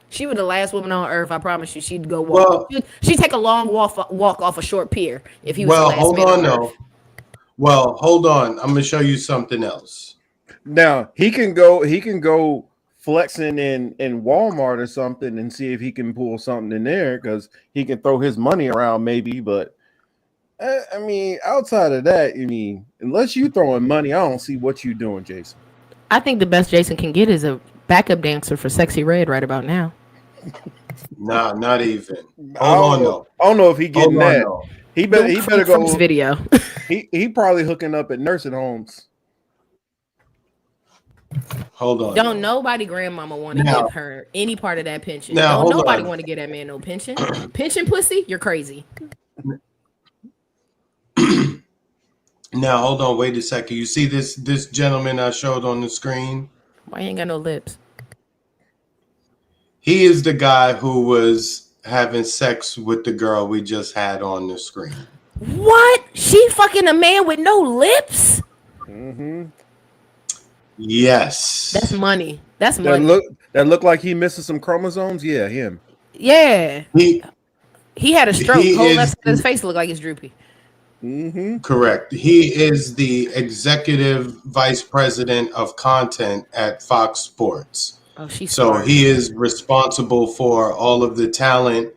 S3: She was the last woman on earth. I promise you, she'd go walk. She'd take a long walk off a short pier if he was the last
S2: hold
S3: man
S2: on,
S3: on earth.
S2: Well, hold on. I'm gonna show you something else.
S1: now he can go flexing in Walmart or something and see if he can pull something in there because he can throw his money around maybe. But I mean, outside of that, unless you throwing money, I don't see what you doing, Jason.
S3: I think the best Jason can get is a backup dancer for Sexy Red right about now.
S2: Nah, not even. Hold on, though.
S1: I don't know if he getting that.
S2: No.
S1: He better go.
S3: This video.
S1: he probably hooking up at nursing homes.
S2: Hold on.
S3: Don't nobody grandmama want to give her any part of that pension.
S2: Now,
S3: Don't nobody want to give that man no pension. Pension pussy? You're crazy.
S2: Now, hold on. Wait a second. You see this gentleman I showed on the screen?
S3: Why he ain't got no lips?
S2: He is the guy who was having sex with the girl we just had on the screen.
S3: What? She fucking a man with no lips?
S1: Mm-hmm.
S2: Yes.
S3: That's money. That's money.
S1: That look like he missing some chromosomes. Yeah, him.
S3: Yeah. He had a stroke. Whole left side of his face look like it's droopy.
S1: Mm-hmm.
S2: Correct. He is the executive vice president of content at Fox Sports.
S3: Oh, she's
S2: so
S3: smart.
S2: He is responsible for all of the talent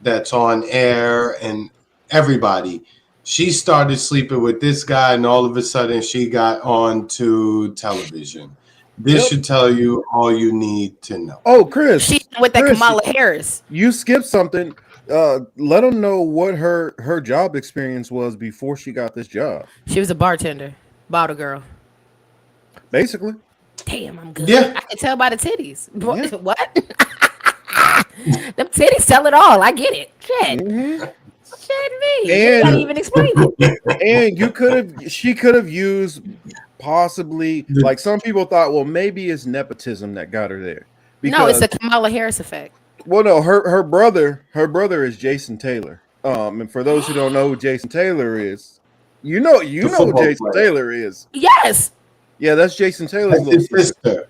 S2: that's on air and everybody. She started sleeping with this guy, and all of a sudden she got onto television. This should tell you all you need to know.
S1: Oh, Chris.
S3: She with that Kamala Harris.
S1: You skipped something. Let them know what her job experience was before she got this job.
S3: She was a bartender, bottle girl.
S1: Basically.
S3: Damn, I'm good.
S2: Yeah.
S3: I can tell by the titties.
S1: Yeah.
S3: What? Them titties tell it all. I get it. Shit.
S1: Mm-hmm.
S3: Shit me. You gotta even explain it.
S1: And she could have used possibly, like some people thought, well, maybe it's nepotism that got her there.
S3: No, it's a Kamala Harris effect.
S1: Well, no, her brother is Jason Taylor. And for those who don't know who Jason Taylor is, you know who Jason Taylor is.
S3: Yes.
S1: Yeah, that's Jason Taylor's little sister.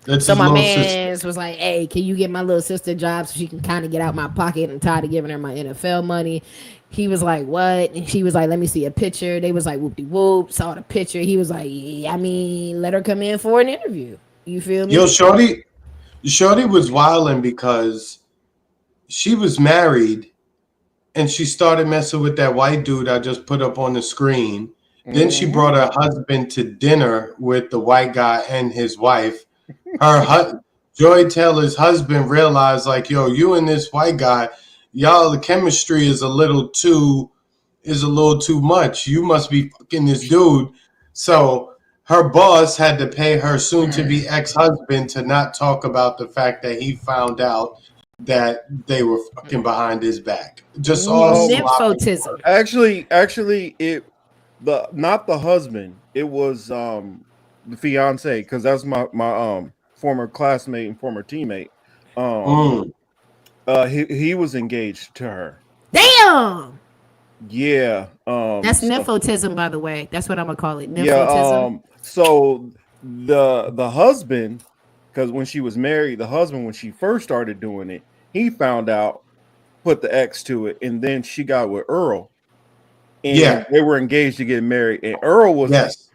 S2: That's
S3: So
S2: his
S3: my
S2: little sister.
S3: man was like, "Hey, can you get my little sister a job so she can kind of get out my pocket? I'm tired of giving her my NFL money." He was like, "What?" And she was like, "Let me see a picture." They was like, "Whoop de whoop." Saw the picture. He was like, "Yeah, I mean, let her come in for an interview." You feel me?
S2: Yo, Shorty was wilding because she was married and she started messing with that white dude I just put up on the screen. Then she brought her husband to dinner with the white guy and his wife. Joy Taylor's husband realized, like, yo, you and this white guy, y'all, the chemistry is a little too much. You must be fucking this dude. So her boss had to pay her soon-to-be ex-husband to not talk about the fact that he found out that they were fucking behind his back. Just all sloppy.
S3: Nymphotism.
S1: Actually, not the husband. It was the fiance, because that's my former classmate and former teammate.
S2: Mm.
S1: He was engaged to her.
S3: Damn.
S1: Yeah.
S3: That's nymphotism, by the way. That's what I'm gonna call it.
S1: Yeah.
S3: Nymphotism.
S1: So the husband, because when she was married, the husband, when she first started doing it, he found out, put the X to it, and then she got with Earl, and they were engaged to get married. And Earl was,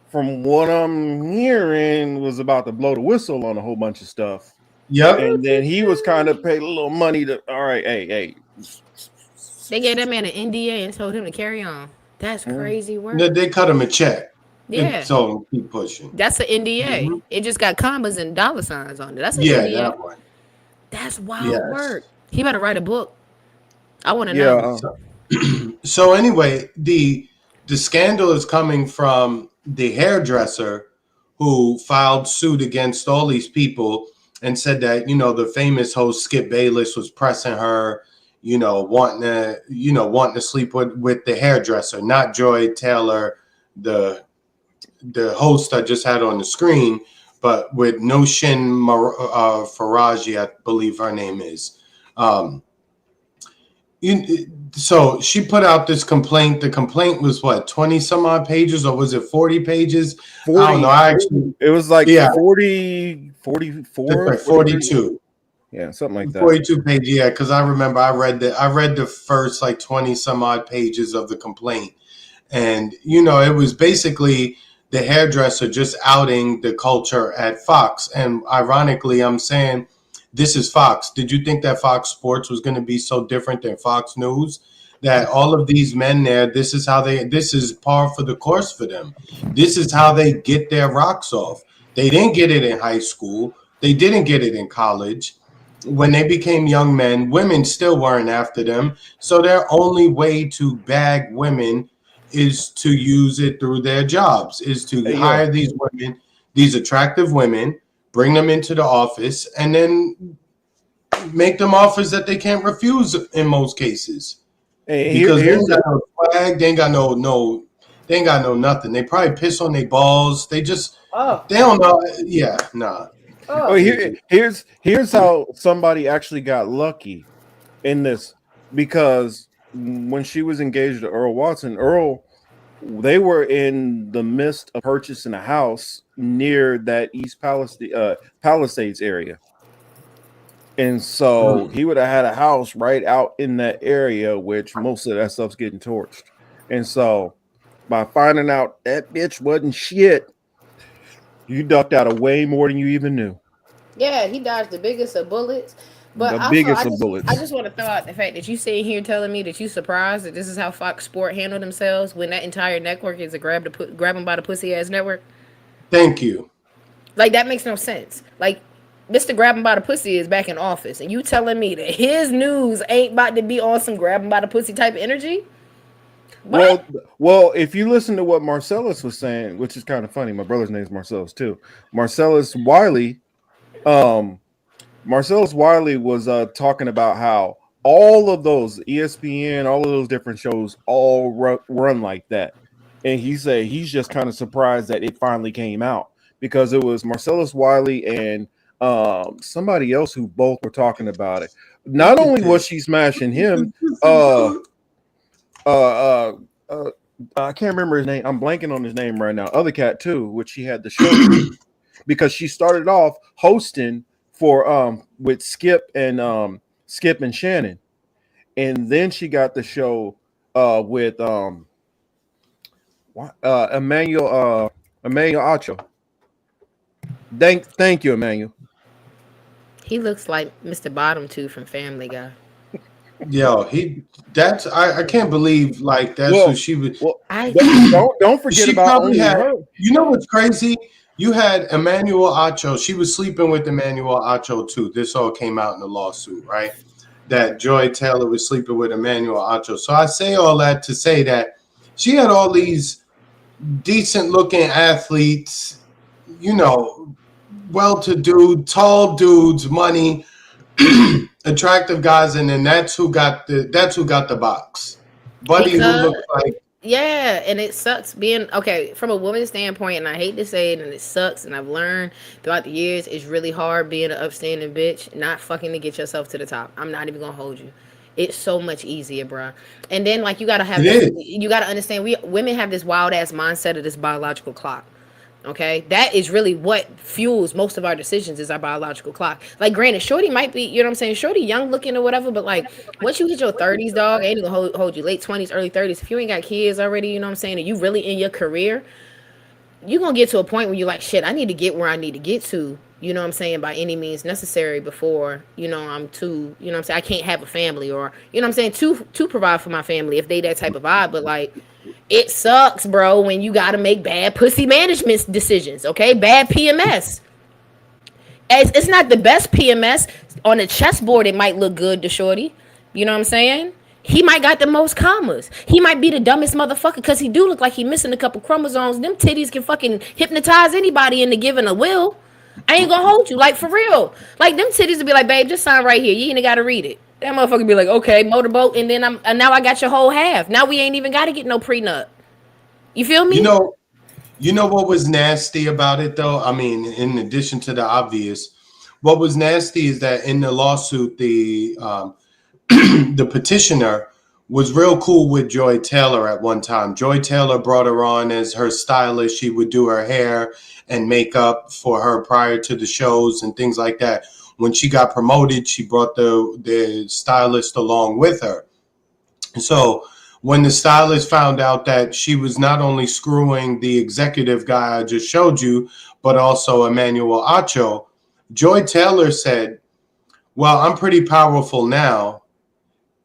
S1: from what I'm hearing, was about to blow the whistle on a whole bunch of stuff.
S2: Yep.
S1: And then he was kind of paid a little money to, all right, hey.
S3: They gave that man an NDA and told him to carry on. That's crazy work.
S2: They cut him a check.
S3: Yeah.
S2: So keep pushing.
S3: That's an NDA. Mm-hmm. It just got commas and dollar signs on it. That's an NDA.
S2: That one.
S3: That's wild work. He better write a book. I want to know.
S2: So anyway, the scandal is coming from the hairdresser who filed suit against all these people and said that, the famous host Skip Bayless was pressing her, wanting to sleep with the hairdresser, not Joy Taylor, the host I just had on the screen, but with Noshin Faraji, I believe her name is. So she put out this complaint. The complaint was what, 20 some odd pages, or was it 40 pages?
S1: 40,
S2: I don't know.
S1: It was like 40, 44,
S2: like 42.
S1: Yeah, something like that.
S2: 42 pages, yeah, because I remember I read the first like 20 some odd pages of the complaint. And, it was basically the hairdresser just outing the culture at Fox. And ironically, I'm saying, this is Fox. Did you think that Fox Sports was going to be so different than Fox News? That all of these men there, this is par for the course for them. This is how they get their rocks off. They didn't get it in high school. They didn't get it in college. When they became young men, women still weren't after them. So their only way to bag women is to use it through their jobs, is to hire these women, these attractive women, bring them into the office, and then make them offers that they can't refuse in most cases. Because they ain't got no swag, they ain't got no nothing. They probably piss on their balls. They just they don't know. Yeah, nah.
S1: Here's how somebody actually got lucky in this, because when she was engaged to Earl Watson, they were in the midst of purchasing a house near that East Palisades area. And so he would have had a house right out in that area, which most of that stuff's getting torched. And so by finding out that bitch wasn't shit, you ducked out of way more than you even knew.
S3: Yeah, he dodged the biggest of bullets. But I just want to throw out the fact that you sitting here telling me that you surprised that this is how Fox Sport handled themselves when that entire network is a grab him by the pussy ass network.
S2: Thank you.
S3: Like, that makes no sense. Like, Mr. Grab him by the pussy is back in office, and you telling me that his news ain't about to be on some grab him by the pussy type of energy? What?
S1: Well, if you listen to what Marcellus was saying, which is kind of funny, my brother's name is Marcellus too. Marcellus Wiley was talking about how all of those ESPN, all of those different shows all run like that. And he said he's just kind of surprised that it finally came out, because it was Marcellus Wiley and somebody else who both were talking about it. Not only was she smashing him, I can't remember his name. I'm blanking on his name right now. Other cat too, which she had the show. because she started off hosting for with Skip and Shannon, and then she got the show with Emmanuel Acho. Thank you, Emmanuel.
S3: He looks like Mr. Bottom Two from Family Guy.
S2: Yo, I can't believe like that's who she was.
S1: Well,
S3: I
S1: don't forget
S2: She
S1: about
S2: probably
S1: only
S2: had.
S1: her.
S2: You know what's crazy? You had Emmanuel Acho. She was sleeping with Emmanuel Acho too. This all came out in the lawsuit, right? That Joy Taylor was sleeping with Emmanuel Acho. So I say all that to say that she had all these decent looking athletes, you know, well-to-do, tall dudes, money, attractive guys, and then that's who got the box. Buddy, who looked like.
S3: Yeah, and it sucks being okay from a woman's standpoint, and I hate to say it, and it sucks, and I've learned throughout the years it's really hard being an upstanding bitch, not fucking to get yourself to the top. I'm not even gonna hold you. It's so much easier, bruh. And then like you gotta understand women have this wild ass mindset of this biological clock. Okay, that is really what fuels most of our decisions is our biological clock. Like, granted, Shorty might be, you know what I'm saying, Shorty young looking or whatever, but like once you hit your 30s, dog, ain't gonna hold you late 20s, early 30s. If you ain't got kids already, you know what I'm saying, and you really in your career, you gonna get to a point where you're like, shit, I need to get where I need to get to, you know what I'm saying, by any means necessary before, you know, I'm too, you know what I'm saying, I can't have a family or, you know what I'm saying, to provide for my family if they that type of vibe. But like, it sucks, bro, when you gotta make bad pussy management decisions, okay? Bad PMS. It's not the best PMS. On the chessboard, it might look good to Shorty. You know what I'm saying? He might got the most commas. He might be the dumbest motherfucker because he do look like he missing a couple chromosomes. Them titties can fucking hypnotize anybody into giving a will. I ain't gonna hold you, like, for real. Like, them titties would be like, babe, just sign right here. You ain't gotta read it. That motherfucker be like, okay, motorboat, and then now I got your whole half. Now we ain't even gotta get no prenup. You feel me?
S2: You know what was nasty about it though? I mean, in addition to the obvious, what was nasty is that in the lawsuit, the the petitioner was real cool with Joy Taylor at one time. Joy Taylor brought her on as her stylist. She would do her hair and makeup for her prior to the shows and things like that. When she got promoted, she brought the stylist along with her. So when the stylist found out that she was not only screwing the executive guy I just showed you, but also Emmanuel Acho, Joy Taylor said, well, I'm pretty powerful now.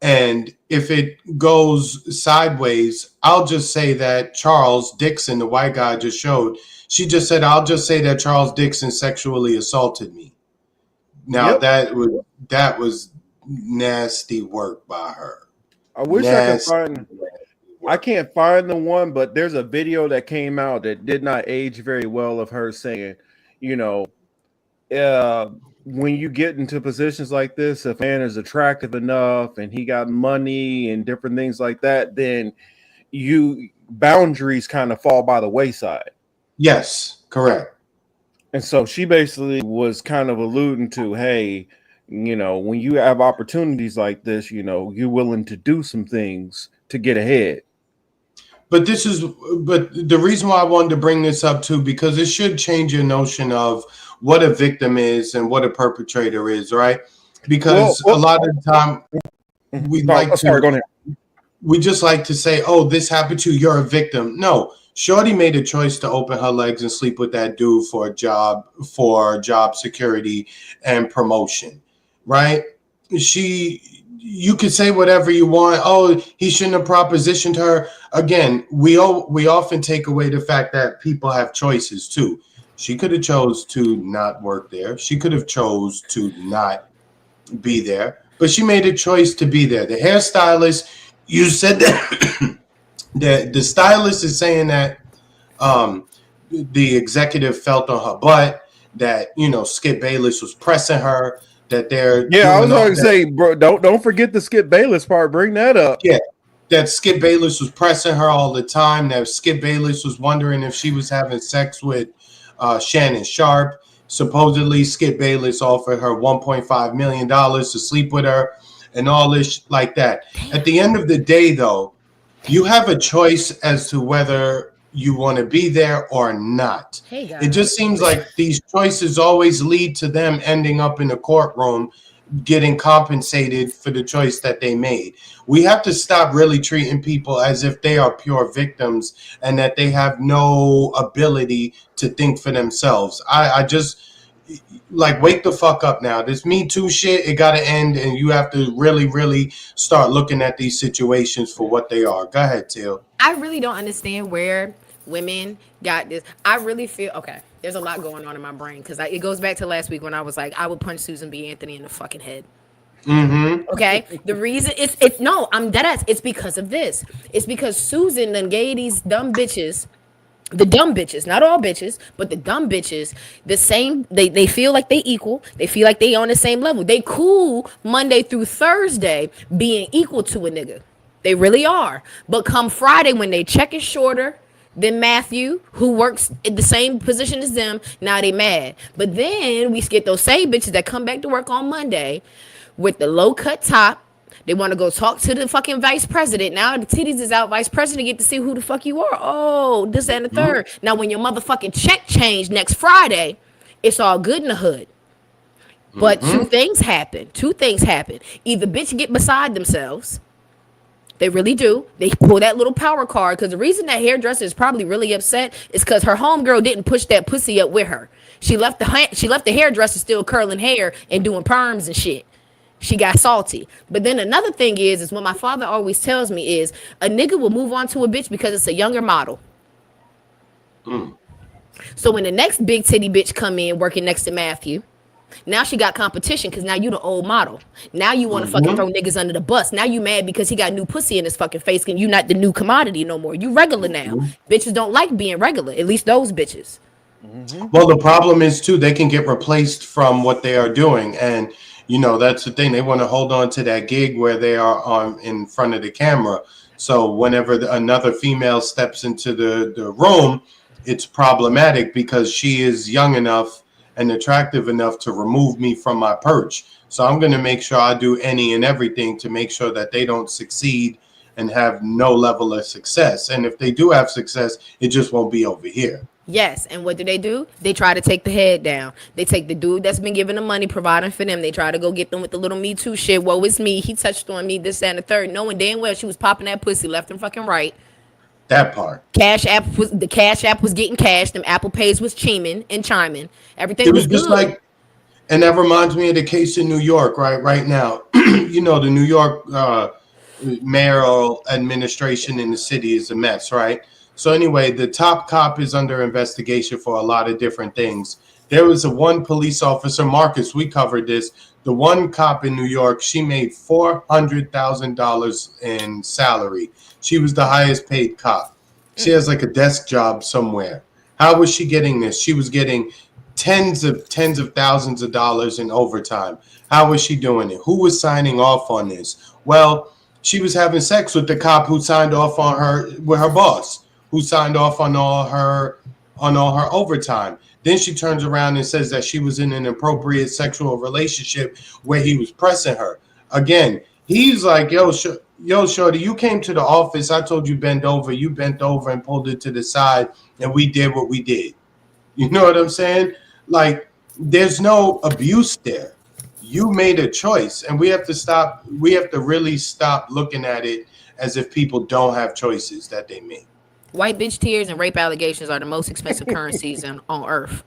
S2: And if it goes sideways, I'll just say that Charles Dixon, the white guy I just showed, she just said, I'll just say that Charles Dixon sexually assaulted me. Now, that was nasty work by her.
S1: I wish I can't find the one, but there's a video that came out that did not age very well of her saying, you know, when you get into positions like this, if a man is attractive enough and he got money and different things like that, then boundaries kind of fall by the wayside.
S2: Yes, correct.
S1: And so she basically was kind of alluding to, hey, you know, when you have opportunities like this, you know, you're willing to do some things to get ahead.
S2: But the reason why I wanted to bring this up too, because it should change your notion of what a victim is and what a perpetrator is, right? Because a lot of the time we just like to say, oh, this happened to you, you're a victim. No, Shorty made a choice to open her legs and sleep with that dude for job security and promotion, right? You could say whatever you want. Oh, he shouldn't have propositioned her. Again, we often take away the fact that people have choices too. She could have chose to not work there. She could have chose to not be there, but she made a choice to be there. The hairstylist, you said that the stylist is saying that the executive felt on her butt, that, you know, Skip Bayless was pressing her, that they're
S1: I was going to say, bro, don't forget the Skip Bayless part. Bring that up.
S2: Yeah, that Skip Bayless was pressing her all the time. That Skip Bayless was wondering if she was having sex with Shannon Sharp. Supposedly, Skip Bayless offered her $1.5 million to sleep with her and all this like that. At the end of the day, though, you have a choice as to whether you want to be there or not.
S3: Hey guys.
S2: It just seems like these choices always lead to them ending up in a courtroom getting compensated for the choice that they made. We have to stop really treating people as if they are pure victims and that they have no ability to think for themselves. I just like wake the fuck up now. This Me Too shit, it gotta end, and you have to really, really start looking at these situations for what they are. Go ahead, Teal.
S3: I really don't understand where women got this. I really feel okay. There's a lot going on in my brain because it goes back to last week when I was like, I would punch Susan B. Anthony in the fucking head.
S2: Mm-hmm.
S3: Okay. The reason it's no, I'm dead ass. It's because of this. It's because Susan then gave these dumb bitches. The dumb bitches, not all bitches, but the dumb bitches, the same, they feel like they equal. They feel like they on the same level. They cool Monday through Thursday being equal to a nigga. They really are. But come Friday when they check is shorter than Matthew, who works in the same position as them, now they mad. But then we get those same bitches that come back to work on Monday with the low cut top. They want to go talk to the fucking vice president. Now the titties is out. Vice president get to see who the fuck you are. Oh, this and the third. Now when your motherfucking check change next Friday, it's all good in the hood. But two things happen. Either bitch get beside themselves. They really do. They pull that little power card because the reason that hairdresser is probably really upset is because her homegirl didn't push that pussy up with her. She left the hairdresser still curling hair and doing perms and shit. She got salty. But then another thing is what my father always tells me is a nigga will move on to a bitch because it's a younger model. So when the next big titty bitch come in working next to Matthew, now she got competition because now you the old model. Now you want to fucking throw niggas under the bus. Now you mad because he got new pussy in his fucking face and you not the new commodity no more. You regular now. Bitches don't like being regular. At least those bitches.
S2: Well, the problem is too, they can get replaced from what they are doing. And you know, that's the thing. They want to hold on to that gig where they are on in front of the camera. So whenever another female steps into the room, it's problematic because she is young enough and attractive enough to remove me from my perch. So I'm going to make sure I do any and everything to make sure that they don't succeed and have no level of success. And if they do have success, it just won't be over here.
S3: Yes, and what do? They try to take the head down. They take the dude that's been giving them money, providing for them. They try to go get them with the little Me Too shit. Woe is me. He touched on me, this, that, and the third. Knowing damn well she was popping that pussy left and fucking right.
S2: That part.
S3: The Cash App was getting cashed. Them Apple Pays was chiming. Everything
S2: it
S3: was
S2: just
S3: good.
S2: Like, and that reminds me of the case in New York, right now. You know, the New York mayoral administration in the city is a mess, right? So anyway, the top cop is under investigation for a lot of different things. There was one police officer, Marcus, we covered this. The one cop in New York, she made $400,000 in salary. She was the highest paid cop. She has like a desk job somewhere. How was she getting this? She was getting tens of thousands of dollars in overtime. How was she doing it? Who was signing off on this? Well, she was having sex with the cop who signed off on her with her boss, who signed off on all her overtime. Then she turns around and says that she was in an inappropriate sexual relationship where he was pressing her. Again, he's like, yo, shorty, you came to the office. I told you bend over. You bent over and pulled it to the side, and we did what we did. You know what I'm saying? Like, there's no abuse there. You made a choice, and we have to stop. We have to really stop looking at it as if people don't have choices that they make.
S3: White bitch tears and rape allegations are the most expensive currencies on earth.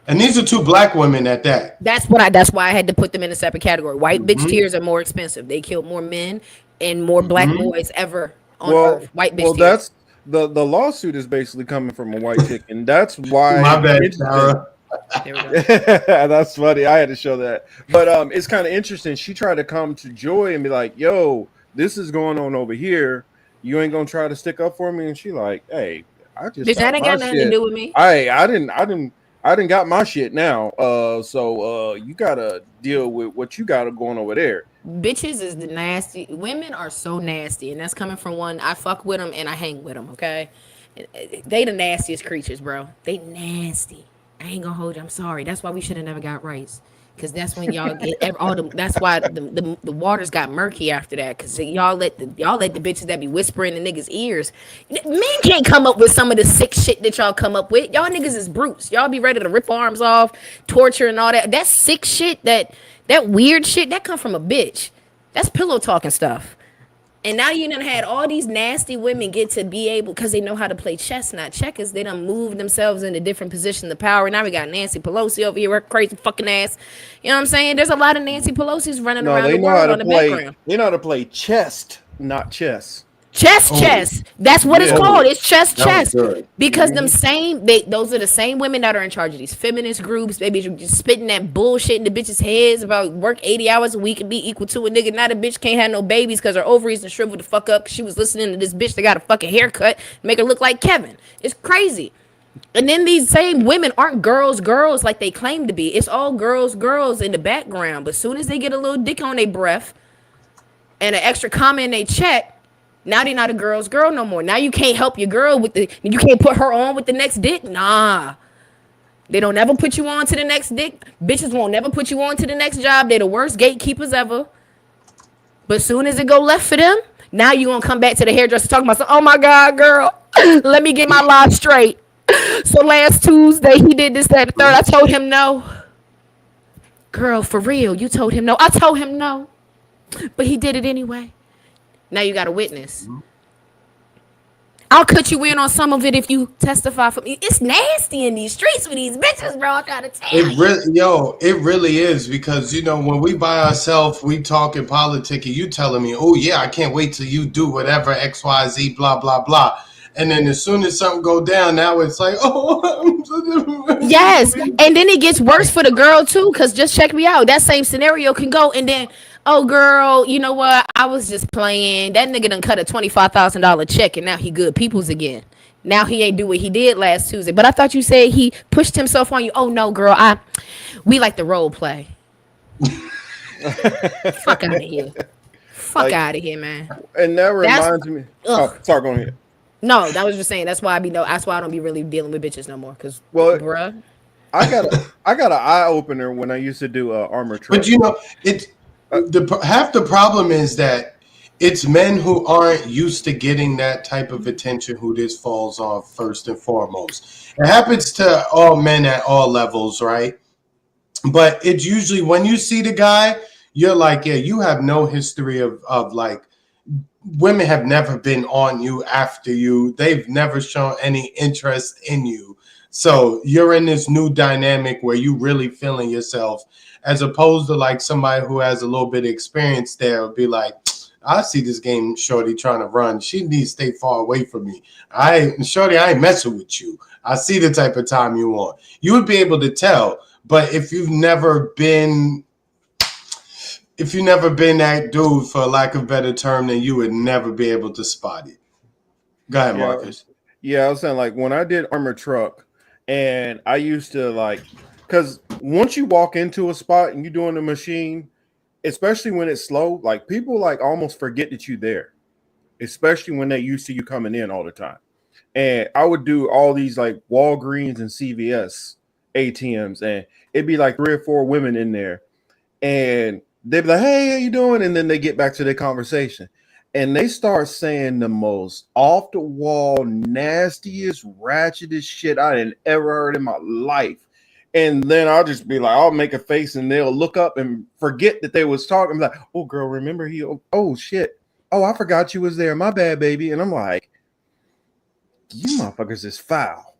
S2: And these are two black women at that.
S3: That's why I had to put them in a separate category. White bitch tears are more expensive. They killed more men and more black boys ever on earth. White bitch tears.
S1: That's the lawsuit is basically coming from a white chick, and that's why.
S2: My bad, Sarah.
S1: That's funny. I had to show that, but it's kind of interesting. She tried to come to Joy and be like, "Yo, this is going on over here. You ain't gonna try to stick up for me." And she like, "Hey, I just
S3: bitch, that ain't got nothing to do with me.
S1: I didn't got my shit now. So you gotta deal with what you got going over there."
S3: Bitches is the nasty. Women are so nasty, and that's coming from one. I fuck with them and I hang with them. Okay, they the nastiest creatures, bro. They nasty. I ain't gonna hold you. I'm sorry. That's why we should have never got rights. Cause that's when y'all get all the. That's why the waters got murky after that. Cause y'all let the bitches that be whispering in niggas' ears. Men can't come up with some of the sick shit that y'all come up with. Y'all niggas is brutes. Y'all be ready to rip arms off, torture and all that. That sick shit, that weird shit, that come from a bitch. That's pillow talking stuff. And now you done had all these nasty women get to be able, because they know how to play chess, not checkers. They done moved themselves into different positions of power. Now we got Nancy Pelosi over here, her crazy fucking ass. You know what I'm saying? There's a lot of Nancy Pelosi's running around the world on the background.
S1: They know how to play chess, not chess.
S3: Chess. That's what it's called. It's chess. Because those are the same women that are in charge of these feminist groups. They be just spitting that bullshit in the bitches' heads about work 80 hours a week and be equal to a nigga. Now the bitch can't have no babies because her ovaries are shriveled the fuck up because she was listening to this bitch that got a fucking haircut, make her look like Kevin. It's crazy. And then these same women aren't girls like they claim to be. It's all girls in the background. But as soon as they get a little dick on their breath and an extra comma in their check, now they're not a girl's girl no more. Now you can't help your girl you can't put her on with the next dick. Nah. They don't ever put you on to the next dick. Bitches won't never put you on to the next job. They're the worst gatekeepers ever. But soon as it go left for them, now you gonna come back to the hairdresser talking about, oh my God, girl, let me get my lie straight. So last Tuesday, he did this, that, and the third. I told him no. Girl, for real, you told him no. I told him no. But he did it anyway. Now you got a witness. I'll cut you in on some of it if you testify for me. It's nasty in these streets with these bitches, bro. I'm trying to tell you.
S2: It really is, because when we by ourselves, we talking politics, and you telling me, oh yeah, I can't wait till you do whatever XYZ, blah blah blah. And then as soon as something go down, now it's like, oh.
S3: Yes, and then it gets worse for the girl too, because just check me out. That same scenario can go, and then, oh girl, you know what? I was just playing. That nigga done cut a $25,000 check, and now he good peoples again. Now he ain't do what he did last Tuesday. But I thought you said he pushed himself on you. Oh no, girl, we like the role play. Fuck out of here. Fuck out of here, man.
S1: And that reminds me. Oh, sorry, go ahead.
S3: No, that was just saying. That's why I don't be really dealing with bitches no more. Cause, bruh,
S1: I got an eye opener when I used to do armor truck.
S2: But it's half the problem is that it's men who aren't used to getting that type of attention who this falls on first and foremost. It happens to all men at all levels, right? But it's usually when you see the guy, you're like, yeah, you have no history of like. Women have never been on you after you. They've never shown any interest in you. So you're in this new dynamic where you really feeling yourself, as opposed to like somebody who has a little bit of experience there would be like, I see this game shorty trying to run. She needs to stay far away from me. Shorty, I ain't messing with you. I see the type of time you want. You would be able to tell. But if you've never been that dude, for lack of a better term, then you would never be able to spot it. Go ahead, Marcus.
S1: Yeah, I was saying, like, when I did armor truck, and I used to, like, because once you walk into a spot and you're doing the machine, especially when it's slow, like, people, like, almost forget that you're there, especially when they used to you coming in all the time. And I would do all these, like, Walgreens and CVS ATMs, and it'd be, like, 3 or 4 women in there, and they'd be like, hey, how you doing? And then they get back to their conversation. And they start saying the most off-the-wall, nastiest, ratchetest shit I had ever heard in my life. And then I'll just be like, I'll make a face, and they'll look up and forget that they was talking. I'm like, oh, girl, remember he? Oh, shit. Oh, I forgot you was there. My bad, baby. And I'm like, you motherfuckers is foul.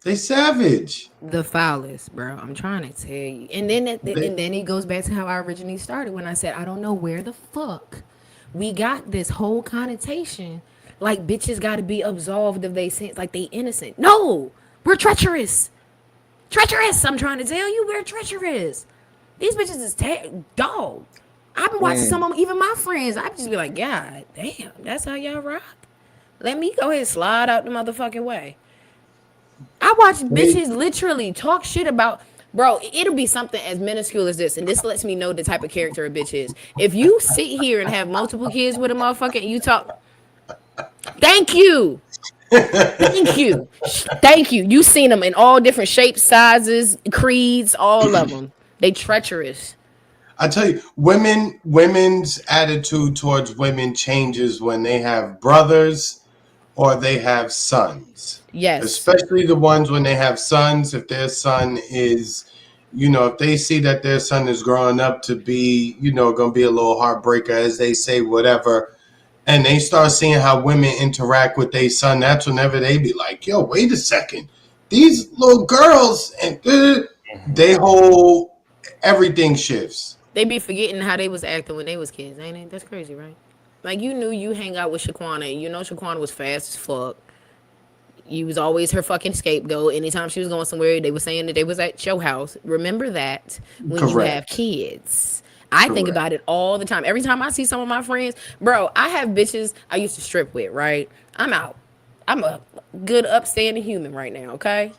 S2: They savage.
S3: The foulest, bro. I'm trying to tell you. And then it goes back to how I originally started when I said I don't know where the fuck we got this whole connotation like bitches got to be absolved of they sins, like they innocent. No, we're treacherous. Treacherous. I'm trying to tell you, we're treacherous. These bitches is dog. I've been watching some of them, even my friends. I just be like, God damn, that's how y'all rock. Let me go ahead and slide out the motherfucking way. I watch bitches literally talk shit about, bro, it'll be something as minuscule as this, and this lets me know the type of character a bitch is. If you sit here and have multiple kids with a motherfucker and you talk, thank you. Thank you. Thank you. You seen them in all different shapes, sizes, creeds, all of them. They treacherous.
S2: I tell you, women's attitude towards women changes when they have brothers or they have sons.
S3: Yes.
S2: Especially the ones when they have sons. If their son is, if they see that their son is growing up to be, going to be a little heartbreaker, as they say, whatever, and they start seeing how women interact with their son, that's whenever they be like, yo, wait a second. These little girls, and they whole, everything shifts.
S3: They be forgetting how they was acting when they was kids, ain't it? That's crazy, right? Like, you knew you hang out with Shaquana, and you know Shaquana was fast as fuck. You was always her fucking scapegoat. Anytime she was going somewhere, they were saying that they was at your house. Remember that when you have kids. I think about it all the time. Every time I see some of my friends, bro, I have bitches I used to strip with, right? I'm out. I'm a good, upstanding human right now, okay?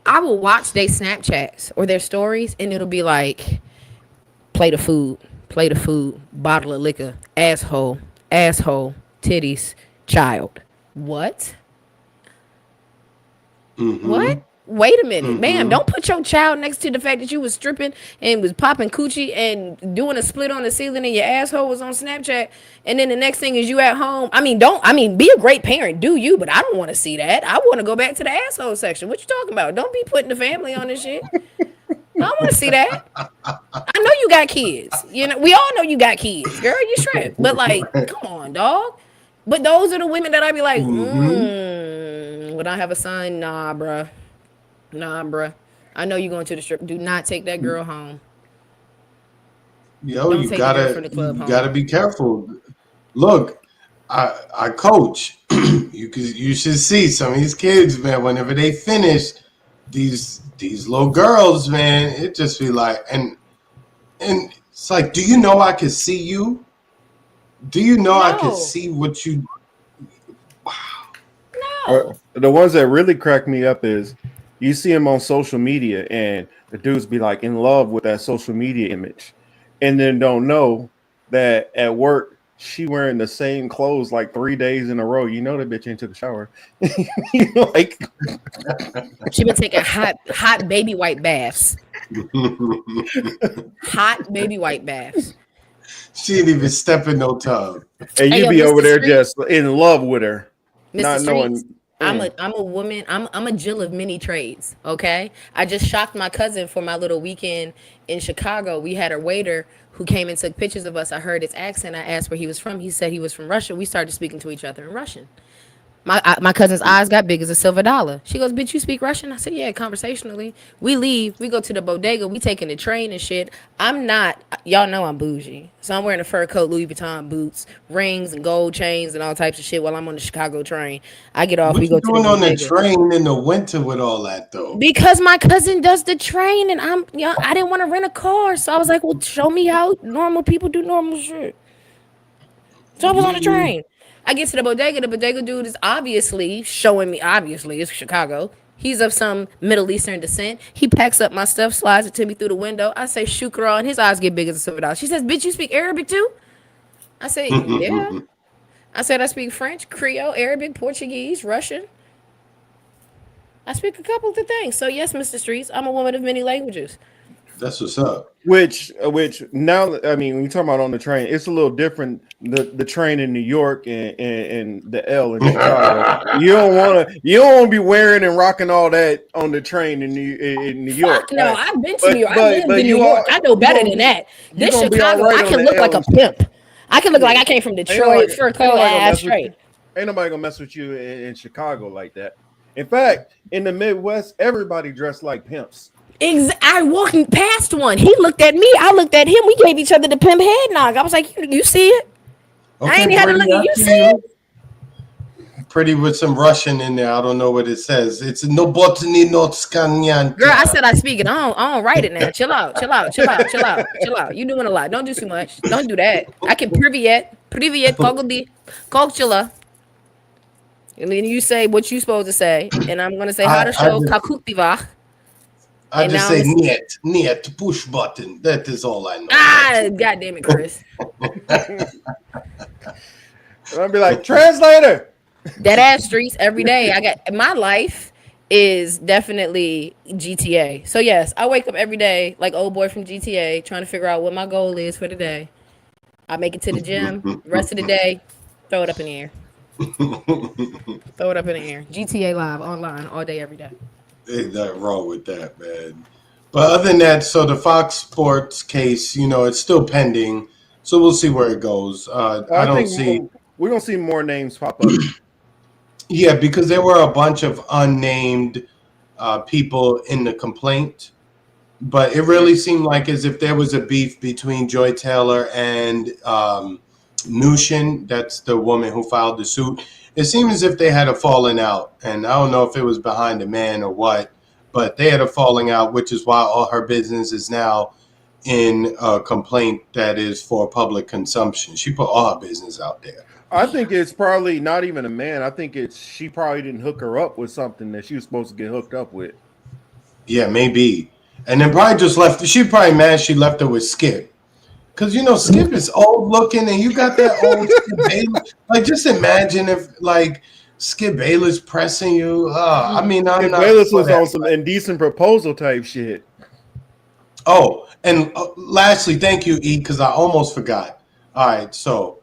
S3: I will watch their Snapchats or their stories, and it'll be like, plate of food, bottle of liquor, asshole, titties, child. What? What? Wait a minute, ma'am. Don't put your child next to the fact that you was stripping and was popping coochie and doing a split on the ceiling and your asshole was on Snapchat. And then the next thing is you at home. Be a great parent, do you? But I don't want to see that. I want to go back to the asshole section. What you talking about? Don't be putting the family on this shit. I don't want to see that. I know you got kids. We all know you got kids, girl. You strip. But like, come on, dog. But those are the women that I be like, would I have a son? Nah, bruh. I know you going to the strip. Do not take that girl home.
S2: Yo, you gotta be careful. Look, I coach. You should see some of these kids, man. Whenever they finish, these little girls, man, it just be like, and it's like, do you know I can see you? Do you know I can see what you? Wow.
S3: No.
S1: The ones that really crack me up is you see them on social media, and the dudes be like in love with that social media image, and then don't know that at work she wearing the same clothes like 3 days in a row. You know that bitch ain't took a shower. Like
S3: she been taking hot baby white baths. Hot baby white baths.
S2: She didn't even step in no tub.
S1: And you be over there just in love with her, not knowing.
S3: I'm a woman. I'm a Jill of many trades. Okay. I just shocked my cousin for my little weekend in Chicago. We had a waiter who came and took pictures of us. I heard his accent. I asked where he was from. He said he was from Russia. We started speaking to each other in Russian. My cousin's eyes got big as a silver dollar. She goes, bitch, you speak Russian? I said, yeah, conversationally. We leave. We go to the bodega. We taking the train and shit. I'm not, y'all know I'm bougie. So I'm wearing a fur coat, Louis Vuitton boots, rings and gold chains and all types of shit while I'm on the Chicago train. I get off.
S2: What
S3: we go
S2: you
S3: to
S2: doing
S3: the
S2: on the
S3: bodega.
S2: train in the winter with all that, though?
S3: Because my cousin does the train and I didn't want to rent a car. So I was like, well, show me how normal people do normal shit. So I was on the train. I get to the bodega. The bodega dude is obviously showing me. Obviously, it's Chicago. He's of some Middle Eastern descent. He packs up my stuff, slides it to me through the window. I say, shukra, and his eyes get big as a silver dollar. She says, bitch, you speak Arabic too? I say, yeah. I said, I speak French, Creole, Arabic, Portuguese, Russian. I speak a couple of the things. So, yes, Mr. Streets, I'm a woman of many languages.
S2: That's what's up.
S1: Which now, I mean, when you talk about on the train, it's a little different. The train in New York and the L in Chicago. You don't want to be wearing and rocking all that on the train in New York.
S3: Fuck no, I've been to New York. I've been to New York. I know better than that. This Chicago, I can look like a pimp. I can look like I came from Detroit, fur coat, ass straight.
S1: Ain't nobody gonna mess with you in Chicago like that. In fact, in the Midwest, everybody dressed like pimps.
S3: I walked past one. He looked at me. I looked at him. We gave each other the pimp head nod. I was like, you see it?
S2: Okay,
S3: I ain't had to look at you. See it?
S2: Pretty with some Russian in there. I don't know what it says. It's no botany, no skanyan.
S3: Girl, I said I speak it. I don't write it now. Chill out. You doing a lot. Don't do too much. Don't do that. I can privyet, kokchila. And then you say what you supposed to say, and I'm gonna say how to show kakutivach.
S2: I just say niet, push button. That is all I know.
S3: God damn it, Chris.
S1: I'll be like, translator,
S3: Dead ass streets every day. I got my life is definitely GTA. So yes, I wake up every day like old boy from GTA, trying to figure out what my goal is for the day. I make it to the gym. The rest of the day, throw it up in the air. Throw it up in the air. GTA Live online all day, every day.
S2: Ain't nothing wrong with that, man. But other than that, so the Fox Sports case, it's still pending. So we'll see where it goes. I don't see.
S1: We're gonna see more names pop up.
S2: Yeah, because there were a bunch of unnamed people in the complaint, but it really seemed like as if there was a beef between Joy Taylor and Nushin. That's the woman who filed the suit. It seemed as if they had a falling out, and I don't know if it was behind a man or what, but they had a falling out, which is why all her business is now in a complaint that is for public consumption. She put all her business out there.
S1: I think it's probably not even a man. I think she probably didn't hook her up with something that she was supposed to get hooked up with.
S2: Yeah, maybe. And then probably just left. She probably mad she left her with Skip. Because, Skip is old looking and you got that old Skip Bayless. Like, just imagine if, like, Skip Bayless pressing you. I'm not.
S1: Bayless was on some indecent proposal type shit.
S2: Oh, and lastly, thank you, E, because I almost forgot. All right, so.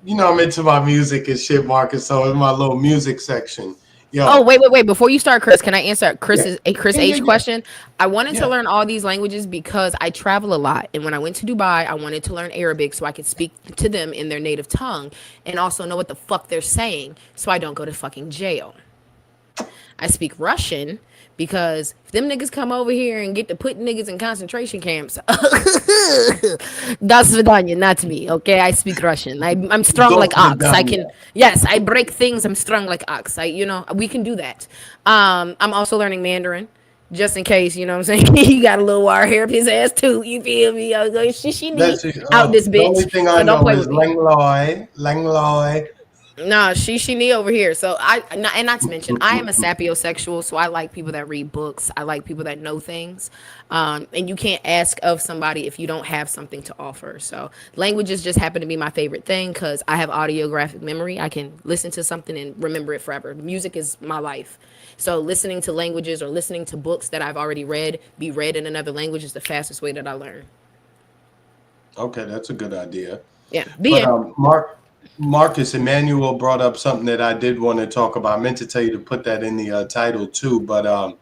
S2: I'm into my music and shit, Marcus. So in my little music section.
S3: Oh, wait. Before you start, Chris, can I answer Chris H question? I wanted to learn all these languages because I travel a lot. And when I went to Dubai, I wanted to learn Arabic so I could speak to them in their native tongue and also know what the fuck they're saying so I don't go to fucking jail. I speak Russian because if them niggas come over here and get to put niggas in concentration camps, das vidanya, not me, okay? I speak Russian. I'm strong like ox. I break things. I'm strong like ox. We can do that. I'm also learning Mandarin. Just in case, you know what I'm saying? You got a little wire hair up his ass too. You feel me? I was going, she need out this bitch. The
S2: only thing I know is Langloy.
S3: No, she need over here. So not to mention, I am a sapiosexual, so I like people that read books. I like people that know things. And you can't ask of somebody if you don't have something to offer. So languages just happen to be my favorite thing because I have audiographic memory. I can listen to something and remember it forever. Music is my life. So listening to languages or listening to books that I've already read, be read in another language is the fastest way that I learn.
S2: Okay, that's a good idea.
S3: Yeah.
S2: Marcus Emmanuel brought up something that I did want to talk about. I meant to tell you to put that in the title too, but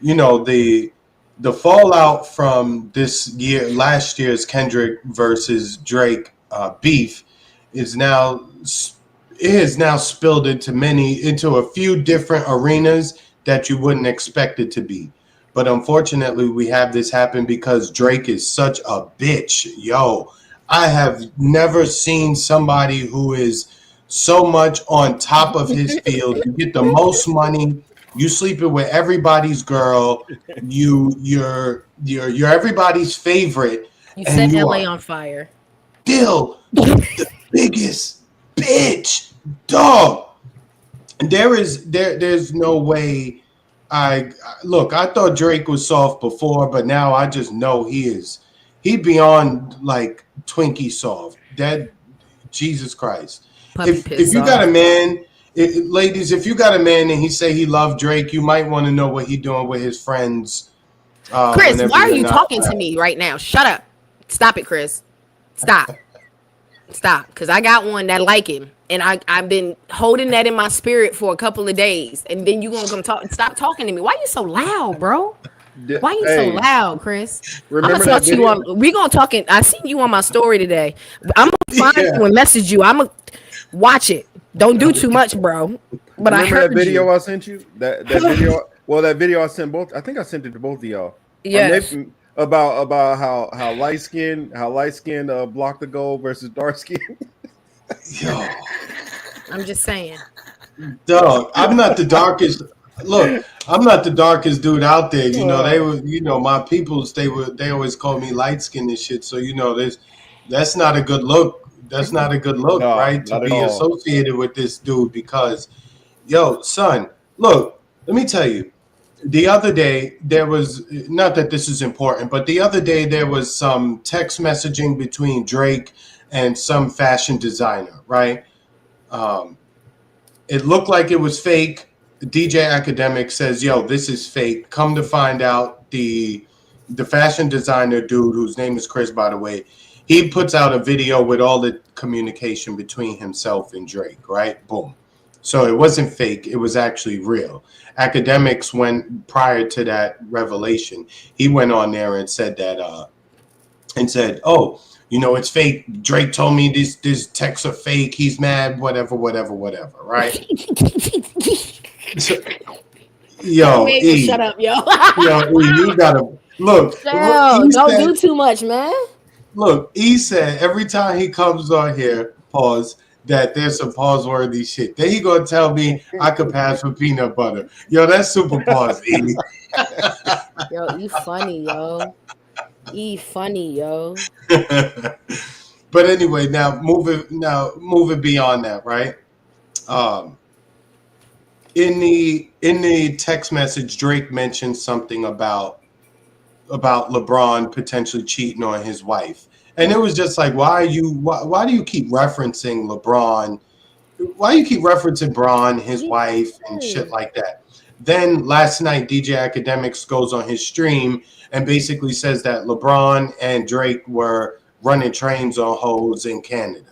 S2: the fallout from last year's Kendrick versus Drake beef has now spilled into a few different arenas that you wouldn't expect it to be. But unfortunately, we have this happen because Drake is such a bitch, yo. I have never seen somebody who is so much on top of his field. You get the most money. You sleeping with everybody's girl. You're everybody's favorite.
S3: You set LA on fire.
S2: Still the biggest bitch, dog. There's no way. I thought Drake was soft before, but now I just know he beyond like Twinkie soft. That Jesus Christ. If you got a man, ladies, if you got a man and he say he loved Drake, you might want to know what he doing with his friends.
S3: Chris, why are you talking to me right now? Shut up. Stop it, Chris. Stop. Because I got one that like him. And I've been holding that in my spirit for a couple of days. And then you going to come stop talking to me. Why you so loud, bro? Why you so loud, Chris?
S1: Remember
S3: I'm gonna talk to you we gonna talk. I seen you on my story today. I'm gonna find you and message you. I'm gonna watch it. Don't do too much, bro. But
S1: remember
S3: I heard
S1: that video I sent you. That video. Well, that video I sent both. I think I sent it to both of y'all.
S3: Yeah.
S1: About how light skin block the goal versus dark skin.
S2: Yo,
S3: I'm just saying.
S2: Dog, I'm not the darkest. Look, I'm not the darkest dude out there. They were, my peoples. They always call me light skinned and shit. So that's not a good look. That's not a good look,
S1: no,
S2: right? To be associated with this dude because, yo, son, look, let me tell you. The other day there was, not that this is important, but the other day there was some text messaging between Drake and some fashion designer, right? It looked like it was fake. DJ Academic says, "Yo, this is fake." Come to find out, the fashion designer dude, whose name is Chris, by the way, he puts out a video with all the communication between himself and Drake. Right? Boom. So it wasn't fake. It was actually real. Academics went prior to that revelation. He went on there and said that, "Oh, you know, it's fake. Drake told me these texts are fake. He's mad. Whatever. Right?" So, yo, E,
S3: shut up, yo.
S2: yo, E, you gotta look.
S3: Yo, don't do too much, man.
S2: Look, E said every time he comes on here, pause, that there's some pause-worthy shit. Then he gonna tell me I could pass for peanut butter. Yo, that's super pause, E.
S3: Yo, E funny, yo. E funny, yo.
S2: But anyway, now moving beyond that, right? In the text message, Drake mentioned something about LeBron potentially cheating on his wife, and it was just like, why do you keep referencing LeBron? Why do you keep referencing Bron, his wife, and shit like that? Then last night, DJ Academics goes on his stream and basically says that LeBron and Drake were running trains on hoes in Canada.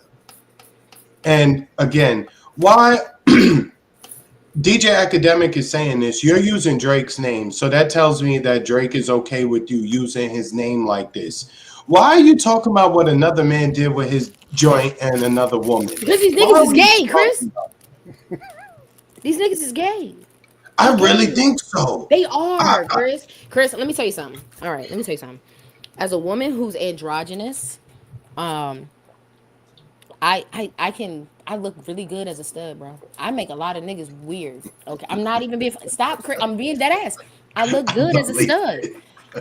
S2: And again, why DJ Academic is saying this? You're using Drake's name, so that tells me that Drake is okay with you using his name like this. Why are you talking about what another man did with his joint and another woman?
S3: Because these niggas is gay, Chris. These niggas is gay.
S2: I really think so.
S3: They are, Chris. Chris, let me tell you something. All right, let me tell you something. As a woman who's androgynous, I look really good as a stud, bro. I make a lot of niggas weird. Okay, I'm not even being stop. I'm being dead ass. I look good as a stud.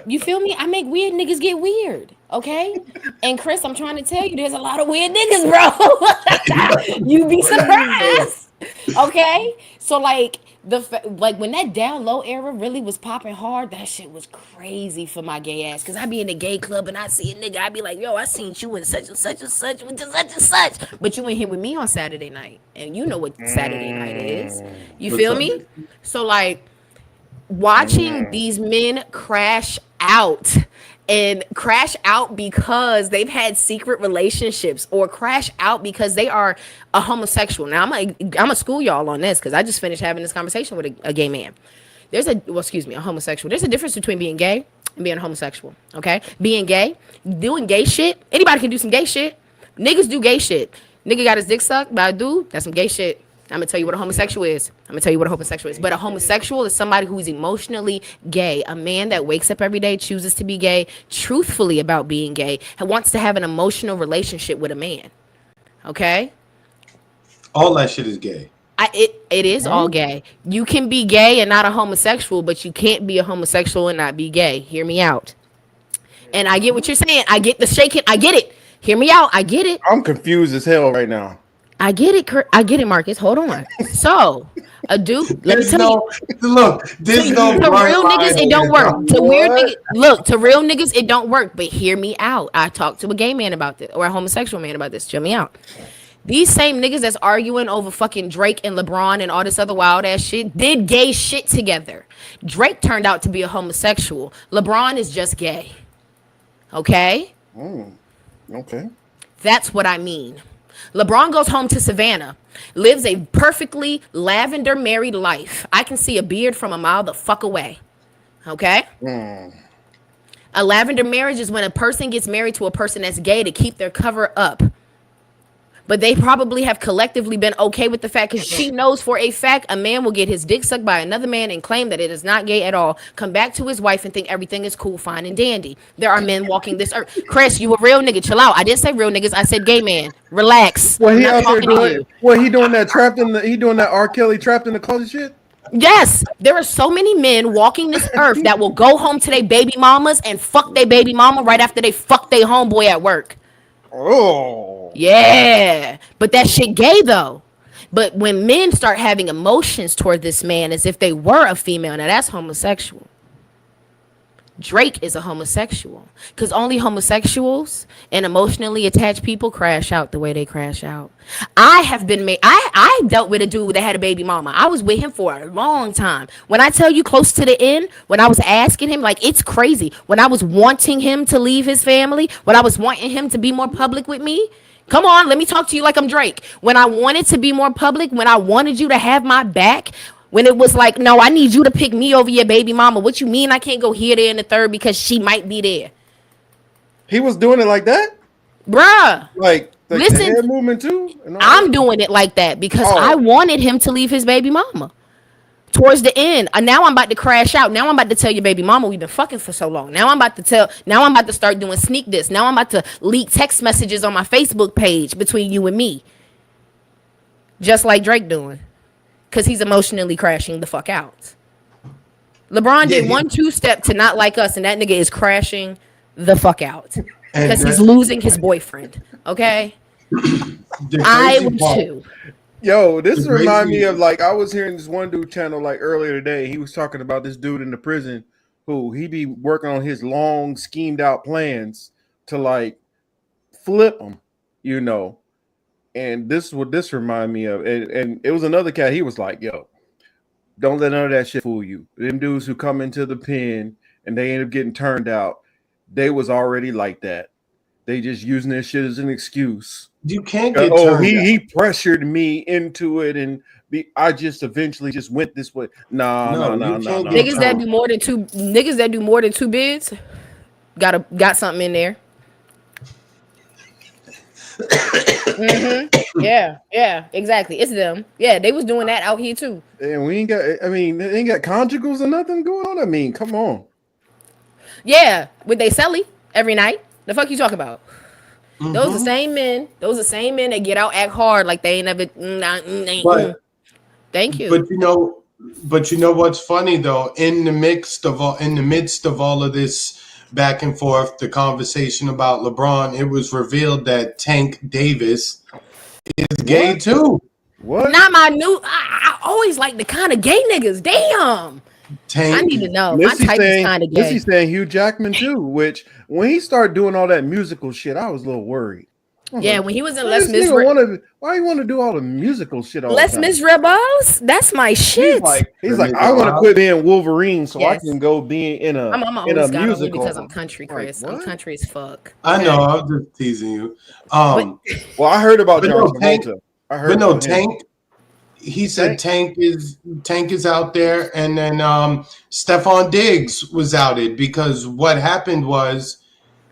S3: You feel me? I make weird niggas get weird. Okay, and Chris, I'm trying to tell you, there's a lot of weird niggas, bro. You'd be surprised. Okay, so like when that down low era really was popping hard, that shit was crazy for my gay ass. Cause I be in the gay club and I see a nigga, I be like, yo, I seen you in such and such and such with such and such. But you in here with me on Saturday night, and you know what Saturday night is. You feel me? So like watching these men crash out. And crash out because they've had secret relationships, or crash out because they are a homosexual. Now I'm gonna school y'all on this because I just finished having this conversation with a gay man. A homosexual. There's a difference between being gay and being a homosexual. Okay, being gay, doing gay shit. Anybody can do some gay shit. Niggas do gay shit. Nigga got his dick sucked by a dude. That's some gay shit. I'm gonna tell you what a homosexual is. But a homosexual is somebody who is emotionally gay. A man that wakes up every day, chooses to be gay, truthfully about being gay, and wants to have an emotional relationship with a man. Okay?
S2: All that shit is gay.
S3: It is all gay. You can be gay and not a homosexual, but you can't be a homosexual and not be gay. Hear me out. And I get what you're saying. I get the shaking. I get it. Hear me out. I get it.
S1: I'm confused as hell right now.
S3: I get it, Marcus. Hold on. So, a dude, let me tell you.
S2: Look, there's no
S3: to real niggas, it don't work. To weird niggas, look, to real niggas, it don't work. But hear me out. I talked to a gay man about this, or a homosexual man about this. Chill me out. These same niggas that's arguing over fucking Drake and LeBron and all this other wild ass shit did gay shit together. Drake turned out to be a homosexual. LeBron is just gay. Okay?
S1: Okay.
S3: That's what I mean. LeBron goes home to Savannah, lives a perfectly lavender married life. I can see a beard from a mile the fuck away. Okay? A lavender marriage is when a person gets married to a person that's gay to keep their cover up. But they probably have collectively been okay with the fact, because she knows for a fact a man will get his dick sucked by another man and claim that it is not gay at all, come back to his wife and think everything is cool, fine, and dandy. There are men walking this earth. Chris, you a real nigga. Chill out. I didn't say real niggas. I said gay man. Relax.
S1: Well, he out there doing he doing that R. Kelly trapped in the closet shit?
S3: Yes, there are so many men walking this earth that will go home to their baby mamas and fuck their baby mama right after they fuck their homeboy at work.
S1: Oh.
S3: Yeah, but that shit gay though. But when men start having emotions toward this man as if they were a female, now that's homosexual. Drake is a homosexual, because only homosexuals and emotionally attached people crash out the way they crash out. I have been made. I dealt with a dude that had a baby mama. I was with him for a long time. When I tell you close to the end, when I was asking him, like, it's crazy. When I was wanting him to leave his family, when I was wanting him to be more public with me. Come on, let me talk to you like I'm Drake. When I wanted to be more public, when I wanted you to have my back, when it was like, no, I need you to pick me over your baby mama. What you mean I can't go here, there, and the third because she might be there?
S1: He was doing it like that?
S3: Bruh.
S1: Like the
S3: Listen,
S1: head movement too?
S3: I'm doing it like that because I wanted him to leave his baby mama. Towards the end, now I'm about to crash out. Now I'm about to tell your baby mama we've been fucking for so long. Now I'm about to start doing sneak this. Now I'm about to leak text messages on my Facebook page between you and me. Just like Drake doing. Because he's emotionally crashing the fuck out. LeBron did 1-2 step to not like us, and that nigga is crashing the fuck out. Because he's losing his boyfriend. Okay? I would too.
S1: Yo, this reminds me of, like, I was hearing this one dude channel like earlier today. He was talking about this dude in the prison who he be working on his long schemed out plans to like flip them, you know. And this is what this remind me of. And it was another cat. He was like, yo, don't let none of that shit fool you. Them dudes who come into the pen and they end up getting turned out, they was already like that. They just using this shit as an excuse.
S2: You can't get turned
S1: he pressured me into it, and I just eventually just went this way. No.
S3: Niggas that do more than two bids got something in there. Mm-hmm. Yeah, exactly. It's them. Yeah, they was doing that out here too.
S1: And we ain't got. I mean, they ain't got conjugals or nothing going on. I mean, come on.
S3: Yeah, with they celly every night. The fuck you talking about? Mm-hmm. Those the same men. Those the same men that get out, act hard like they ain't never. Thank you.
S2: But you know what's funny though? In the midst of all of this back and forth, the conversation about LeBron, it was revealed that Tank Davis is gay too.
S1: What?
S3: Not my new. I always like the kind of gay niggas. Damn.
S2: Tank.
S3: I need to know. My type is kind of gay.
S1: Missy's saying Hugh Jackman too, which when he started doing all that musical shit, I was a little worried.
S3: Yeah, when he was in Les Miserables.
S1: Why you want to do all the musical shit all
S3: Les Miserables? That's my shit.
S1: He's like, I want to quit being Wolverine so I can go be in a musical.
S3: Because I'm country, Chris. I'm country as fuck.
S2: Okay? I know. I was just teasing you.
S1: Well, I heard about John Travolta.
S2: Tank. He said Tank is out there, and then Stephon Diggs was outed because what happened was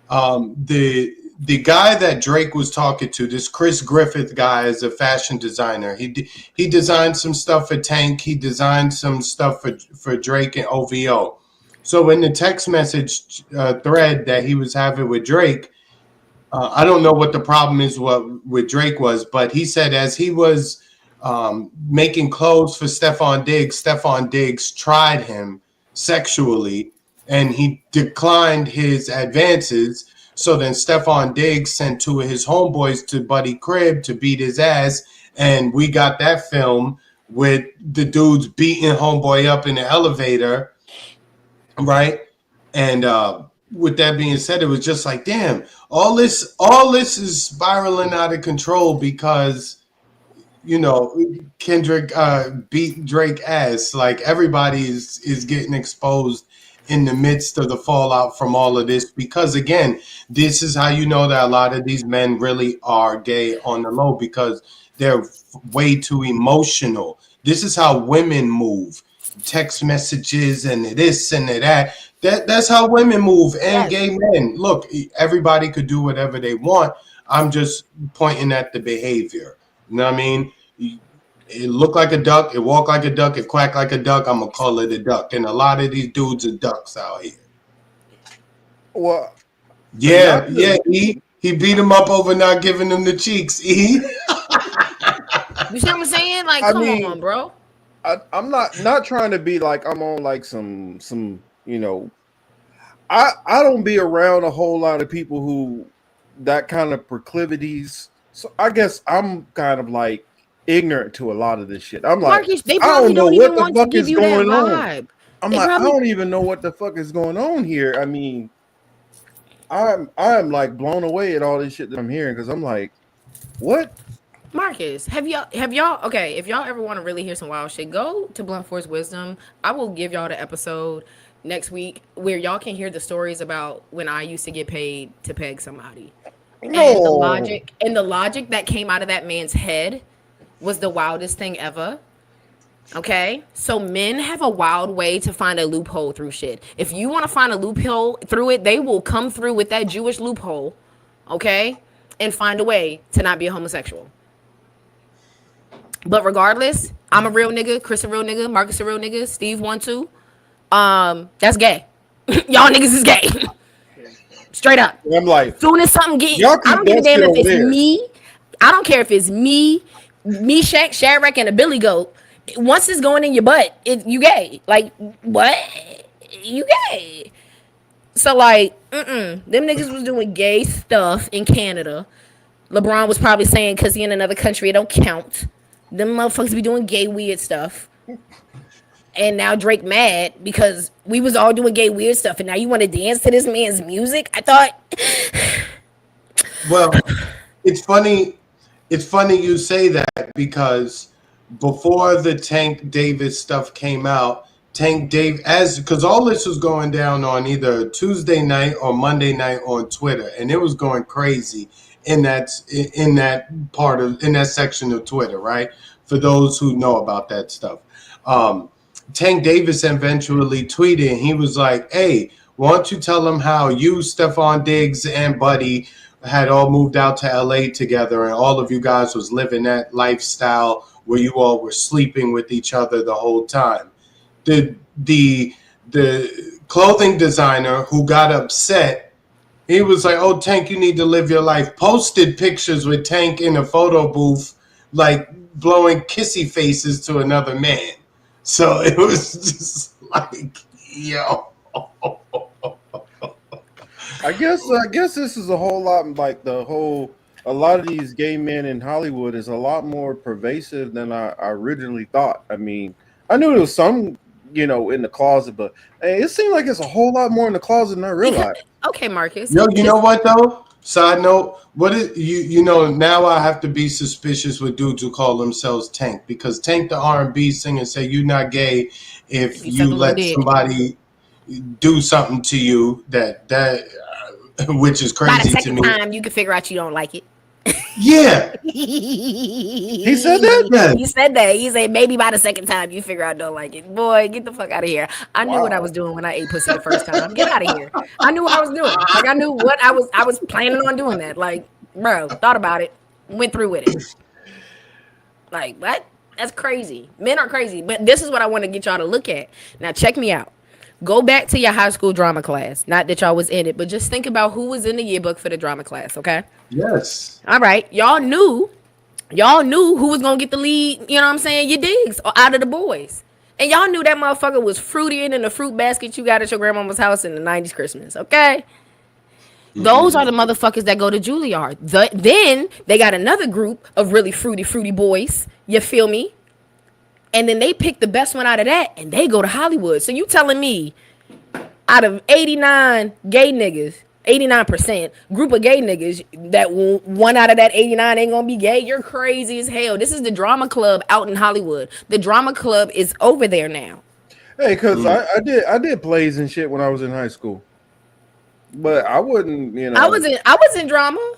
S2: the guy that Drake was talking to, this Chris Griffith guy, is a fashion designer. He designed some stuff for Tank. He designed some stuff for Drake and OVO. So in the text message thread that he was having with Drake, I don't know what the problem is with Drake was, but he said as he was making clothes for Stephon Diggs tried him sexually, and he declined his advances. So then Stephon Diggs sent two of his homeboys to Buddy Crib to beat his ass, and we got that film with the dudes beating homeboy up in the elevator, right? And with that being said, it was just like, damn, all this is spiraling out of control because Kendrick beat Drake ass. Like everybody is getting exposed in the midst of the fallout from all of this, because again, this is how you know that a lot of these men really are gay on the low, because they're way too emotional. This is how women move. Text messages and this and that. That's how women move, and gay men. Look, everybody could do whatever they want. I'm just pointing at the behavior. You know what I mean? It look like a duck, it walk like a duck, it quack like a duck, I'm going to call it a duck. And a lot of these dudes are ducks out here.
S1: Well,
S2: yeah, he beat him up over not giving him the cheeks.
S3: You see what I'm saying? Like, come on, bro.
S1: I'm not trying to be like I'm on like some I don't be around a whole lot of people who that kind of proclivities. So I guess I'm kind of like ignorant to a lot of this shit. I'm like,
S3: Marcus, they probably don't even want to give you that vibe.
S1: I'm like, I don't even know what the fuck is going on here. I mean, I'm like blown away at all this shit that I'm hearing because I'm like, what?
S3: Marcus, have y'all okay, if y'all ever want to really hear some wild shit, go to Blunt Force Wisdom. I will give y'all the episode next week where y'all can hear the stories about when I used to get paid to peg somebody.
S1: No.
S3: And the logic that came out of that man's head was the wildest thing ever. Okay? So men have a wild way to find a loophole through shit. If you want to find a loophole through it, they will come through with that Jewish loophole, okay? And find a way to not be a homosexual. But regardless, I'm a real nigga, Chris a real nigga, Marcus a real nigga, Steve 1 2. That's gay. Y'all niggas is gay. Straight up.
S1: I'm like,
S3: soon as something get, I don't give a damn if it's me. I don't care if it's me, Shaq, Shadrack, and a Billy Goat. Once it's going in your butt, you gay. Like, what? You gay. So, like, them niggas was doing gay stuff in Canada. LeBron was probably saying because he in another country, it don't count. Them motherfuckers be doing gay weird stuff. And now Drake mad because we was all doing gay weird stuff. And now you want to dance to this man's music? I thought.
S2: Well, it's funny. It's funny you say that because before the Tank Davis stuff came out, because all this was going down on either Tuesday night or Monday night on Twitter, and it was going crazy in that section of Twitter, right? For those who know about that stuff. Tank Davis eventually tweeted, and he was like, hey, why don't you tell them how you, Stephon Diggs, and Buddy had all moved out to LA together, and all of you guys was living that lifestyle where you all were sleeping with each other the whole time. The clothing designer who got upset, he was like, oh, Tank, you need to live your life. Posted pictures with Tank in a photo booth, like blowing kissy faces to another man. So it was just like, yo.
S1: I guess this is a whole lot like a lot of these gay men in Hollywood is a lot more pervasive than I originally thought. I mean, I knew there was some, in the closet, but it seemed like it's a whole lot more in the closet than I realized.
S3: Okay, Marcus.
S2: Yo, you know what though? Side note, what is now I have to be suspicious with dudes who call themselves Tank, because Tank the R&B singer say you're not gay if you let somebody do something to you that which is crazy to me.
S3: By the second time, you can figure out you don't like it.
S2: Yeah.
S1: He said that?
S2: Yeah.
S3: He said that. He said maybe by the second time you figure out don't like it. Boy, get the fuck out of here. I knew what I was doing when I ate pussy the first time. Get out of here. I knew what I was doing. Like, I knew what I was planning on doing that. Like, bro, thought about it. Went through with it. Like, what? That's crazy. Men are crazy. But this is what I want to get y'all to look at. Now, check me out. Go back to your high school drama class. Not that y'all was in it, but just think about who was in the yearbook for the drama class, okay?
S2: Yes.
S3: All right. Y'all knew who was going to get the lead, you know what I'm saying, your digs out of the boys. And y'all knew that motherfucker was fruitier than the fruit basket you got at your grandmama's house in the 90s Christmas, okay? Mm-hmm. Those are the motherfuckers that go to Juilliard. Then they got another group of really fruity boys, you feel me? And then they pick the best one out of that, and they go to Hollywood. So you telling me, out of 89 gay niggas, 89% group of gay niggas, that one out of that 89 ain't gonna be gay? You're crazy as hell. This is the drama club out in Hollywood. The drama club is over there now.
S1: Hey, cause I did plays and shit when I was in high school, but I wouldn't,
S3: I was in drama,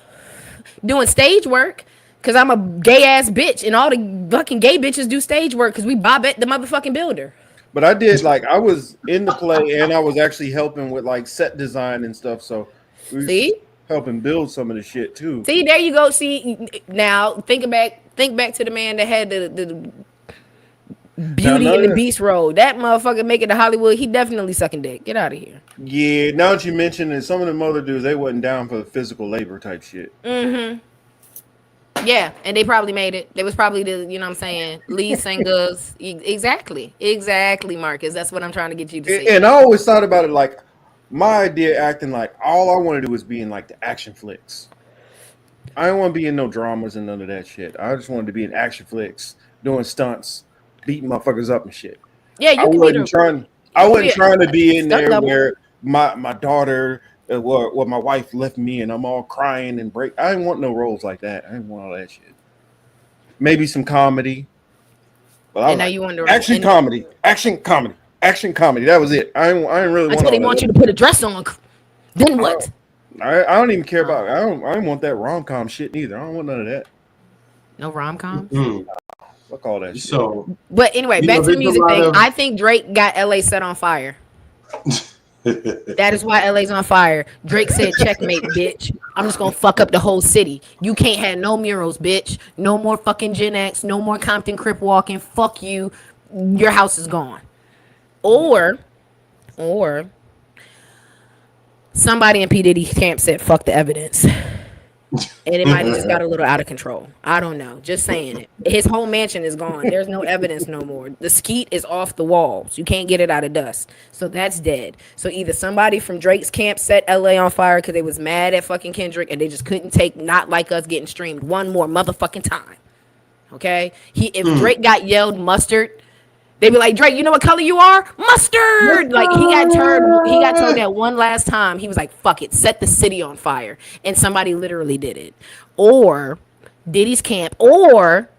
S3: doing stage work. Cause I'm a gay ass bitch, and all the fucking gay bitches do stage work because we Bobette the motherfucking builder.
S1: But I did, like, I was in the play and I was actually helping with like set design and stuff. So we helping build some of the shit too.
S3: See, there you go. See, now think back to the man that had the Beauty and the Beast role. That motherfucker make it to Hollywood. He definitely sucking dick. Get out of here.
S1: Yeah, now that you mention it, some of them other dudes, they wasn't down for the physical labor type shit.
S3: Mm-hmm. Yeah, and they probably made it. They was probably the, you know what I'm saying, lead singers. Exactly, Marcus. That's what I'm trying to get you to see.
S1: And I always thought about it like, my idea acting like all I want to do is be in like the action flicks. I don't want to be in no dramas and none of that shit. I just wanted to be in action flicks, doing stunts, beating motherfuckers up and shit.
S3: Yeah, you
S1: I wasn't trying to be in
S3: Stunt
S1: there
S3: double.
S1: where my daughter, well, my wife left me and I'm all crying and break. I didn't want no roles like that. I didn't want all that shit. Maybe some comedy, but I
S3: And
S1: was
S3: now
S1: like
S3: you wonder
S1: action
S3: and
S1: comedy, action comedy, action comedy. That was it. I didn't really want
S3: until
S1: all
S3: they
S1: that.
S3: want you to put a dress on. Then what?
S1: I don't even care about. I don't want that rom com shit neither. I don't want none of that.
S3: No rom-coms.
S2: Mm.
S1: Fuck all that shit.
S2: So,
S3: But anyway,
S2: you
S3: back
S2: know,
S3: to the
S2: there's a
S3: music
S2: lot
S3: thing.
S2: of-
S3: I think Drake got LA set on fire. That is why LA's on fire. Drake said, checkmate, bitch. I'm just gonna fuck up the whole city. You can't have no murals, bitch. No more fucking Gen X. No more Compton Crip walking. Fuck you. Your house is gone. Or somebody in P. Diddy's camp said, fuck the evidence. And it might have just got a little out of control. I don't know. Just saying it. His whole mansion is gone. There's no evidence no more. The skeet is off the walls. You can't get it out of dust. So that's dead. So either somebody from Drake's camp set LA on fire because they was mad at fucking Kendrick and they just couldn't take Not Like Us getting streamed one more motherfucking time. Okay? If Drake got yelled mustard, they'd be like, Drake, you know what color you are? Mustard! Like, he got told that one last time. He was like, fuck it, set the city on fire. And somebody literally did it. Or Diddy's camp. Or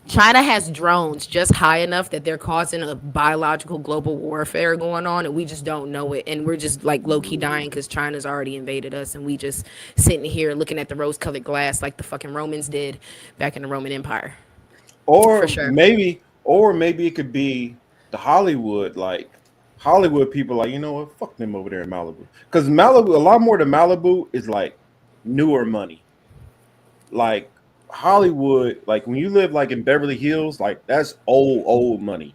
S3: China has drones just high enough that they're causing a biological global warfare going on, and we just don't know it. And we're just, like, low-key dying because China's already invaded us, and we just sitting here looking at the rose-colored glass like the fucking Romans did back in the Roman Empire.
S1: Or
S3: For sure.
S1: maybe it could be the Hollywood people like, you know what, fuck them over there in Malibu. Because Malibu, a lot more than Malibu is like newer money. Like Hollywood, like when you live like in Beverly Hills, like that's old money.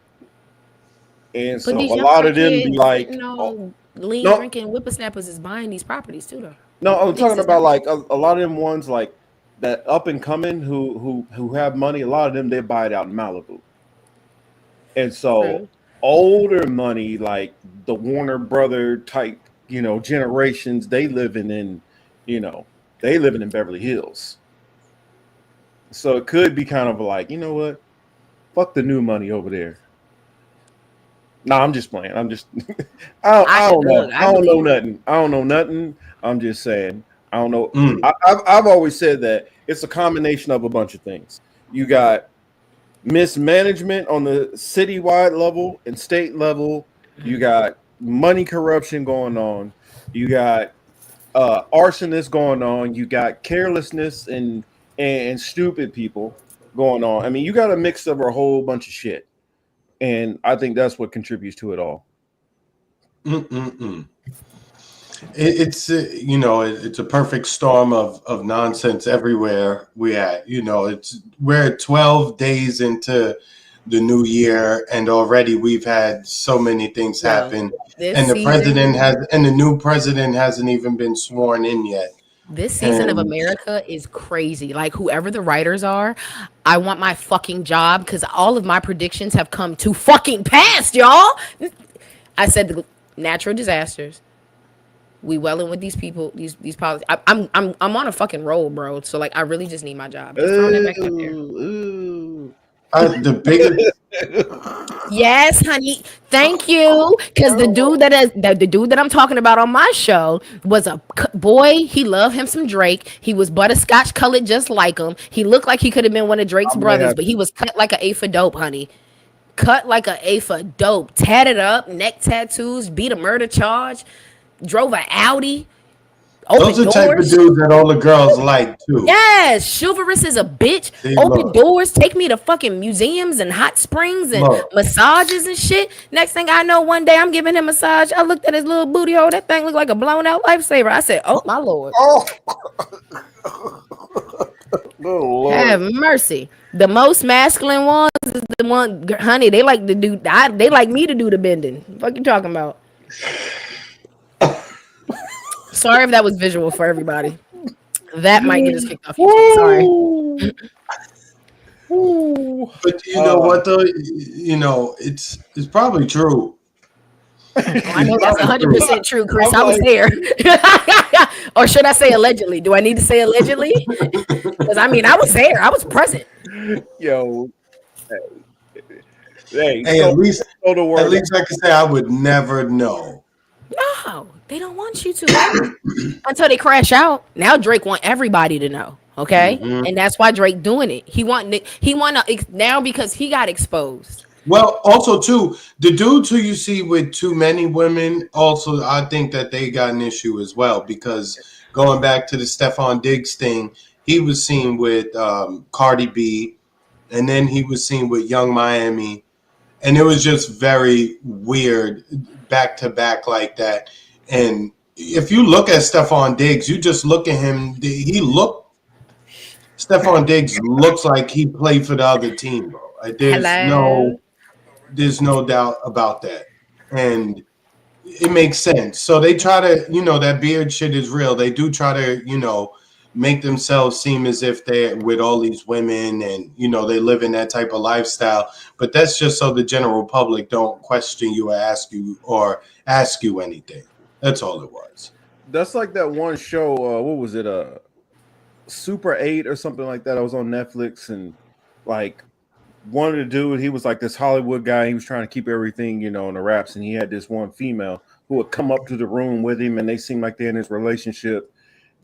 S1: And so a lot of them be like,
S3: lean
S1: no.
S3: drinking whippersnappers is buying these properties too, though.
S1: No, I'm talking about like a lot of them ones like that up and coming who have money. A lot of them, they buy it out in Malibu. And so older money, like the Warner Brother type, generations, they living in Beverly Hills. So it could be kind of like, you know what? Fuck the new money over there. No, I'm just playing. I don't know. I don't know nothing. I don't know nothing. I'm just saying. I don't know. I've always said that it's a combination of a bunch of things. You got mismanagement on the citywide level and state level. You got money corruption going on. You got arsonists going on. You got carelessness and stupid people going on. I mean, you got a mix of a whole bunch of shit. And I think that's what contributes to it all.
S2: It's it's a perfect storm of nonsense everywhere we're at. We're 12 days into the new year, and already we've had so many things happen. And the new president hasn't even been sworn in yet.
S3: This season of America is crazy. Like, whoever the writers are, I want my fucking job because all of my predictions have come to fucking pass, y'all. I said the natural disasters. We welling with these people, these politics. I'm on a fucking roll, bro. So like, I really just need my job. Just throw that back up there.
S2: The biggest.
S3: Yes, honey. Thank you. Because the dude that I'm talking about on my show was a boy. He loved him some Drake. He was butterscotch colored just like him. He looked like he could have been one of Drake's brothers, but he was cut like an A for dope, honey. Cut like an A for dope. Tatted up, neck tattoos, beat a murder charge, drove an Audi.
S2: Those are the type of dudes that all the girls like too.
S3: Yes, chivalrous is a bitch. Open doors, take me to fucking museums and hot springs and massages and shit. Next thing I know, one day I'm giving him a massage. I looked at his little booty hole. That thing looked like a blown out lifesaver. I said, "Oh my lord, have mercy." The most masculine ones is the one, honey. They like to do. They like me to do the bending. What you talking about? Sorry if that was visual for everybody. That might get us kicked off YouTube. Sorry.
S2: But you know what though? It's probably true.
S3: I know that's 100% true, Chris. I was there. Or should I say allegedly? Do I need to say allegedly? Because I was there. I was present.
S1: Yo. Hey,
S2: Hey,
S1: so the word.
S2: at least I can say I would never know.
S3: No, they don't want you to until they crash out. Now Drake want everybody to know. Okay,
S2: Mhm.
S3: and that's why Drake doing it. He want to now because he got exposed.
S2: Well, also too, the dudes who you see with too many women, also I think that they got an issue as well because going back to the Stephon Diggs thing, he was seen with Cardi B, and then he was seen with Young Miami, and it was just very weird back to back like that. And if you look at Stephon Diggs, you just look at him. Stephon Diggs looks like he played for the other team, bro. Like,
S3: Hello.
S2: there's no doubt about that. And it makes sense. So they try to, that beard shit is real. They do try to, make themselves seem as if they're with all these women and, they live in that type of lifestyle. But that's just so the general public don't question you or ask you anything. That's all it was.
S1: That's like that one show. What was it? Super 8 or something like that. I was on Netflix and like one of the dude, he was like this Hollywood guy. He was trying to keep everything, in the wraps, and he had this one female who would come up to the room with him, and they seemed like they're in this relationship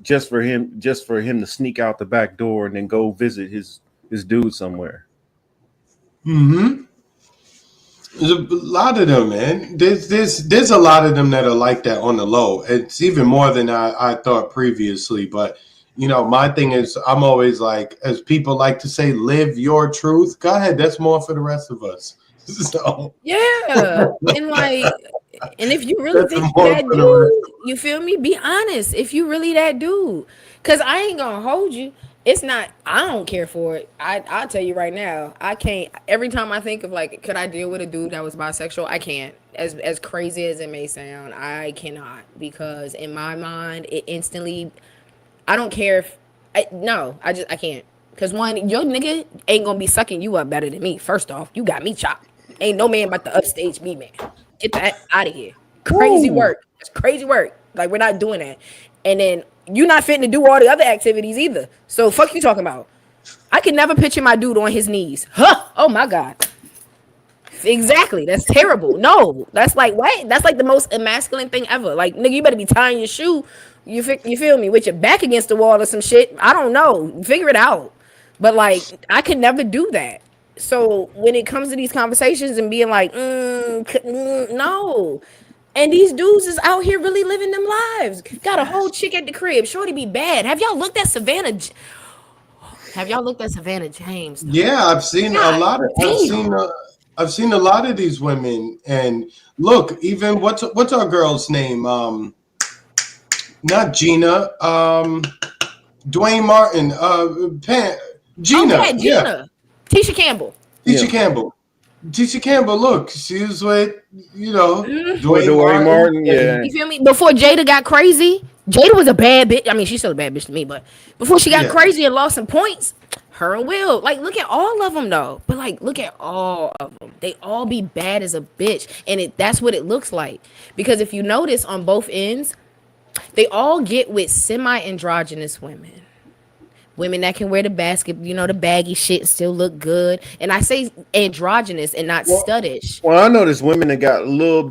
S1: just for him to sneak out the back door and then go visit his dude somewhere.
S2: Mm-hmm. There's a lot of them, man. There's a lot of them that are like that on the low. It's even more than I thought previously. But my thing is, I'm always like, as people like to say, live your truth. Go ahead. That's more for the rest of us. So
S3: Yeah, and if you really
S2: that's
S3: think
S2: more
S3: you that
S2: for the rest.
S3: dude, you feel me? Be honest. If you really that dude, cause I ain't gonna hold you. It's not. I don't care for it. I'll tell you right now. I can't. Every time I think of like, could I deal with a dude that was bisexual? I can't. As crazy as it may sound, I cannot because in my mind, it instantly. I don't care if. I can't. Cause one, your nigga ain't gonna be sucking you up better than me. First off, you got me chopped. Ain't no man about to upstage me, man. Get that out of here. Crazy work. It's crazy work. Like we're not doing that. And then you not fitting to do all the other activities either. So fuck you talking about. I can never picture my dude on his knees. Huh? Oh my god. Exactly. That's terrible. No, that's like what? That's like the most emasculine thing ever. Like nigga, you better be tying your shoe. You feel me? With your back against the wall or some shit. I don't know. Figure it out. But like, I could never do that. So when it comes to these conversations and being like, no. And these dudes is out here really living them lives. Got a whole chick at the crib. Shorty be bad. Have y'all looked at Savannah? Have y'all looked at Savannah James?
S2: Yeah, I've seen a lot of. I've seen a lot of these women. And look, even what's our girl's name? Not Gina. Dwayne Martin. Gina.
S3: Oh, yeah, Gina. Yeah. Tisha Campbell.
S2: Tisha Campbell, look, she was with,
S1: Dwayne Martin. Yeah.
S3: You feel me? Before Jada got crazy, Jada was a bad bitch. I mean, she's still a bad bitch to me, but before she got crazy and lost some points, her and Will, like, look at all of them though. But like, look at all of them. They all be bad as a bitch, and that's what it looks like. Because if you notice on both ends, they all get with semi-androgynous women. Women that can wear the basket, the baggy shit, still look good. And I say androgynous and not studdish.
S1: Well, I know there's women that got a little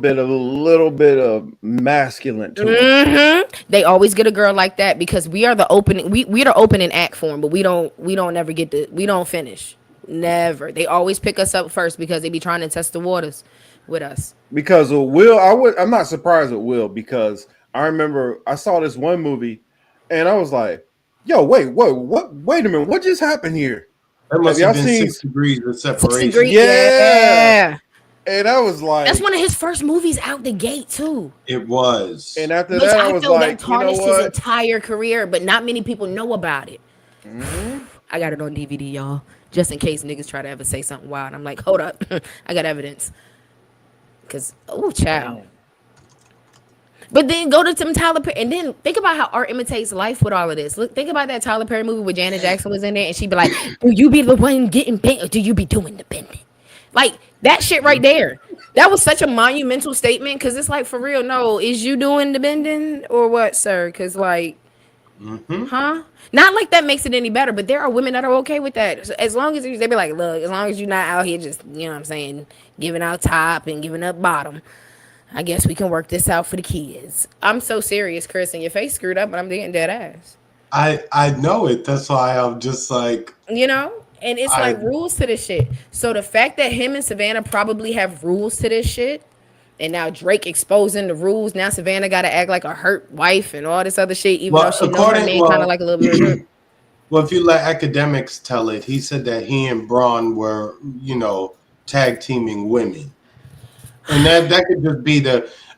S1: bit of masculine to them.
S3: They always get a girl like that because we are the opening. We're the opening act for them, but we don't never we don't finish. Never. They always pick us up first because they be trying to test the waters with us.
S1: Because of Will, I'm not surprised with Will because I remember I saw this one movie and I was like, yo, wait a minute, what just happened here?
S2: That must have been 6 degrees of separation.
S1: Yeah. And I was like,
S3: that's one of his first movies out the gate too.
S2: It was.
S1: And after that, I was like,
S3: that tarnished his entire career, but not many people know about it. I got it on DVD, y'all, just in case niggas try to ever say something wild. I'm like, hold up, I got evidence. Cause child. But then go to some Tyler Perry, and then think about how art imitates life with all of this. Look, think about that Tyler Perry movie where Janet Jackson was in there, and she'd be like, "Do you be the one getting bent, or do you be doing the bending?" Like that shit right there. That was such a monumental statement because it's like for real. No, is you doing the bending or what, sir? Because like,
S2: Mm-hmm.
S3: Huh? Not like that makes it any better, but there are women that are okay with that. So as long as they be like, look, as long as you're not out here just, you know what I'm saying, giving out top and giving up bottom, I guess we can work this out for the kids. I'm so serious, Chris, and your face screwed up, but I'm getting dead ass.
S2: I know it. That's why I'm just like
S3: You know? And it's
S2: I
S3: like rules to this shit. So the fact that him and Savannah probably have rules to this shit, and now Drake exposing the rules, now Savannah got to act like a hurt wife and all this other shit, even though
S2: well
S3: she know her man kind of like a little bit of drip.
S2: well, if you let academics tell it, he said that he and Braun were, tag teaming women. And that could just be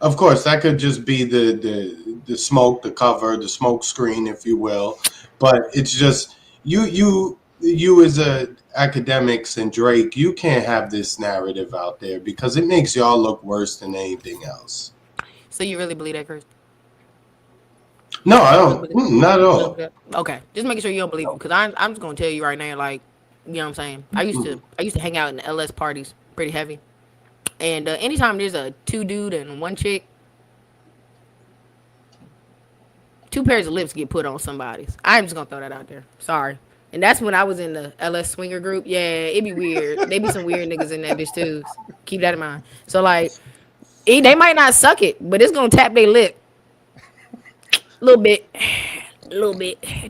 S2: of course, that could just be the smoke, the cover, the smoke screen, if you will. But it's just you as a academics and Drake, you can't have this narrative out there because it makes y'all look worse than anything else.
S3: So you really believe that, Chris?
S2: No, I don't. Not at all.
S3: Okay, just making sure you don't believe him, because I'm just gonna tell you right now, like, you know what I'm saying. I used to hang out in the LS parties pretty heavy, and anytime there's a 2 dude and 1 chick, 2 pairs of lips get put on somebody's. I'm just gonna throw that out there. Sorry. And that's when I was in the LS swinger group. Yeah, it'd be weird. They be some weird niggas in that bitch too. Keep that in mind. So like, they might not suck it, but it's gonna tap their lip. A little bit.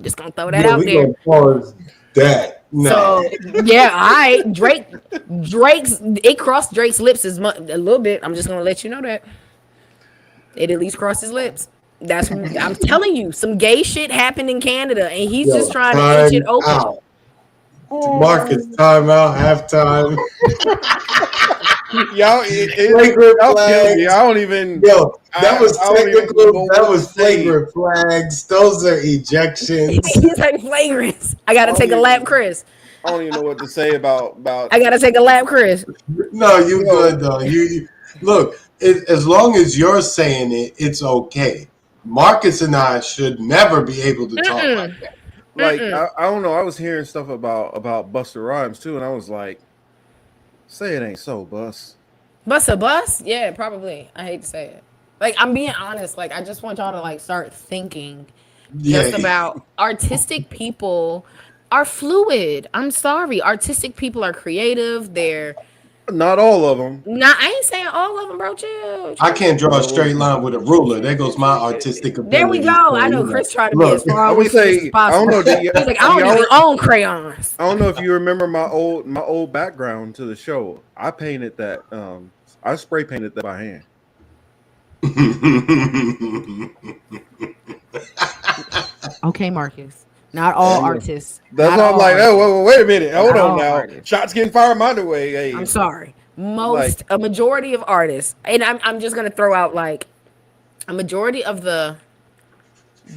S3: Just gonna throw that out
S2: we
S3: there.
S2: gonna pause that. No.
S3: So yeah, all right. It crossed Drake's lips a little bit. I'm just gonna let you know that. It at least crossed his lips. That's I'm telling you, some gay shit happened in Canada, and he's just trying to inch it open.
S2: Out. Marcus, time out, halftime.
S1: Y'all,
S2: flagrant flags.
S1: I don't even.
S2: Yo, that was technical. That was
S1: flagrant
S2: flags. Those are ejections.
S3: He's like flagrants. I gotta take a lap, Chris.
S1: I don't even know what to say about.
S3: I gotta take a lap, Chris.
S2: No, you good though. You look. As long as you're saying it, it's okay. Marcus and I should never be able to talk like that.
S1: Like I don't know. I was hearing stuff about Busta Rhymes too, and I was like, "Say it ain't so, Bus."
S3: Busta Bus? Yeah, probably. I hate to say it. Like, I'm being honest. Like, I just want y'all to like start thinking just about artistic people are fluid. I'm sorry. Artistic people are creative. They're
S1: not all of them.
S3: I ain't saying all of them, bro. Chill.
S2: I can't draw a straight line with a ruler. There goes my artistic ability.
S3: There we go. I know Chris tried to be as far away from this as possible.
S1: I don't know.
S3: He's like, I don't even own crayons.
S1: I don't know if you remember my old background to the show. I painted that. I spray painted that by hand.
S3: Okay, Marcus. Not all artists.
S1: That's why I'm like, wait a minute. Hold on now. Artists. Shots getting fired my way. Hey.
S3: I'm sorry. A majority of artists, and I'm just gonna throw out like a majority of the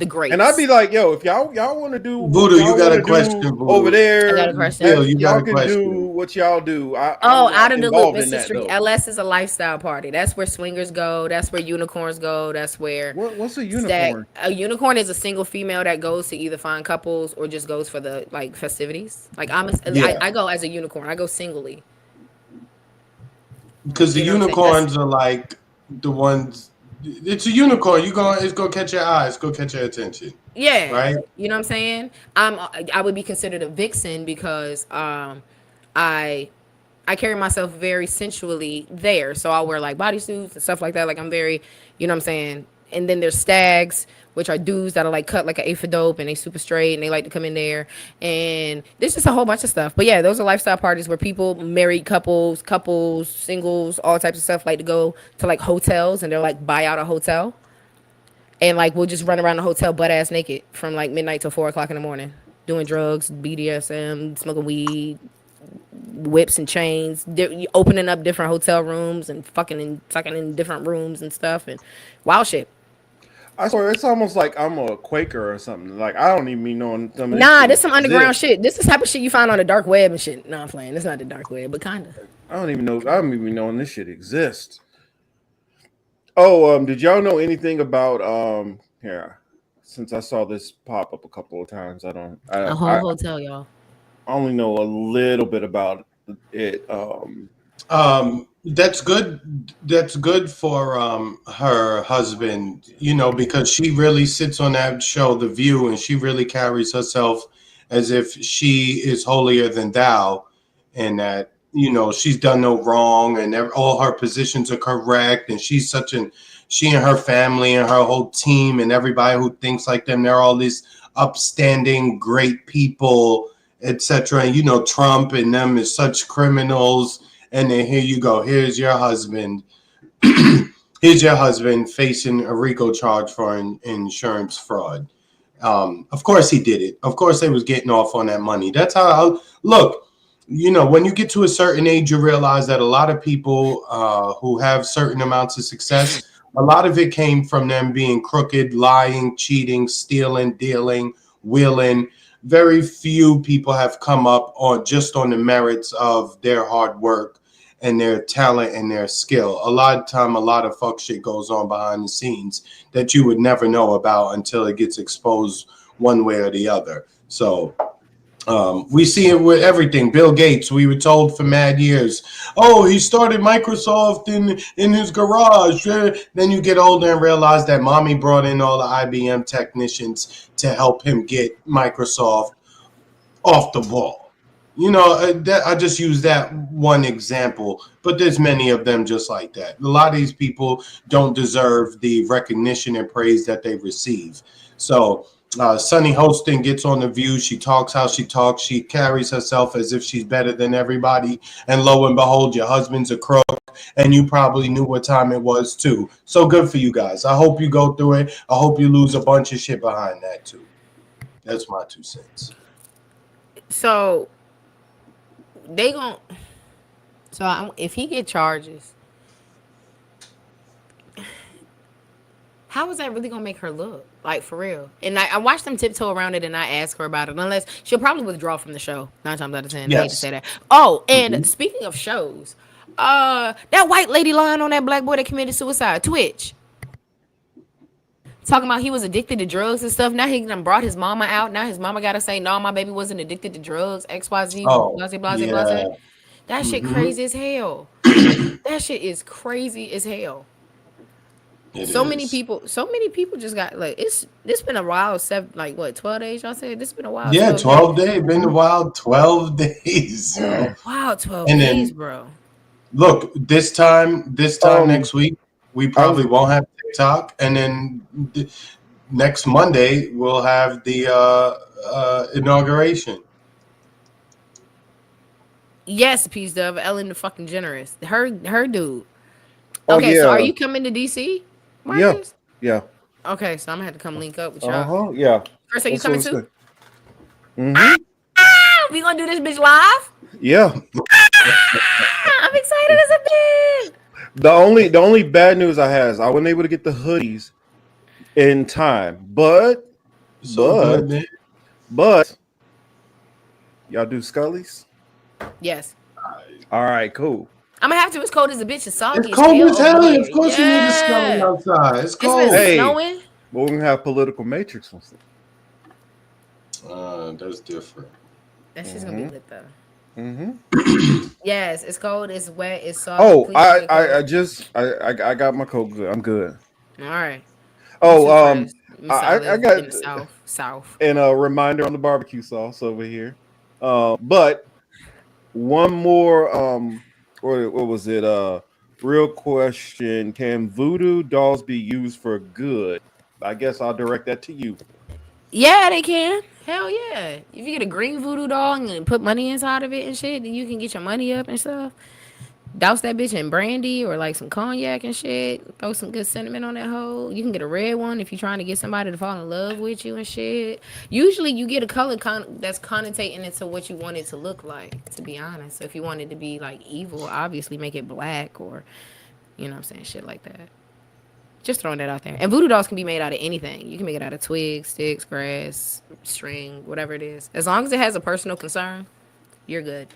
S3: greats.
S1: And I'd be like, yo, if y'all want to do
S2: Voodoo, you got a question Voodoo.
S1: Over there.
S3: I got a question.
S2: Y'all
S1: can do what y'all do.
S3: Out of the loop, Mr. Street. LS is a lifestyle party. That's where swingers go. That's where unicorns go. That's where.
S1: What's a unicorn?
S3: A unicorn is a single female that goes to either find couples or just goes for the like festivities. Like I go as a unicorn. I go singly.
S2: Because the unicorns are like the ones. It's a unicorn. It's gonna catch your eyes. Go catch your attention.
S3: Yeah.
S2: Right.
S3: You know what I'm saying? I would be considered a vixen because I carry myself very sensually there. So I'll wear like bodysuits and stuff like that. Like I'm very, you know what I'm saying? And then there's stags, which are dudes that are like cut like an eighth of dope and they super straight and they like to come in there. And there's just a whole bunch of stuff. But yeah, those are lifestyle parties where people, married couples, singles, all types of stuff like to go to like hotels and they'll like buy out a hotel. And like we'll just run around the hotel butt ass naked from like midnight till 4 o'clock in the morning, doing drugs, BDSM, smoking weed, whips and chains, opening up different hotel rooms and fucking and sucking in different rooms and stuff and wild shit.
S1: I swear it's almost like I'm a Quaker or something. Like I don't even be knowing some of
S3: this. This some underground shit. This is the type of shit you find on the dark web and shit. No, I'm playing. It's not the dark web, but kinda.
S1: I don't even know this shit exists. Oh, did y'all know anything about here? Since I saw this pop up a couple of times, a whole
S3: hotel, y'all.
S1: I only know a little bit about it.
S2: That's good. That's good for her husband, because she really sits on that show, The View, and she really carries herself as if she is holier than thou, and that she's done no wrong, and all her positions are correct, and she and her family and her whole team and everybody who thinks like them, they're all these upstanding, great people, etc. And Trump and them is such criminals. And then here you go. Here's your husband. Here's your husband facing a RICO charge for insurance fraud. Of course he did it. Of course they was getting off on that money. That's how look. When you get to a certain age, you realize that a lot of people who have certain amounts of success, a lot of it came from them being crooked, lying, cheating, stealing, dealing, wheeling. Very few people have come up on the merits of their hard work and their talent and their skill. A lot of time, a lot of fuck shit goes on behind the scenes that you would never know about until it gets exposed one way or the other. So we see it with everything. Bill Gates, we were told for mad years, oh, he started Microsoft in his garage. Then you get older and realize that mommy brought in all the IBM technicians to help him get Microsoft off the wall. I just use that one example, but there's many of them just like that. A lot of these people don't deserve the recognition and praise that they receive. So Sunny Hostin gets on The View. She talks how she talks. She carries herself as if she's better than everybody. And lo and behold, your husband's a crook, and you probably knew what time it was too. So good for you guys. I hope you go through it. I hope you lose a bunch of shit behind that too. That's my 2 cents.
S3: So if he get charges, how is that really gonna make her look? Like, for real? And I watched them tiptoe around it, and I asked her about it. Unless she'll probably withdraw from the show 9 times out of 10. I hate to say that. Oh, and speaking of shows, that white lady lying on that black boy that committed suicide, Twitch. Talking about he was addicted to drugs and stuff. Now he done brought his mama out. Now his mama gotta say, no, my baby wasn't addicted to drugs. XYZ, blase. That shit crazy as hell. That shit is crazy as hell. Many people just got it's been a while. 12 days, y'all said? This been a while.
S2: Yeah, 12 days. Been a while, 12 days.
S3: Wow, 12 days, bro.
S2: Look, this time next week, we probably won't have TikTok, and then next Monday we'll have the inauguration.
S3: Yes, Peace Dove, Ellen the fucking generous. Her dude. Okay, so are you coming to DC? Marcus?
S1: Yeah.
S3: Okay, so I'm gonna have to come link up with y'all.
S1: Yeah.
S3: First, are you coming too? We gonna do this bitch live?
S1: Yeah.
S3: I'm excited as a bitch.
S1: The only bad news I have is I wasn't able to get the hoodies in time, but y'all do Scully's?
S3: Yes.
S1: All right, cool.
S3: I'm gonna have to. It's cold as a bitch. It's soggy.
S2: It's cold as hell. Of course you need a Scully outside. It's cold.
S3: It's been snowing.
S1: But we're gonna have political matrix on
S2: That's different.
S3: That shit's gonna be lit though.
S1: Mm-hmm.
S3: Yes, it's cold. It's wet. It's soggy.
S1: Oh, I got my coat good. I'm good.
S3: All right.
S1: Oh,
S3: I got in the south.
S1: And a reminder on the barbecue sauce over here. But one more. What was it? Real question: can voodoo dolls be used for good? I guess I'll direct that to you.
S3: Yeah, they can. Hell yeah. If you get a green voodoo doll and put money inside of it and shit, then you can get your money up and stuff. Douse that bitch in brandy or like some cognac and shit. Throw some good cinnamon on that hoe. You can get a red one if you're trying to get somebody to fall in love with you and shit. Usually you get a color that's connotating into what you want it to look like, to be honest. So if you want it to be like evil, obviously make it black or, you know what I'm saying, shit like that. Just throwing that out there. And voodoo dolls can be made out of anything. You can make it out of twigs, sticks, grass, string, whatever it is. As long as it has a personal concern, you're good.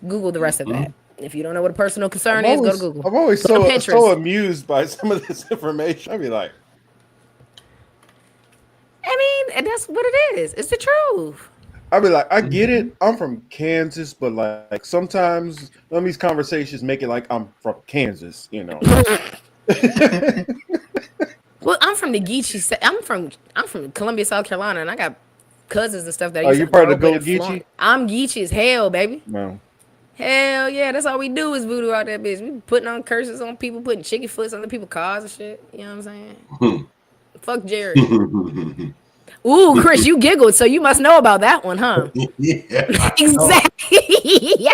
S3: Google the rest of that. If you don't know what a personal concern is, go to Google.
S1: I'm always so amused by some of this information. I'd be like,
S3: I mean, and that's what it is. It's the truth.
S1: I be like, I get it. I'm from Kansas, but like sometimes some of these conversations make it like I'm from Kansas, you know.
S3: Well, I'm from the Geechee. I'm from Columbia, South Carolina, and I got cousins and stuff that
S1: Are
S3: used
S1: you
S3: to
S1: part
S3: grow
S1: of the
S3: up
S1: Go
S3: in Florida.
S1: Geechee?
S3: I'm Geechee as hell, baby.
S1: No.
S3: Hell yeah, that's all we do is voodoo out there, bitch. We putting on curses on people, putting chicken foots on the people's cars and shit. You know what I'm saying? Fuck Jerry. Ooh, Chris, you giggled, so you must know about that one, huh?
S2: Yeah,
S3: Exactly. Yeah.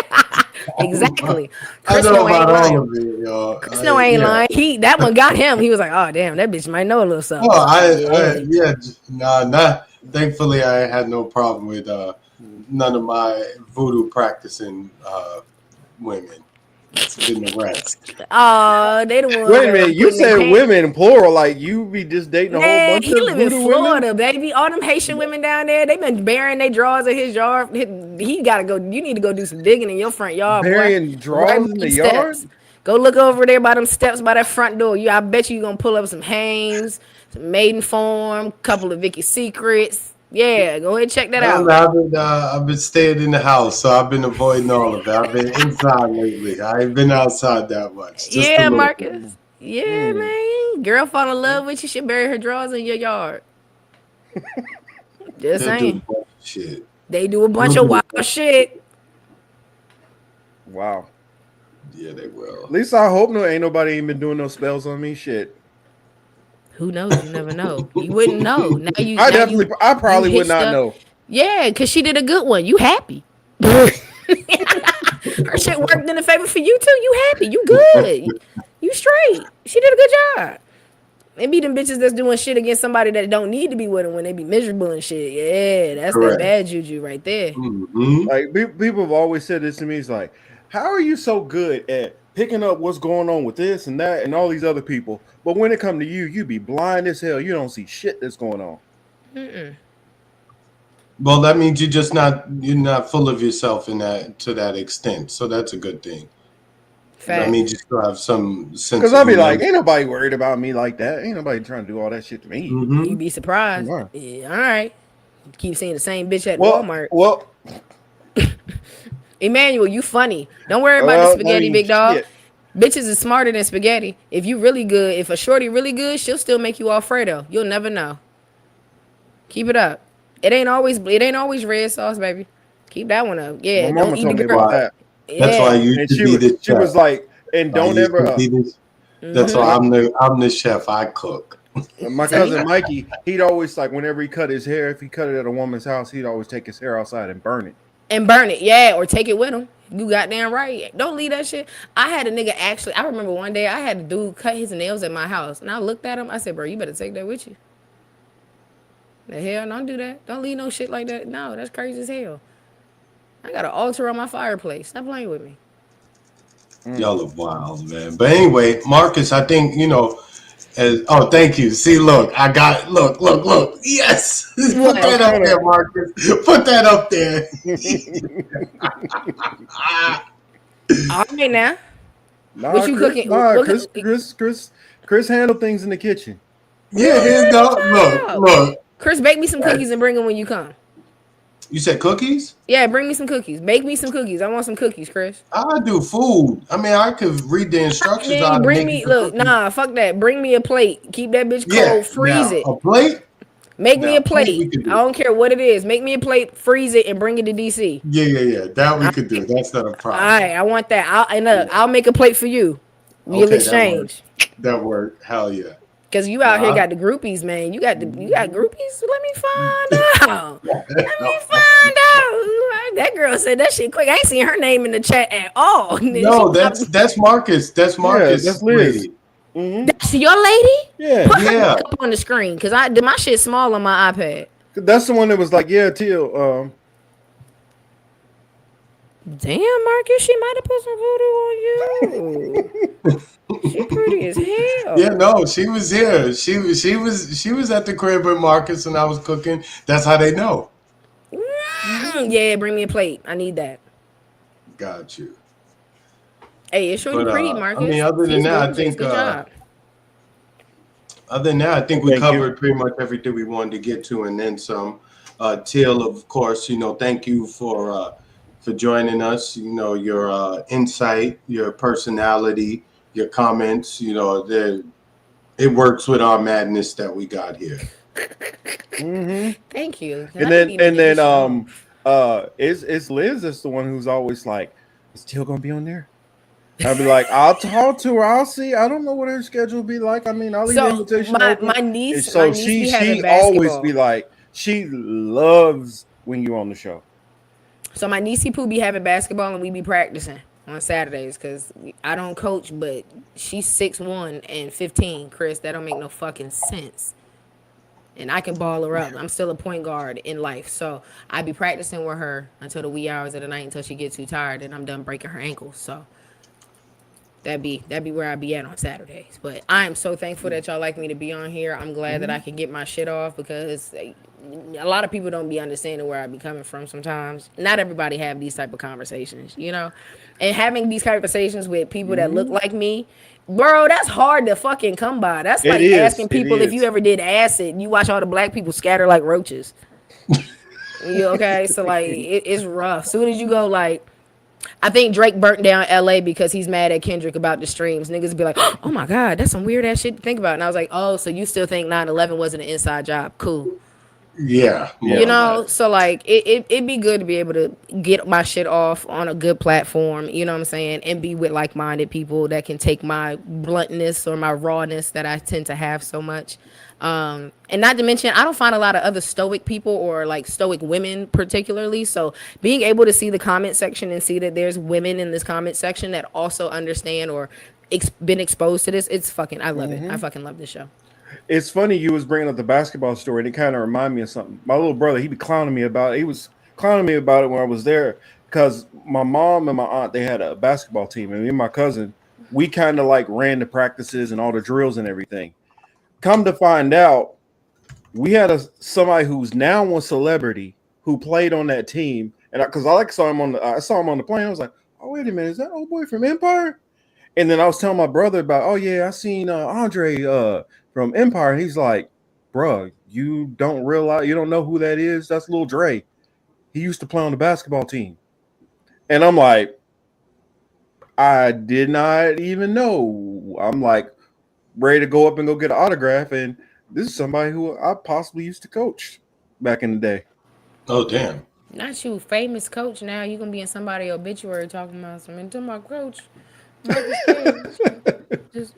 S3: Exactly.
S2: I
S3: Chris
S2: know
S3: no ain't
S2: about all
S3: lying.
S2: of it, y'all.
S3: Chris no ain't lying. That one got him. He was like, oh damn, that bitch might know a little something.
S2: Not. Thankfully, I had no problem with none of my voodoo practicing women. It's been the rest.
S3: Oh, they the ones.
S1: Wait a minute, you said women plural, like you be just dating a whole
S3: Man,
S1: bunch
S3: he
S1: of
S3: live in
S1: voodoo
S3: Florida,
S1: women?
S3: baby. All them Haitian women down there, they been burying their drawers in his yard. He gotta go. You need to go do some digging in your front yard,
S1: Burying
S3: boy.
S1: drawers in
S3: by
S1: the
S3: steps.
S1: yard?
S3: Go look over there by them steps by that front door. I bet you gonna pull up some Hanes, some Maiden Form, couple of Vicky's Secrets. Yeah, go ahead and check that out.
S2: I've been staying in the house, so I've been avoiding all of it. I've been inside lately. I ain't been outside that much. Just a
S3: Yeah,
S2: little.
S3: Marcus. Yeah, man. Girl fall in love with you, should bury her drawers in your yard. Just
S2: They'll do a
S3: saying.
S2: bunch of shit.
S3: They do a bunch of wild shit.
S1: Wow.
S2: Yeah, they will.
S1: At least I hope ain't nobody even been doing no spells on me. Shit.
S3: Who knows? You never know. You wouldn't know.
S1: I probably would not know.
S3: Yeah, because she did a good one. You happy. Her shit worked in the favor for you too. You happy. You good. You straight. She did a good job. They be them bitches that's doing shit against somebody that don't need to be with them when they be miserable and shit. Yeah, that's
S2: Correct.
S3: that bad juju right there.
S2: Mm-hmm.
S1: Like people have always said this to me. It's like, how are you so good at picking up what's going on with this and that and all these other people, but when it come to you, you be blind as hell. You don't see shit that's going on.
S3: Mm-mm.
S2: Well, that means you're not full of yourself in that to that extent. So that's a good thing.
S3: Fact.
S2: That means you still have some sense.
S1: Because I'll be like, ain't nobody worried about me like that. Ain't nobody trying to do all that shit to me.
S2: Mm-hmm.
S3: You'd be surprised.
S1: Wow.
S3: Yeah, all right. Keep seeing the same bitch at
S1: Well,
S3: Walmart.
S1: well,
S3: Emmanuel, you funny. Don't worry about the spaghetti, big dog.
S1: Shit.
S3: Bitches is smarter than spaghetti. If you really good, if a shorty really good, she'll still make you Alfredo. You'll never know. Keep it up. It ain't always red sauce, baby. Keep that one up. Yeah,
S1: My mama
S3: don't eat
S1: told
S3: the
S1: me
S3: girl.
S1: about that.
S2: That's why I
S3: Yeah.
S2: used to be the
S1: She was
S2: chef.
S1: like, and don't ever.
S2: That's why I'm the chef. I cook.
S1: My cousin Mikey, he'd always like whenever he cut his hair, if he cut it at a woman's house, he'd always take his hair outside and burn it.
S3: And burn it, yeah, or take it with him. You goddamn right. Don't leave that shit. I had a nigga actually. I remember one day I had a dude cut his nails at my house, and I looked at him. I said, "Bro, you better take that with you." The hell, don't do that. Don't leave no shit like that. No, that's crazy as hell. I got an altar on my fireplace. Stop playing with me.
S2: Y'all are wild, man. But anyway, Marcus, I think thank you. See, look, I got look. Yes, put that up there, Marcus. Put that up there.
S3: All right now.
S1: What
S3: you cooking?
S1: Chris handle things in the kitchen.
S2: Yeah, here's look.
S3: Chris, bake me some cookies and bring them when you come.
S2: You said cookies?
S3: Yeah, bring me some cookies. Bake me some cookies. I want some cookies, Chris.
S2: I do food. I mean, I could read the instructions.
S3: Fuck that. Bring me a plate. Keep that bitch cold. Freeze it.
S2: A plate?
S3: Make me a plate. I don't care what it is. Make me a plate, freeze it, and bring it to DC.
S2: Yeah. That we could do. That's not a problem.
S3: All right, I want that. I'll make a plate for you. We'll exchange.
S2: That worked. Hell yeah.
S3: Cause you out here got the groupies, man. You got groupies. Let me find out. That girl said that shit quick. I ain't seen her name in the chat at all.
S2: No, that's Marcus. That's Marcus.
S1: Yeah, that's Liz.
S3: Mm-hmm. That's your lady?
S1: Yeah.
S3: Put her up on the screen, cause my shit small on my iPad.
S1: That's the one that was like, yeah, Teal.
S3: Damn, Marcus, she might have put some voodoo on you. She pretty as hell.
S2: Yeah, no, she was here. She was at the crib with Marcus and I was cooking. That's how they know.
S3: Yeah, bring me a plate. I need that.
S2: Got you.
S3: Hey, it's really pretty, Marcus.
S2: I mean, other than that, I think we covered pretty much everything we wanted to get to and then some. Teal, of course, thank you for joining us. Your insight, your personality, your comments. It works with our madness that we got here.
S3: Thank you.
S1: And
S3: I didn't
S1: then
S3: even
S1: and
S3: get
S1: then
S3: this off.
S1: it's Liz that's the one who's always like, is Teal gonna be on there? I'll be like, I'll talk to her. I'll see. I don't know what her schedule will be like. I mean, I'll leave the
S3: So
S1: invitation
S3: my
S1: open. And
S3: niece,
S1: so she
S3: be having
S1: always be
S3: basketball.
S1: like, she loves when you're on the show.
S3: So my niecey poo be having basketball and we be practicing on Saturdays because I don't coach, but she's 6'1" and 15. Chris, that don't make no fucking sense. And I can ball her up. I'm still a point guard in life, so I be practicing with her until the wee hours of the night until she gets too tired and I'm done breaking her ankles. So that'd be where I be at on Saturdays. But I am so thankful that y'all like me to be on here. I'm glad that I can get my shit off because a lot of people don't be understanding where I be coming from sometimes. Not everybody have these type of conversations, and having these conversations with people that look like me. Bro, that's hard to fucking come by. That's
S1: It
S3: like
S1: is.
S3: asking
S1: It
S3: people if
S1: is.
S3: you ever did acid and you watch all the black people scatter like roaches. You okay? So like it's rough. Soon as you go like I think Drake burnt down LA because he's mad at Kendrick about the streams. Niggas be like, oh my God, that's some weird ass shit to think about. And I was like, oh, so you still think 9/11 wasn't an inside job? Cool.
S2: Yeah, more or less.
S3: So like it'd be good to be able to get my shit off on a good platform, you know what I'm saying, and be with like-minded people that can take my bluntness or my rawness that I tend to have so much. And not to mention, I don't find a lot of other stoic people or like stoic women particularly. So being able to see the comment section and see that there's women in this comment section that also understand or been exposed to this, it's fucking, I love it. I fucking love this show.
S1: It's funny you was bringing up the basketball story, and it kind of reminded me of something. My little brother, he be clowning me about it. He was clowning me about it when I was there because my mom and my aunt, they had a basketball team, and me and my cousin, we kind of like ran the practices and all the drills and everything. Come to find out, we had somebody who's now a celebrity who played on that team, and because I saw him on the plane, I was like, oh wait a minute, is that old boy from Empire? And then I was telling my brother about, oh yeah, I seen Andre from Empire. And he's like, bruh, you don't realize, you don't know who that is? That's Lil Dre. He used to play on the basketball team. And I'm like, I did not even know. I'm like ready to go up and go get an autograph. And this is somebody who I possibly used to coach back in the day.
S2: Oh, damn.
S3: Not you, famous coach. Now you gonna be in somebody's obituary talking about something. To my coach. Just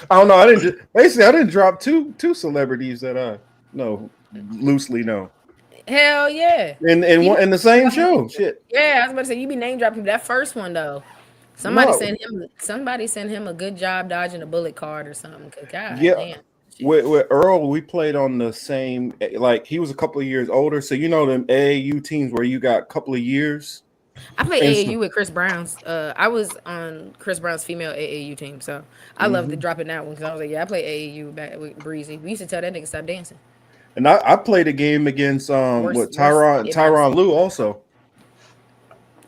S1: I don't know. I didn't drop two celebrities that I loosely know.
S3: hell yeah.
S1: In the same show. Shit.
S3: Yeah, I was about to say you be name dropping that first one though. Somebody sent him a good job dodging a bullet card or something. Cause God damn.
S1: With Earl, we played on the same, like he was a couple of years older. So you know them AAU teams where you got a couple of years.
S3: I played AAU with Chris Brown's. I was on Chris Brown's female AAU team, so I love to drop in that one because I was like, yeah, I played AAU back with Breezy. We used to tell that nigga stop dancing.
S1: And I played a game against Tyronn Lue also.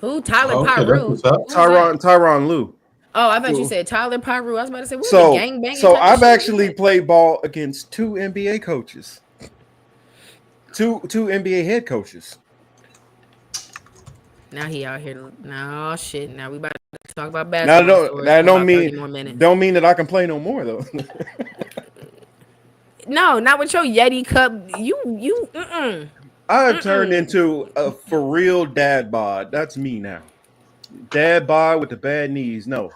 S3: Who? Tyler
S2: Okay,
S3: Pyru.
S1: Tyronn Lue.
S3: Oh, I thought you said Tyler Pyru. I was about to say, what
S1: So,
S3: the gang banging
S1: so
S3: type of
S1: I've
S3: shit
S1: actually
S3: is that?
S1: played ball against two NBA coaches, two NBA head coaches.
S3: Now he out here. No shit. Now we about to talk about basketball.
S1: That don't mean that I can play no more though.
S3: No, not with your Yeti cup. You.
S1: I have turned into a for real dad bod. That's me now. Dad bod with the bad knees. No.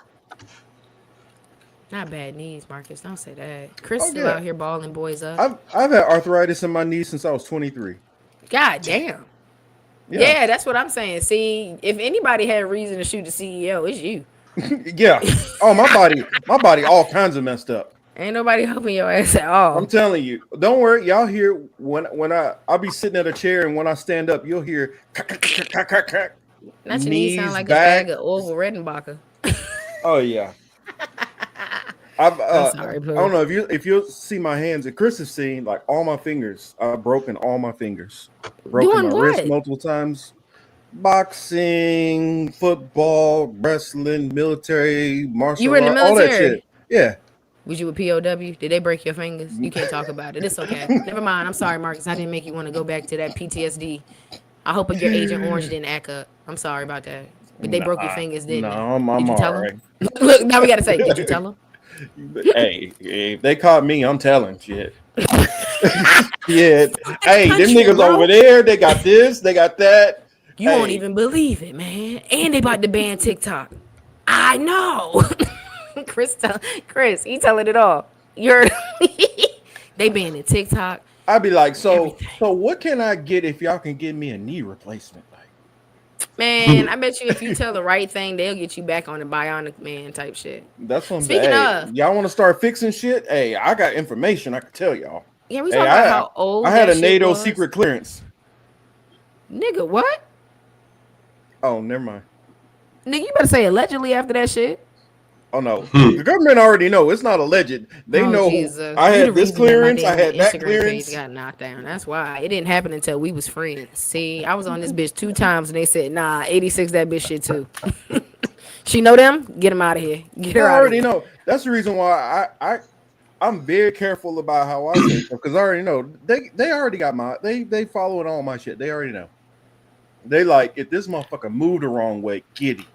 S3: Not bad knees, Marcus. Don't say that. Chris still out here balling boys up.
S1: I've had arthritis in my knees since I was 23.
S3: God damn. Yeah, that's what I'm saying. See, if anybody had a reason to shoot the CEO, it's you.
S1: Yeah. Oh, my body all kinds of messed up.
S3: Ain't nobody helping your ass at all.
S1: I'm telling you. Don't worry. Y'all hear when I'll be sitting at a chair and when I stand up, you'll hear crack.
S3: Not your knees sound like a bag of Orville Redenbacher.
S1: Oh yeah. I'm sorry, I don't know if you'll see my hands. And Chris has seen like all my fingers. I've broken all my fingers. Broken my wrist multiple times. Boxing, football, wrestling, military, martial arts, all that shit. Yeah.
S3: Was you a POW? Did they break your fingers? You can't talk about it. It's okay. Never mind. I'm sorry, Marcus. I didn't make you want to go back to that PTSD. I hope your Agent Orange didn't act up. I'm sorry about that. But they broke your fingers, didn't they?
S1: I'm
S3: Did you
S1: all
S3: tell
S1: right.
S3: them? Look, now we got to say, did you tell them?
S1: Hey, if they caught me, I'm telling shit. Yeah. Hey, them
S3: country,
S1: niggas
S3: bro.
S1: over there, they got this, they got that.
S3: You won't even believe it, man. And they about to ban TikTok. I know. Chris, he telling it all. You're they banning TikTok.
S1: I'd be like,
S3: Everything.
S1: so what can I get if y'all can give me a knee replacement?
S3: Man, I bet you if you tell the right thing, they'll get you back on the Bionic Man type shit.
S1: That's what I'm
S3: Speaking
S1: saying.
S3: of,
S1: Y'all want to start fixing shit? Hey, I got information I can tell y'all.
S3: yeah, we talking about how old
S1: I had
S3: that
S1: a NATO
S3: shit was.
S1: secret clearance.
S3: Nigga, what?
S1: Oh, never mind.
S3: Nigga, you better say allegedly after that shit.
S1: Oh no, the government already know. It's not alleged. They know.
S3: Jesus.
S1: I
S3: You
S1: had
S3: the
S1: this
S3: reason that my
S1: clearance. I
S3: damn
S1: had that
S3: Instagram
S1: clearance.
S3: page got knocked down. That's why it didn't happen until we was friends. See, I was on this bitch 2 times and they said, nah, 86 that bitch shit too. She know them? Get them out of here. Get her
S1: I
S3: out of
S1: already
S3: here.
S1: know. That's the reason why I'm very careful about how I say stuff because I already know they already got they following all my shit. They already know. They like if this motherfucker moved the wrong way, get him.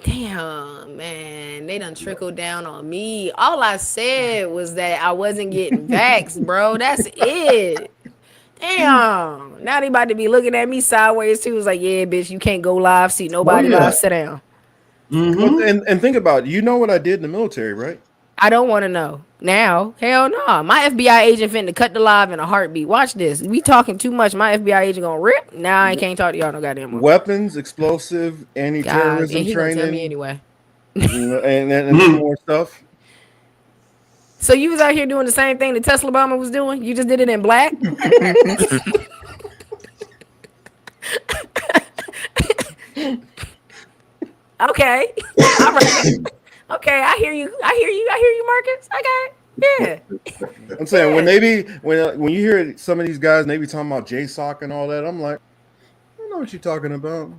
S3: Damn, man. They done trickled down on me. All I said was that I wasn't getting vaxxed, bro. That's it. Damn. Now they about to be looking at me sideways too. It's like, yeah, bitch, you can't go live, see nobody live, sit down.
S2: Mm-hmm.
S1: And think about it. You know what I did in the military, right?
S3: I don't want to know. Now, hell no. My FBI agent finna cut the live in a heartbeat. Watch this. We talking too much. My FBI agent gonna rip. Now I can't talk to y'all no goddamn more.
S1: Weapons, explosive,
S3: God,
S1: anti-terrorism
S3: and he gonna tell me
S1: training,
S3: anyway.
S1: and some more stuff.
S3: So you was out here doing the same thing that Tesla Obama was doing? You just did it in black? Okay. All right. Okay, I hear you. I hear you, Marcus. Okay. Yeah.
S1: I'm saying when you hear some of these guys and they be talking about JSOC and all that, I'm like, I don't know what you're talking about.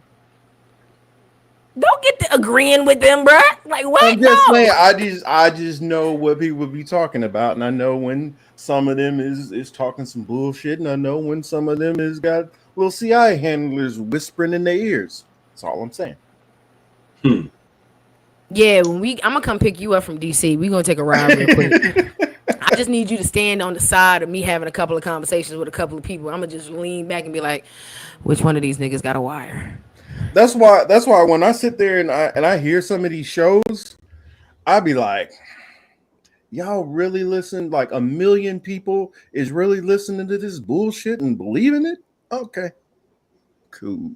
S3: Don't get to agreeing with them, bruh. Like what?
S1: I'm just
S3: No.
S1: saying, I just know what people be talking about, and I know when some of them is talking some bullshit, and I know when some of them is got little CIA handlers whispering in their ears. That's all I'm saying.
S3: Yeah, I'm gonna come pick you up from DC. We gonna take a ride real quick. I just need you to stand on the side of me having a couple of conversations with a couple of people. I'm gonna just lean back and be like, which one of these niggas got a wire?
S1: That's why when I sit there and I hear some of these shows, I be like, y'all really listen? Like 1 million people is really listening to this bullshit and believing it? Okay, cool.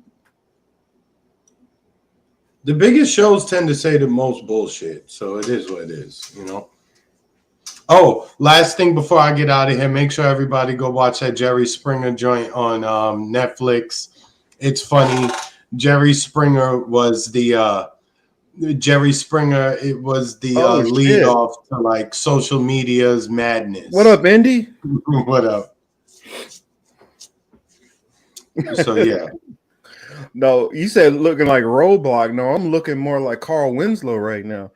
S2: The biggest shows tend to say the most bullshit, so it is what it is, you know. Oh, last thing before I get out of here, make sure everybody go watch that Jerry Springer joint on Netflix. It's funny. Jerry Springer was the lead off to like social media's madness.
S1: What up, Indy?
S2: What up? So yeah.
S1: No, you said looking like Roadblock. No, I'm looking more like Carl Winslow right now.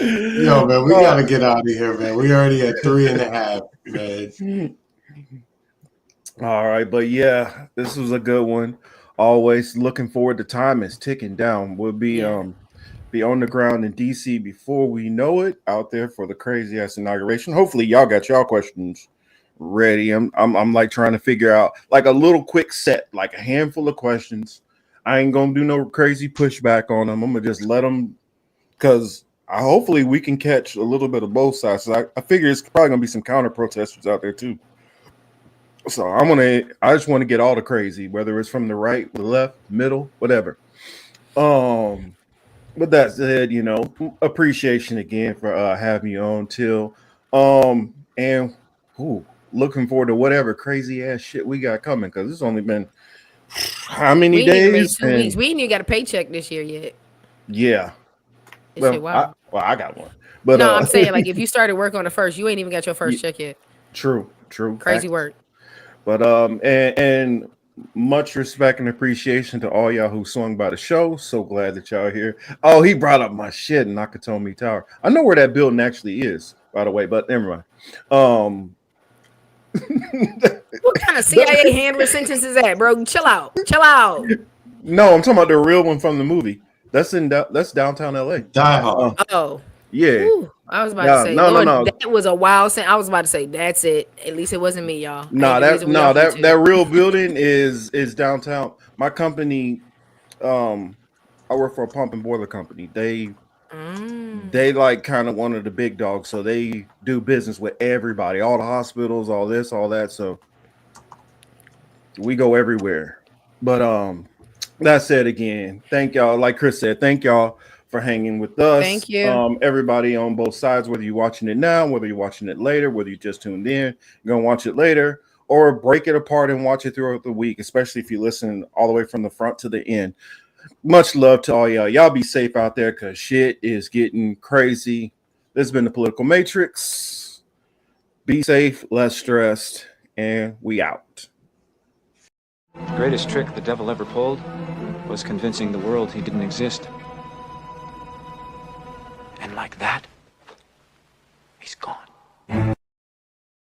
S2: Yo, man, we gotta get out of here, man. We already at 3.5, man.
S1: All right, but yeah, this was a good one. Always looking forward. The time is ticking down. We'll be on the ground in DC before we know it. Out there for the crazy ass inauguration. Hopefully, y'all got y'all questions ready. I'm like trying to figure out like a little quick set, like a handful of questions. I ain't gonna do no crazy pushback on them. I'm gonna just let them because hopefully we can catch a little bit of both sides. So I figure it's probably gonna be some counter protesters out there too. So I just want to get all the crazy, whether it's from the right, the left, middle, whatever. With that said, appreciation again for having you on, Till. And looking forward to whatever crazy ass shit we got coming because it's only been how many days?
S3: 2 weeks. We ain't even got a paycheck this year yet.
S1: Yeah. I got one. But
S3: no, I'm saying like if you started work on the first, you ain't even got your first check yet.
S1: True.
S3: Crazy work.
S1: But and Much respect and appreciation to all y'all who swung by the show. So glad that y'all are here. Oh, he brought up my shit, Nakatomi Tower. I know where that building actually is, by the way, but never mind.
S3: What kind of CIA handwritten sentence is that, bro? Chill out. Chill out.
S1: No, I'm talking about the real one from the movie. That's downtown LA.
S2: Die Hard.
S3: Oh.
S1: Yeah.
S3: Ooh, I was about to say,
S1: no,
S3: Lord,
S1: no.
S3: that was a wild sentence. I was about to say, that's it. At least it wasn't me, y'all.
S1: That real building is downtown. My company, I work for a pump and boiler company. They like kind of one of the big dogs, so they do business with everybody, all the hospitals, all this, all that. So we go everywhere. But that said, again, thank y'all. Like Chris said, thank y'all for hanging with us.
S3: Thank you.
S1: Everybody on both sides, whether you're watching it now, whether you're watching it later, whether you just tuned in, you're gonna watch it later, or break it apart and watch it throughout the week, especially if you listen all the way from the front to the end. Much love to all y'all. Y'all be safe out there because shit is getting crazy. This has been the Political Matrix. Be safe, less stressed, and we out.
S5: The greatest trick the devil ever pulled was convincing the world he didn't exist. And like that, he's gone.